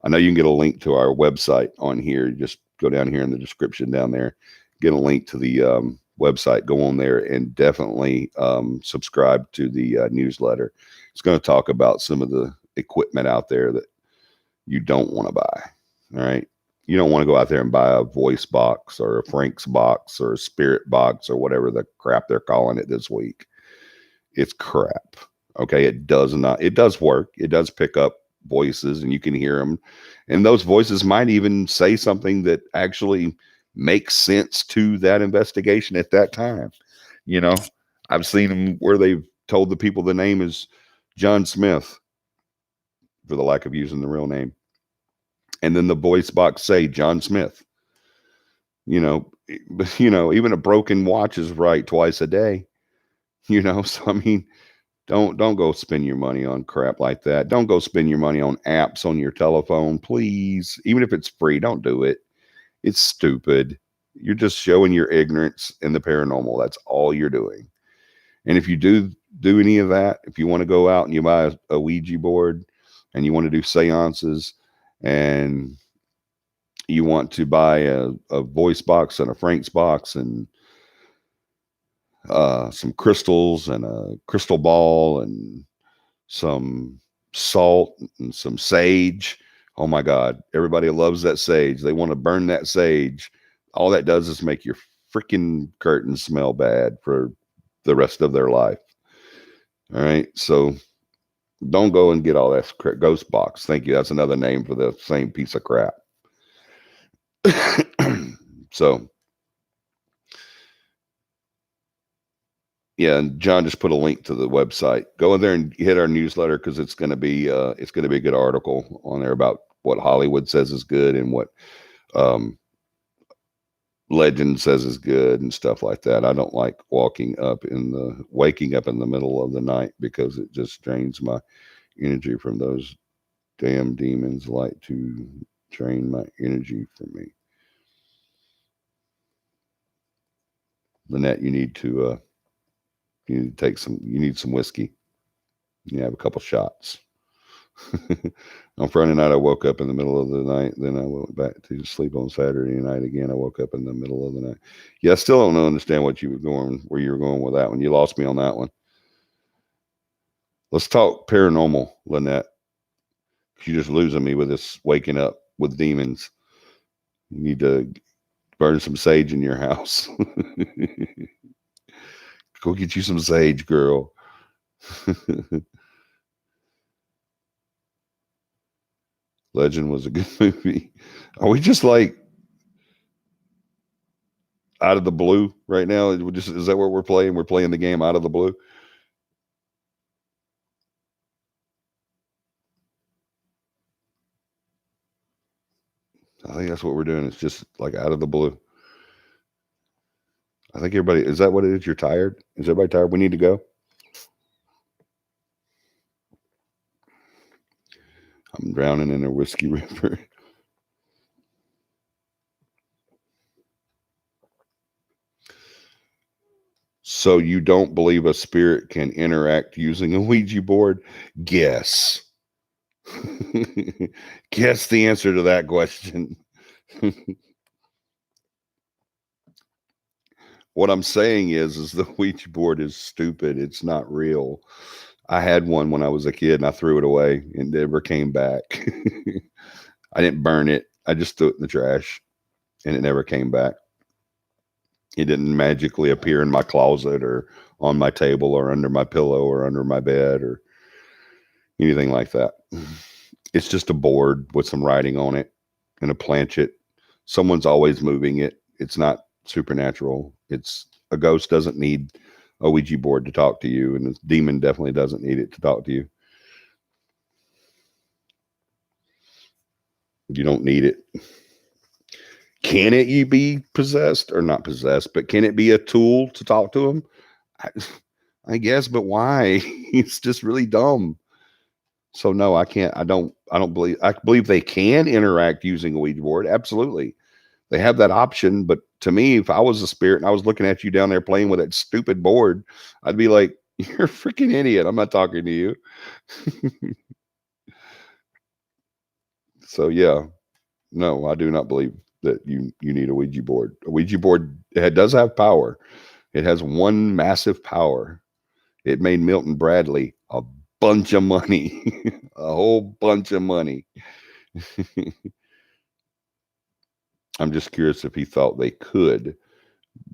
I know you can get a link to our website on here. Just go down here in the description down there, get a link to the website. Go on there and definitely subscribe to the newsletter. It's going to talk about some of the equipment out there that you don't want to buy. All right. You don't want to go out there and buy a voice box or a Frank's box or a spirit box or whatever the crap they're calling it this week. It's crap. Okay. It does work. It does pick up voices and you can hear them. And those voices might even say something that actually makes sense to that investigation at that time. You know, I've seen them where they've told the people the name is John Smith for the lack of using the real name. And then the voice box say John Smith. Even a broken watch is right twice a day. So I mean, don't go spend your money on crap like that. Don't go spend your money on apps on your telephone, please. Even if it's free, don't do it. It's stupid. You're just showing your ignorance in the paranormal. That's all you're doing. And if you do any of that, if you want to go out and you buy a Ouija board and you want to do seances and you want to buy a voice box and a Frank's box and some crystals and a crystal ball and some salt and some sage. Oh my God. Everybody loves that sage. They want to burn that sage. All that does is make your freaking curtains smell bad for the rest of their life. All right. So don't go and get all that ghost box. Thank you. That's another name for the same piece of crap. So, yeah, and John just put a link to the website. Go in there and hit our newsletter because it's going to be a good article on there about what Hollywood says is good and what legend says is good and stuff like that. I don't like waking up in the middle of the night because it just drains my energy from those damn demons. Like to drain my energy from me. Lynette, you need to take some. You need some whiskey. You have a couple shots. On Friday night, I woke up in the middle of the night. Then I went back to sleep on Saturday night again. I woke up in the middle of the night. Yeah, I still don't understand where you were going with that one. You lost me on that one. Let's talk paranormal, Lynette. You're just losing me with this waking up with demons. You need to burn some sage in your house. Go get you some sage, girl. Legend was a good movie. Are we just like out of the blue right now? Is that what we're playing? We're playing the game out of the blue. I think that's what we're doing. It's just like out of the blue. I think everybody, is that what it is? You're tired? Is everybody tired? We need to go. I'm drowning in a whiskey river. So you don't believe a spirit can interact using a Ouija board? Guess. Guess the answer to that question. What I'm saying is the Ouija board is stupid. It's not real. I had one when I was a kid and I threw it away and never came back. I didn't burn it. I just threw it in the trash and it never came back. It didn't magically appear in my closet or on my table or under my pillow or under my bed or anything like that. It's just a board with some writing on it and a planchet. Someone's always moving it. It's not supernatural. It's a ghost doesn't need a Ouija board to talk to you, and a demon definitely doesn't need it to talk to you. You don't need it. Can it you be possessed or not possessed? But can it be a tool to talk to him? I, I guess, but why? It's just really dumb. So no, I can't. I don't believe. I believe they can interact using a Ouija board. Absolutely, they have that option. But to me, if I was a spirit and I was looking at you down there playing with that stupid board, I'd be like, "You're a freaking idiot. I'm not talking to you." So yeah, no, I do not believe that you need a Ouija board. A Ouija board it does have power. It has one massive power. It made Milton Bradley a bunch of money, a whole bunch of money. I'm just curious if he thought they could.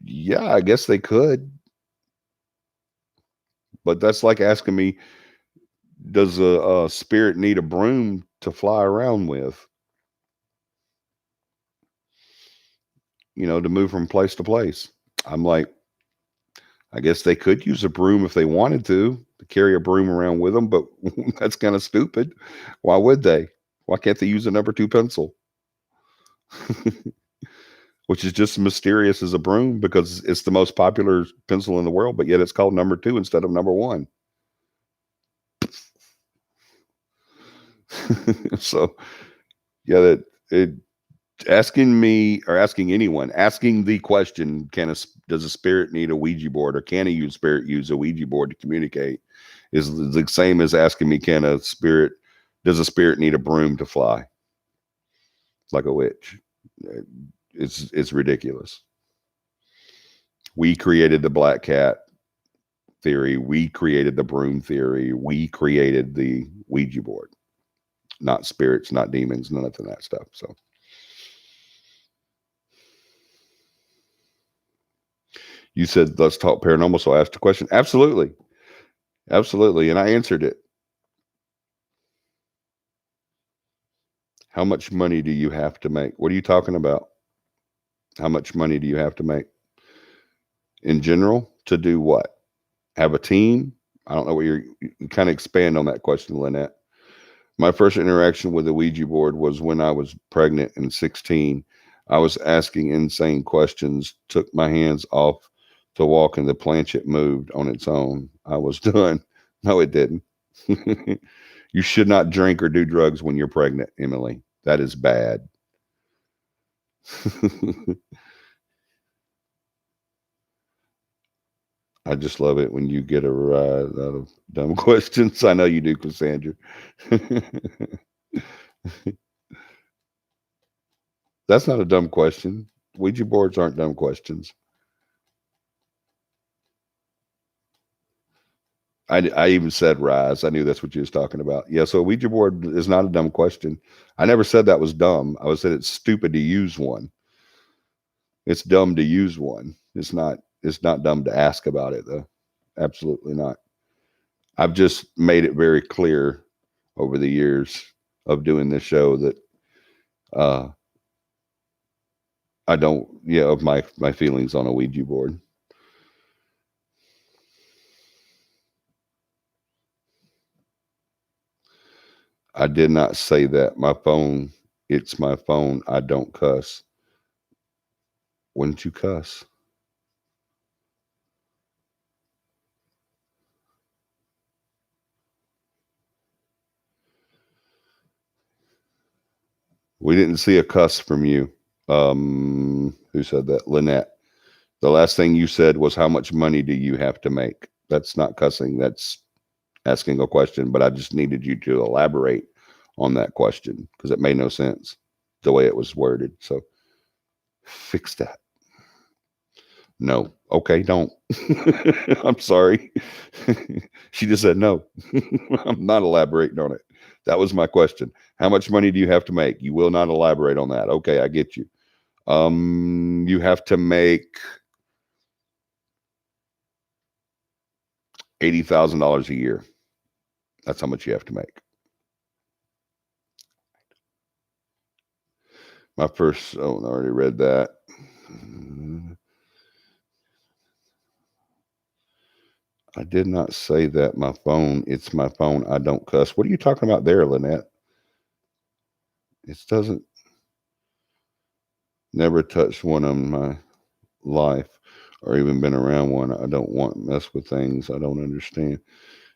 Yeah, I guess they could. But that's like asking me, does a spirit need a broom to fly around with? To move from place to place. I'm like, I guess they could use a broom if they wanted to carry a broom around with them, but that's kind of stupid. Why would they? Why can't they use a number two pencil? Which is just as mysterious as a broom because it's the most popular pencil in the world, but yet it's called number two instead of number one. So yeah, that it asking me or asking anyone asking the question, does a spirit need a Ouija board or can a spirit use a Ouija board to communicate is the same as asking me, does a spirit need a broom to fly like a witch? It's ridiculous. We created the black cat theory. We created the broom theory. We created the Ouija board, not spirits, not demons, none of that stuff. So you said, let's talk paranormal. So I asked a question. Absolutely. Absolutely. And I answered it. How much money do you have to make? What are you talking about? How much money do you have to make in general to do what? Have a team? I don't know what you kind of expand on that question, Lynette. My first interaction with the Ouija board was when I was pregnant and 16. I was asking insane questions, took my hands off to walk, and the planchet moved on its own. I was done. No, it didn't. You should not drink or do drugs when you're pregnant, Emily. That is bad. I just love it when you get a rise out of dumb questions. I know you do, Cassandra. That's not a dumb question. Ouija boards aren't dumb questions. I even said rise. I knew that's what you was talking about. Yeah, so a Ouija board is not a dumb question. I never said that was dumb. I said it's stupid to use one. It's dumb to use one. It's not dumb to ask about it though. Absolutely not. I've just made it very clear over the years of doing this show that uh I don't of my feelings on a Ouija board. I did not say that. It's my phone. I don't cuss. Wouldn't you cuss? We didn't see a cuss from you. Who said that? Lynette. The last thing you said was, how much money do you have to make? That's not cussing. That's asking a question, but I just needed you to elaborate on that question because it made no sense the way it was worded. So fix that. No. Okay, don't. I'm sorry. She just said no. I'm not elaborating on it. That was my question. How much money do you have to make? You will not elaborate on that. Okay, I get you. You have to make $80,000 a year. That's how much you have to make. My first, oh, I already read that. I did not say that my phone, it's my phone. I don't cuss. What are you talking about there, Lynette? It doesn't, never touched one in my life or even been around one. I don't want to mess with things I don't understand.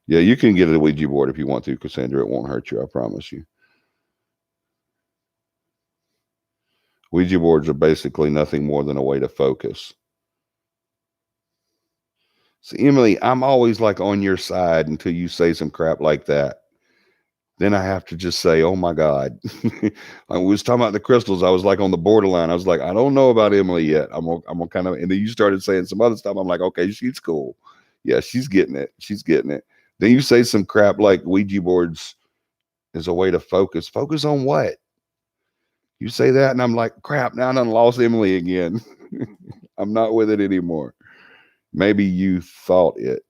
Yeah, you can get a Ouija board if you want to, Cassandra. It won't hurt you. I promise you. Ouija boards are basically nothing more than a way to focus. So, Emily, I'm always like on your side until you say some crap like that. Then I have to just say, oh my God. I was talking about the crystals. I was like on the borderline. I was like, I don't know about Emily yet. I'm gonna kind of, and then you started saying some other stuff. I'm like, okay, she's cool. Yeah, she's getting it. She's getting it. Then you say some crap like Ouija boards is a way to focus. Focus on what? You say that, and I'm like, crap, now I done lost Emily again. I'm not with it anymore. Maybe you thought it.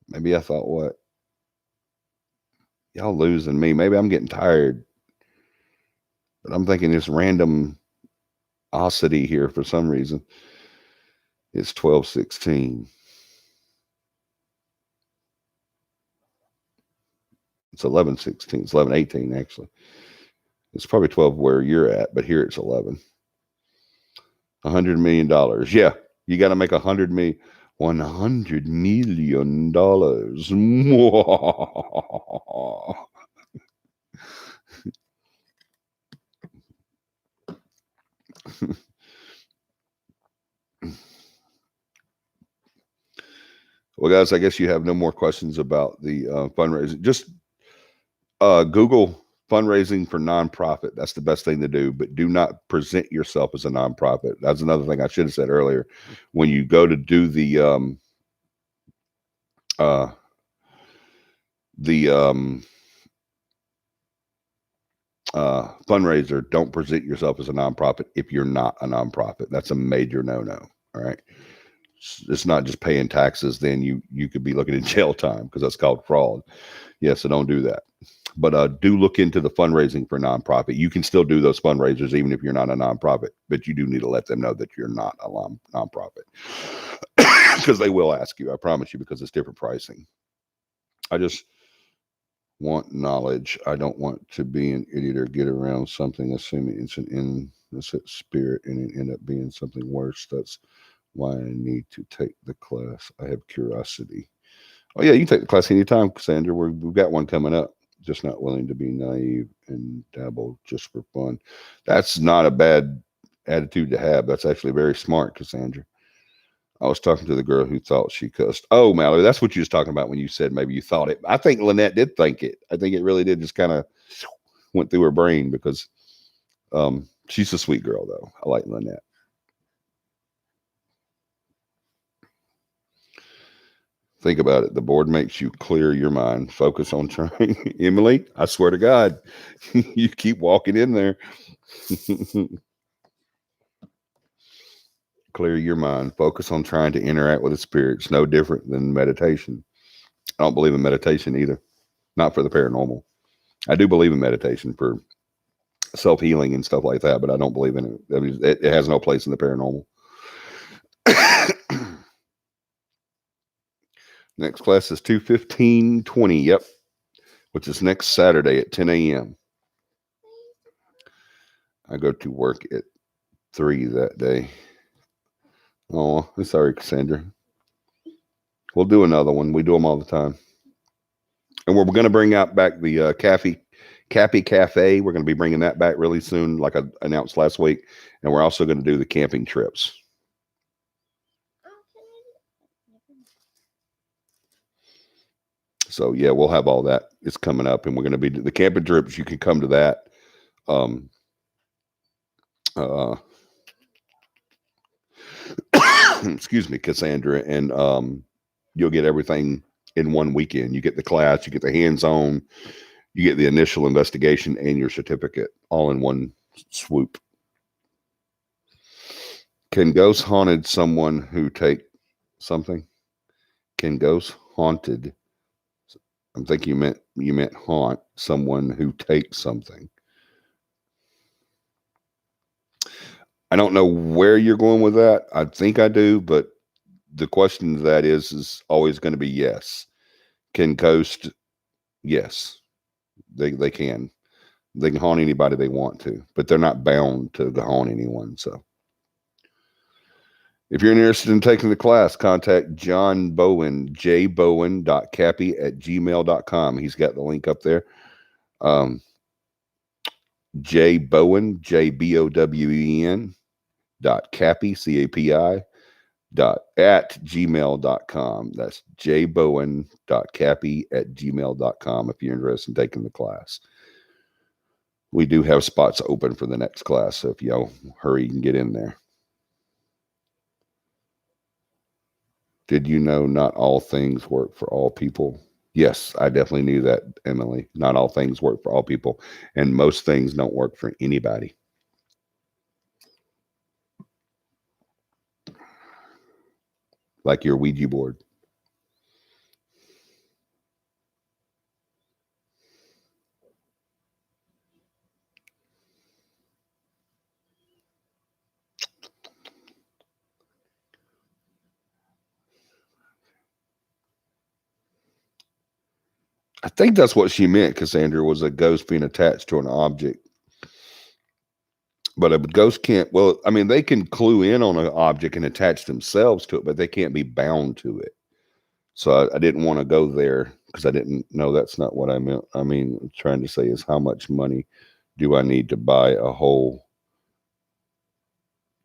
Maybe I thought what? Y'all losing me. Maybe I'm getting tired. But I'm thinking this random osity here for some reason. It's 12:16. It's 11:16. It's 11:18 actually. It's probably 12 where you're at, but here it's 11. $100 million. Yeah, you got to make $100 million. Well, guys, I guess you have no more questions about the fundraising. Just Google fundraising for nonprofit. That's the best thing to do, but do not present yourself as a nonprofit. That's another thing I should have said earlier. When you go to do uh, the fundraiser, don't present yourself as a nonprofit if you're not a nonprofit. That's a major no-no. All right. It's not just paying taxes. Then you could be looking at jail time because that's called fraud. Yeah, so don't do that. But do look into the fundraising for nonprofit. You can still do those fundraisers even if you're not a nonprofit, but you do need to let them know that you're not a nonprofit because they will ask you. I promise you, because it's different pricing. I just want knowledge. I don't want to be an idiot or get around something assuming it's an innocent spirit and it end up being something worse. That's why I need to take the class. I have curiosity. Oh yeah, you can take the class anytime, Cassandra. We've got one coming up. Just not willing to be naive and dabble just for fun. That's not a bad attitude to have. That's actually very smart, Cassandra. I was talking to the girl who thought she cussed. Oh, Mallory, that's what you was talking about when you said maybe you thought it. I think Lynette did think it. I think it really did just kind of went through her brain because she's a sweet girl, though. I like Lynette. Think about it. The board makes you clear your mind, focus on trying. Emily, I swear to God, you keep walking in there. Clear your mind, focus on trying to interact with the spirits. No different than meditation. I don't believe in meditation either, not for the paranormal. I do believe in meditation for self healing and stuff like that, but I don't believe in it. I mean, it has no place in the paranormal. Next class is 2:15:20. Yep, which is next Saturday at 10 a.m. I go to work at 3 that day. Oh, I'm sorry, Cassandra. We'll do another one. We do them all the time. And we're going to bring out back the CAPI Cafe. We're going to be bringing that back really soon, like I announced last week. And we're also going to do the camping trips. So yeah, we'll have all that. It's coming up, and we're going to be the camping trips. You can come to that. excuse me, Cassandra, and you'll get everything in one weekend. You get the class, you get the hands-on, you get the initial investigation, and your certificate all in one swoop. Can ghosts haunted someone who take something? Can ghosts haunted? I'm thinking you meant haunt someone who takes something. I don't know where you're going with that. I think I do, but the question to that is always going to be yes. Can ghosts? Yes, they can. They can haunt anybody they want to, but they're not bound to haunt anyone. So if you're interested in taking the class, contact John Bowen, jbowen.capi@gmail.com. He's got the link up there. J Bowen, JBOWEN .capi, CAPI @gmail.com. That's jbowen.capi@gmail.com if you're interested in taking the class. We do have spots open for the next class, so if y'all hurry and get in there. Did you know not all things work for all people? Yes, I definitely knew that, Emily. Not all things work for all people, and most things don't work for anybody. Like your Ouija board. I think that's what she meant, Cassandra, was a ghost being attached to an object. But a ghost can't, well, I mean, they can clue in on an object and attach themselves to it, but they can't be bound to it. So I didn't want to go there because I didn't know that's not what I meant. I mean, trying to say is how much money do I need to buy a whole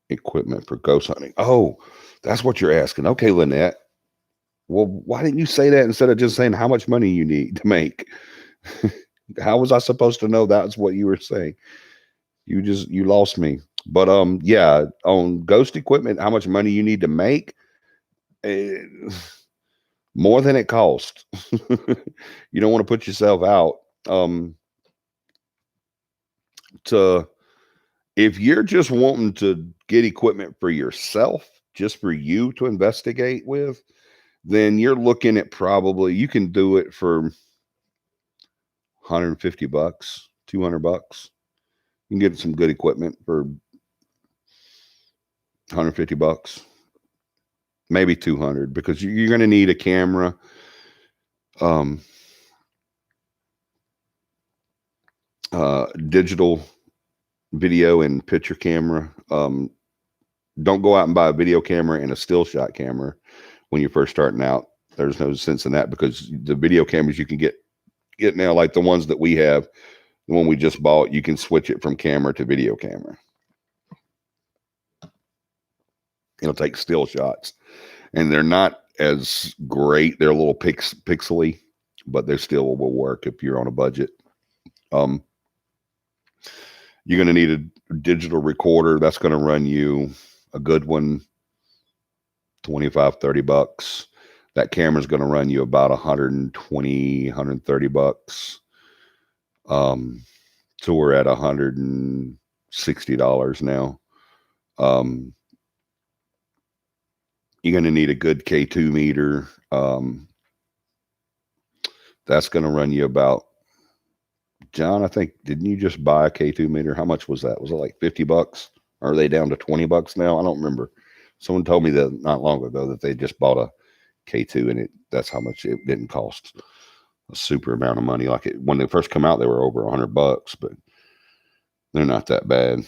equipment for ghost hunting? Oh, that's what you're asking. Okay, Lynette. Well, why didn't you say that instead of just saying how much money you need to make? How was I supposed to know that's what you were saying? You lost me. But yeah, on ghost equipment, how much money you need to make? Eh, more than it costs. You don't want to put yourself out. To If you're just wanting to get equipment for yourself, just for you to investigate with, then you're looking at probably you can do it for $150, $200. You can get some good equipment for $150, maybe 200, because you're going to need a camera, digital video and picture camera. Don't go out and buy a video camera and a still shot camera when you're first starting out. There's no sense in that because the video cameras you can get now, like the ones that we have, the one we just bought, you can switch it from camera to video camera. It'll take still shots, and they're not as great. They're a little pixely, but they still will work if you're on a budget. You're going to need a digital recorder. That's going to run you a good one, 25, $30. That camera's going to run you about 120, $130. So we're at $160 now. You're going to need a good K2 meter. That's going to run you about, John, I think, didn't you just buy a K2 meter? How much was that? Was it like $50? Or are they down to $20 now? I don't remember. Someone told me that not long ago that they just bought a K2 and that's how much it didn't cost a super amount of money. Like when they first come out, they were over $100, but they're not that bad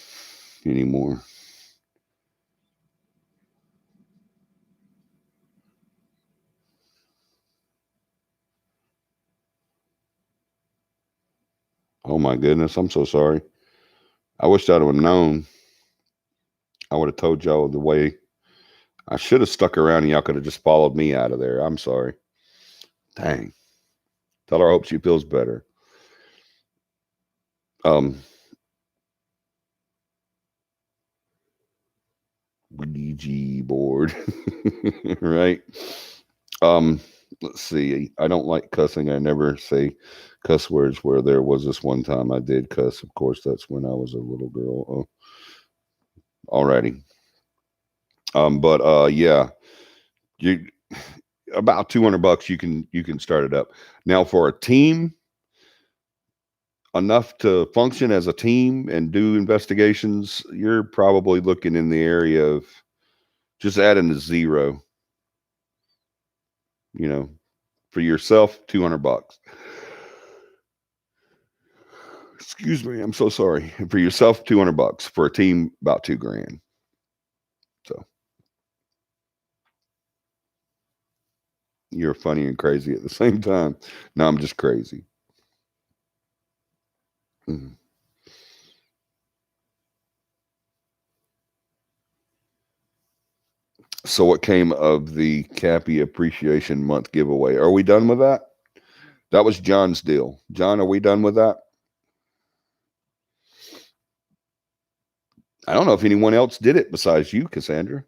anymore. Oh my goodness, I'm so sorry. I wish I'd have known. I would have told y'all the way. I should have stuck around and y'all could have just followed me out of there. I'm sorry. Dang. Tell her I hope she feels better. Ouija board. Right. Let's see. I don't like cussing. I never say cuss words. Where there was this one time I did cuss. Of course, that's when I was a little girl. Oh, alrighty. But yeah, you about $200. You can start it up now for a team. Enough to function as a team and do investigations. You're probably looking in the area of just adding a zero. You know, for yourself, $200. Excuse me, I'm so sorry. For yourself, $200. For a team, about $2,000. So you're funny and crazy at the same time. No, I'm just crazy. Mhm. So what came of the CAPI Appreciation Month giveaway? Are we done with that? That was John's deal. John, are we done with that? I don't know if anyone else did it besides you, Cassandra.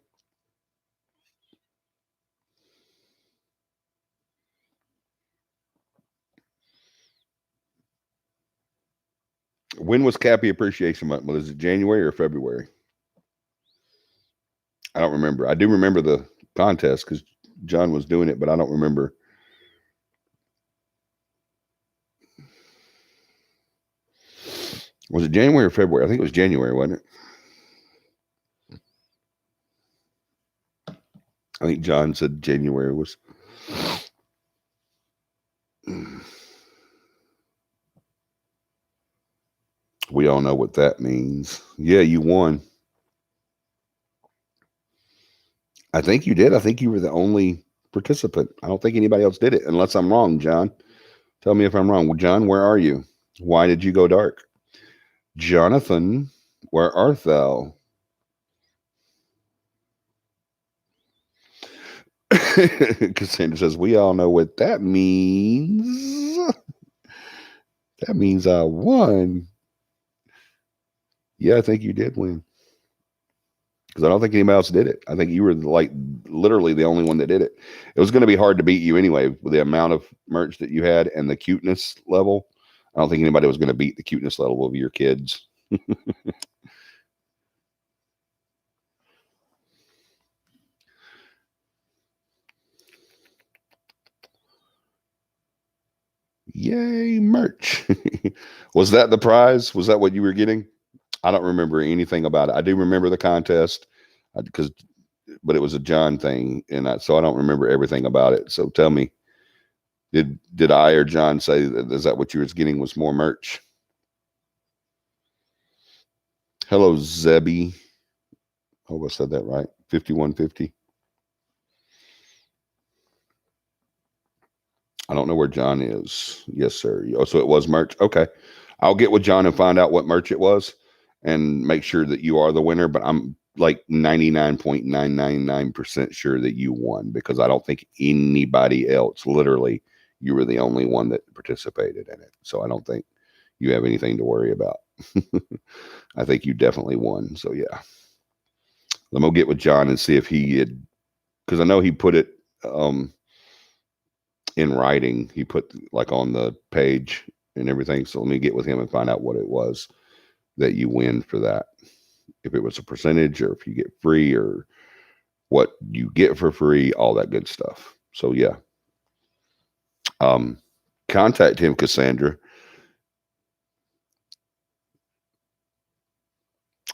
When was CAPI Appreciation Month? Was it January or February? I don't remember. I do remember the contest because John was doing it, but I don't remember. Was it January or February? I think it was January, wasn't it? I think John said January was. We all know what that means. Yeah, you won. I think you did. I think you were the only participant. I don't think anybody else did it, unless I'm wrong, John. Tell me if I'm wrong. Well, John, where are you? Why did you go dark? Jonathan, where art thou? Cassandra says, we all know what that means. That means I won. Yeah, I think you did win. Because I don't think anybody else did it. I think you were like literally the only one that did it. It was going to be hard to beat you anyway with the amount of merch that you had and the cuteness level. I don't think anybody was going to beat the cuteness level of your kids. Yay, merch. Was that the prize? Was that what you were getting? I don't remember anything about it. I do remember the contest but it was a John thing, and so I don't remember everything about it. So tell me, did I or John say that? Is that what you was getting? Was more merch? Hello, Zebby. Hope I said that right. 5150. I don't know where John is. Yes, sir. Oh, so it was merch. Okay, I'll get with John and find out what merch it was, and make sure that you are the winner. But I'm like 99.999% sure that you won, because I don't think anybody else, literally, you were the only one that participated in it. So I don't think you have anything to worry about. I think you definitely won. So yeah, let me get with John and see if he had, because I know he put it in writing. He put like on the page and everything. So let me get with him and find out what it was that you win for that. If it was a percentage, or if you get free, or what you get for free, all that good stuff. So yeah, contact him, Cassandra.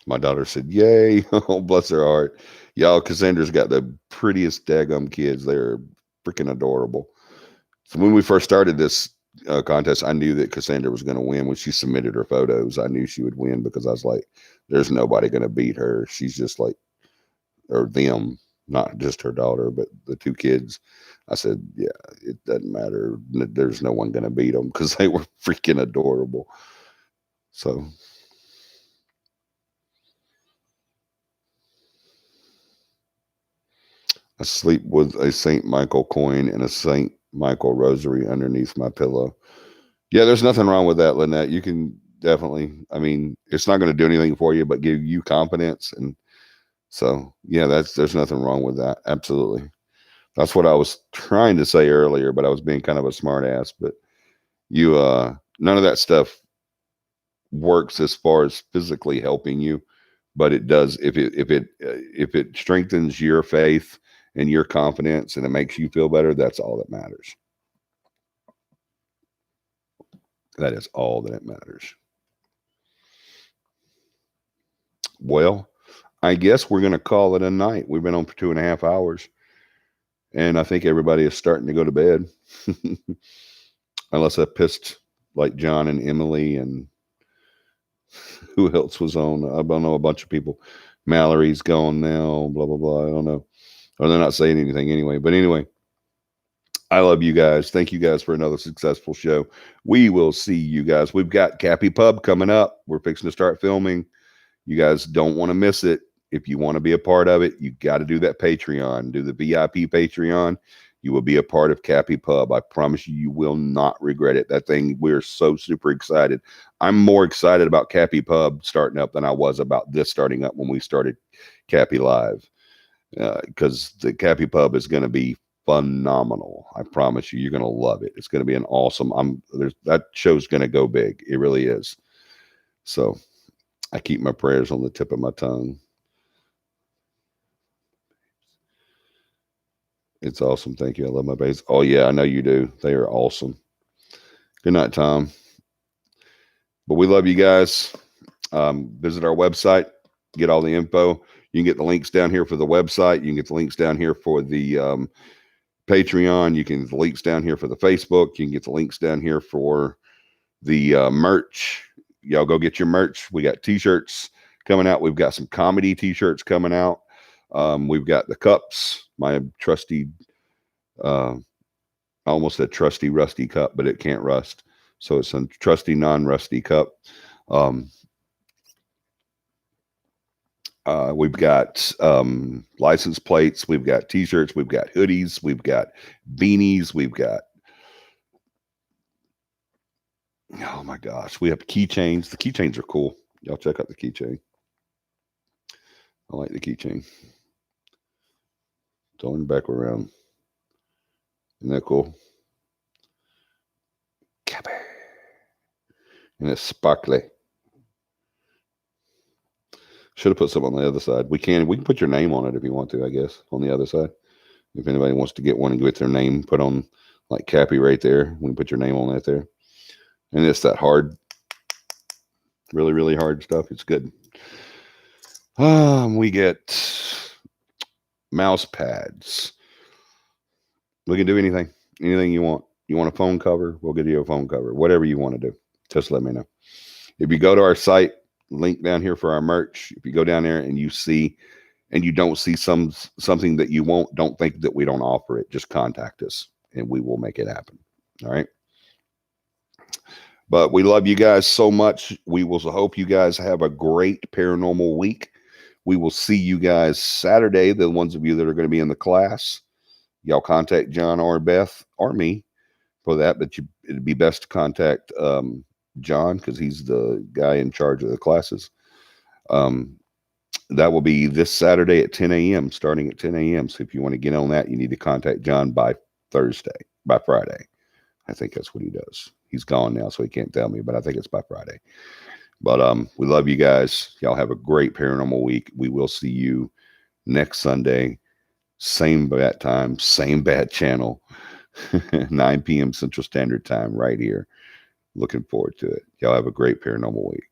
My daughter said, "Yay!" Oh, bless her heart. Y'all, Cassandra's got the prettiest daggum kids. They're freaking adorable. So when we first started this contest, I knew that Cassandra was going to win. When she submitted her photos, I knew she would win, because I was like, "There's nobody going to beat her. She's just like, or them, not just her daughter, but the two kids." I said, "Yeah, it doesn't matter. There's no one going to beat them," because they were freaking adorable. So I sleep with a St. Michael coin and a St. Michael rosary underneath my pillow. Yeah, there's nothing wrong with that, Lynette. You can definitely, I mean, it's not going to do anything for you, but give you confidence. And So yeah, there's nothing wrong with that. Absolutely. That's what I was trying to say earlier, but I was being kind of a smart ass. But you, none of that stuff works as far as physically helping you, but it does if it strengthens your faith and your confidence and it makes you feel better. That's all that matters. That is all that matters. Well, I guess we're going to call it a night. We've been on for 2.5 hours, and I think everybody is starting to go to bed, unless I pissed like John and Emily and who else was on. I don't know, a bunch of people. Mallory's gone now. Blah blah blah. I don't know, or they're not saying anything anyway. But anyway, I love you guys. Thank you guys for another successful show. We will see you guys. We've got CAPI Pub coming up. We're fixing to start filming. You guys don't want to miss it. If you want to be a part of it, you got to do that Patreon. Do the VIP Patreon. You will be a part of CAPI Pub. I promise you, you will not regret it. That thing, we're so super excited. I'm more excited about CAPI Pub starting up than I was about this starting up when we started CAPI Live. Because the CAPI Pub is going to be phenomenal. I promise you, you're going to love it. It's going to be an awesome. That show's going to go big. It really is. So I keep my prayers on the tip of my tongue. It's awesome. Thank you. I love my babies. Oh yeah, I know you do. They are awesome. Good night, Tom. But we love you guys. Visit our website. Get all the info. You can get the links down here for the website. You can get the links down here for the Patreon. You can get the links down here for the Facebook. You can get the links down here for the merch. Y'all go get your merch. We got t-shirts coming out. We've got some comedy t-shirts coming out. We've got the cups, my trusty, I almost said trusty rusty cup, but it can't rust. So it's a trusty non-rusty cup. We've got license plates. We've got t-shirts. We've got hoodies. We've got beanies. We've got, oh my gosh, we have keychains. The keychains are cool. Y'all check out the keychain. I like the keychain. Turn back around. Isn't that cool? CAPI. And it's sparkly. Should have put some on the other side. We can put your name on it if you want to, I guess, on the other side. If anybody wants to get one and get their name put on, like CAPI right there, we can put your name on that there. And it's that hard, really, really hard stuff. It's good. We get mouse pads. We can do anything you want. You want a phone cover? We'll give you a phone cover. Whatever you want to do, just let me know. If you go to our site, link down here for our merch. If you go down there and you see, and you don't see something that you won't, don't think that we don't offer it. Just contact us and we will make it happen. All right. But we love you guys so much. We will hope you guys have a great paranormal week. We will see you guys Saturday. The ones of you that are going to be in the class, y'all contact John or Beth or me for that. But it'd be best to contact John because he's the guy in charge of the classes. That will be this Saturday at 10 a.m., starting at 10 a.m. So if you want to get on that, you need to contact John by Friday. I think that's what he does. He's gone now, so he can't tell me, but I think it's by Friday. But we love you guys. Y'all have a great paranormal week. We will see you next Sunday. Same bad time, same bad channel, 9 p.m. Central Standard Time right here. Looking forward to it. Y'all have a great paranormal week.